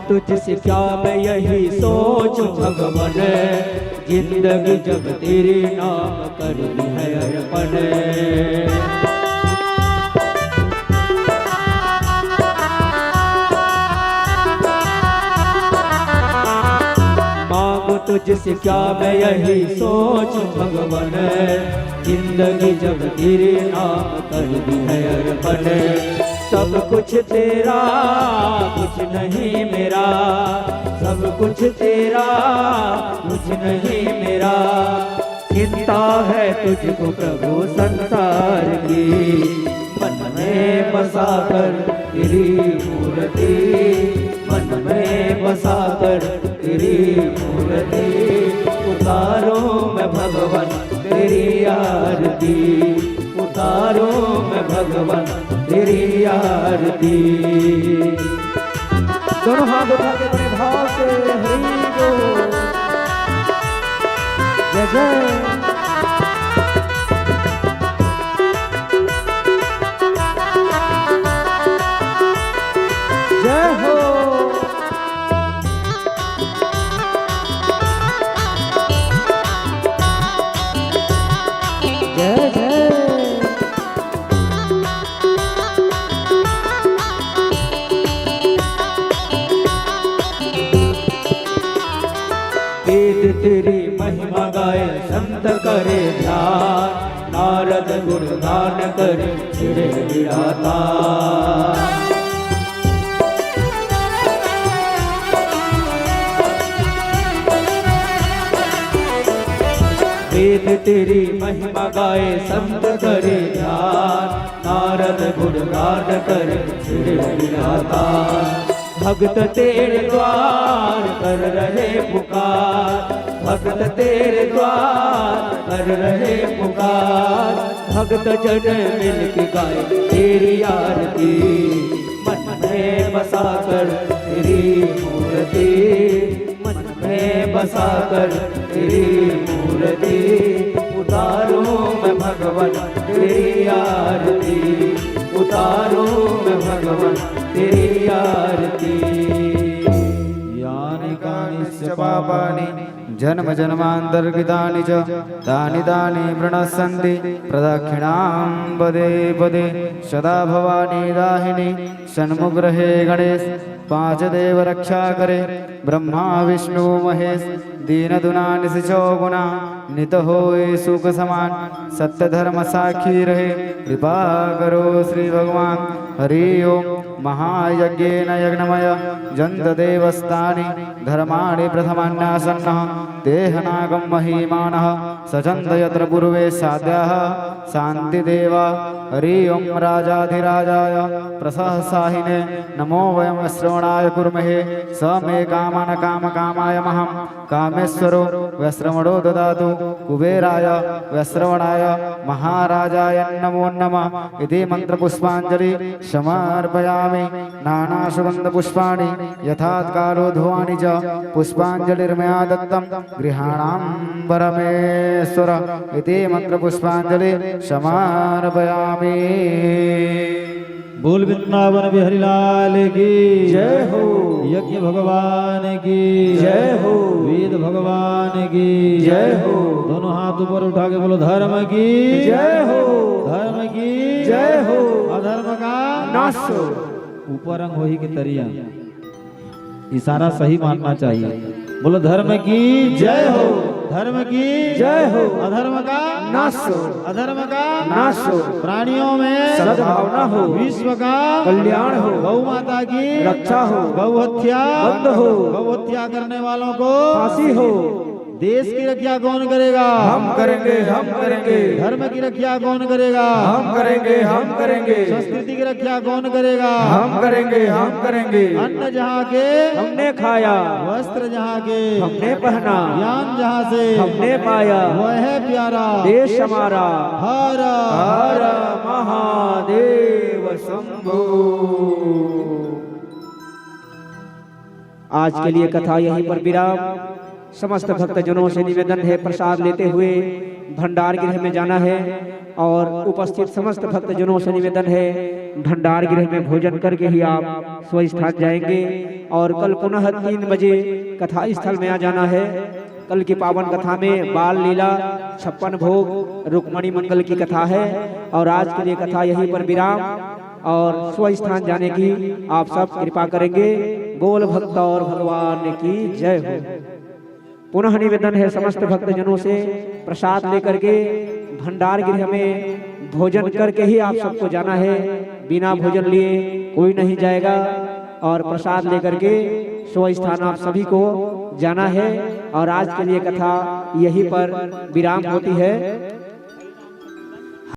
तुझसे क्या मैं यही सोचूं भगवन जिंदगी जब तेरे नाम करनी है अर्पण मांगो तुझसे क्या मैं यही सोचूं भगवन जिंदगी जब तेरे नाम करनी है अर्पण सब कुछ तेरा कुछ नहीं मेरा सब कुछ तेरा कुछ नहीं मेरा चिंता है तुझको प्रभु संसार की मन में बसा कर तेरी मूर्ति मन में बसा कर तेरी मूर्ति उतारो मैं भगवन तेरी आरती उतारो मैं भगवन तेरी आरती दोनों हाथ उठा के बड़े भाव से हरि बोल जय जय वेद तेरी महिमा गाए संत करे ध्यान, नारद गुणगान करे छिड़े विधाता। वेद तेरी महिमा गाए संत करे ध्यान, नारद गुणगान करे छिड़े विधाता। भक्त तेरे द्वार कर रहे पुकार, भक्त तेरे द्वार कर रहे पुकार। भक्त जन मिल के गाए तेरी आरती, मन में बसा कर तेरी मूर्ति, मन में बसा कर तेरी मूर्ति। उतारो मैं भगवान तेरी आरती, उतारो मैं भगवान तेरी आरती। यानि कानि च पापानि जन्म जन्मान्तर्गतानि च तानि तानि प्रणश्यन्ति प्रदक्षिणां पदे पदे। सदा भवानी दाहिनी सन्मुख रहे गणेश, पांच देव रक्षा करे ब्रह्मा विष्णु महेश। दीन दुना निस चौगुना नित होए सुख समान, सत्य धर्म साक्षी रहे कृपा करो श्री भगवान। हरि ओम महायज्ञेन यज्ञमय जन्त देवस्थानि, धर्माणि प्रथमान्यासन्नः देहनागं महीमानः। सचन्द यत्र पूर्वे साध्याः शान्तिदेवा। हरि ओम राजाधिराजाय प्रसहसाहिने नमो वयं श्रवणाय कुर्महे। स मे कामन काम कामाय महं कामेश्वरो वस्त्रमणो ददातु। कुबेराय वस्त्रवणाय महाराजाय नमो नमः इति मंत्रपुष्पाञ्जलि समर्पयामि। नानासुगन्धपुष्पाणि यथात्कालो ध्रुवाणि च पुष्पाञ्जलिर्मया दत्तं गृहाणां परमेश्वर इति मंत्रपुष्पाञ्जलि समर्पयामि। बोल वृंदावन बिहारी लाल की जय हो, यज्ञ भगवान की जय हो, वेद भगवान की जय हो। दोनों हाथ ऊपर उठा के बोलो धर्म की जय हो, धर्म की जय हो, अधर्म का नाश हो। ऊपर अंग वही की तरिया, इशारा सही मानना चाहिए। बोलो धर्म की जय हो, धर्म की जय हो, अधर्म का नाश हो, अधर्म का नाश हो। प्राणियों में सद्भावना हो, विश्व का कल्याण हो, गौ माता की रक्षा हो, गौ हत्या बंद हो, गौ हत्या करने वालों को फांसी हो। देश की रक्षा कौन करेगा? हम करेंगे, हम करेंगे। धर्म की रक्षा कौन करेगा? हम करेंगे, हम करेंगे। संस्कृति की रक्षा कौन करेगा? हम करेंगे, हम करेंगे। अन्न जहाँ के हमने खाया, वस्त्र जहाँ के हमने पहना, ज्ञान जहाँ से हमने पाया, वह है प्यारा देश हमारा। हर हर महादेव शंभो। आज के लिए कथा यहीं पर विराम। समस्त भक्तजनों से निवेदन है प्रसाद लेते हुए भंडार गृह में जाना है, और उपस्थित समस्त भक्तजनों से निवेदन है भंडार गृह में भोजन करके ही आप स्वस्थान जाएंगे। और कल पुनः 3 बजे कथा स्थल में आ जाना है। कल की पावन कथा में बाल लीला 56 भोग रुक्मणी मंगल की कथा है। और आज के लिए कथा यहीं पर विराम, और स्वस्थान जाने की आप सब कृपा करेंगे। बोल भक्त और भगवान की जय हो। पुनः निवेदन है समस्त भक्तजनों से प्रसाद लेकर के भंडार गृह में भोजन करके ही आप सबको जाना है। बिना भोजन लिए कोई नहीं जाएगा, और प्रसाद लेकर के स्वस्थान आप सभी को जाना है। और आज के लिए कथा यहीं पर विराम होती है।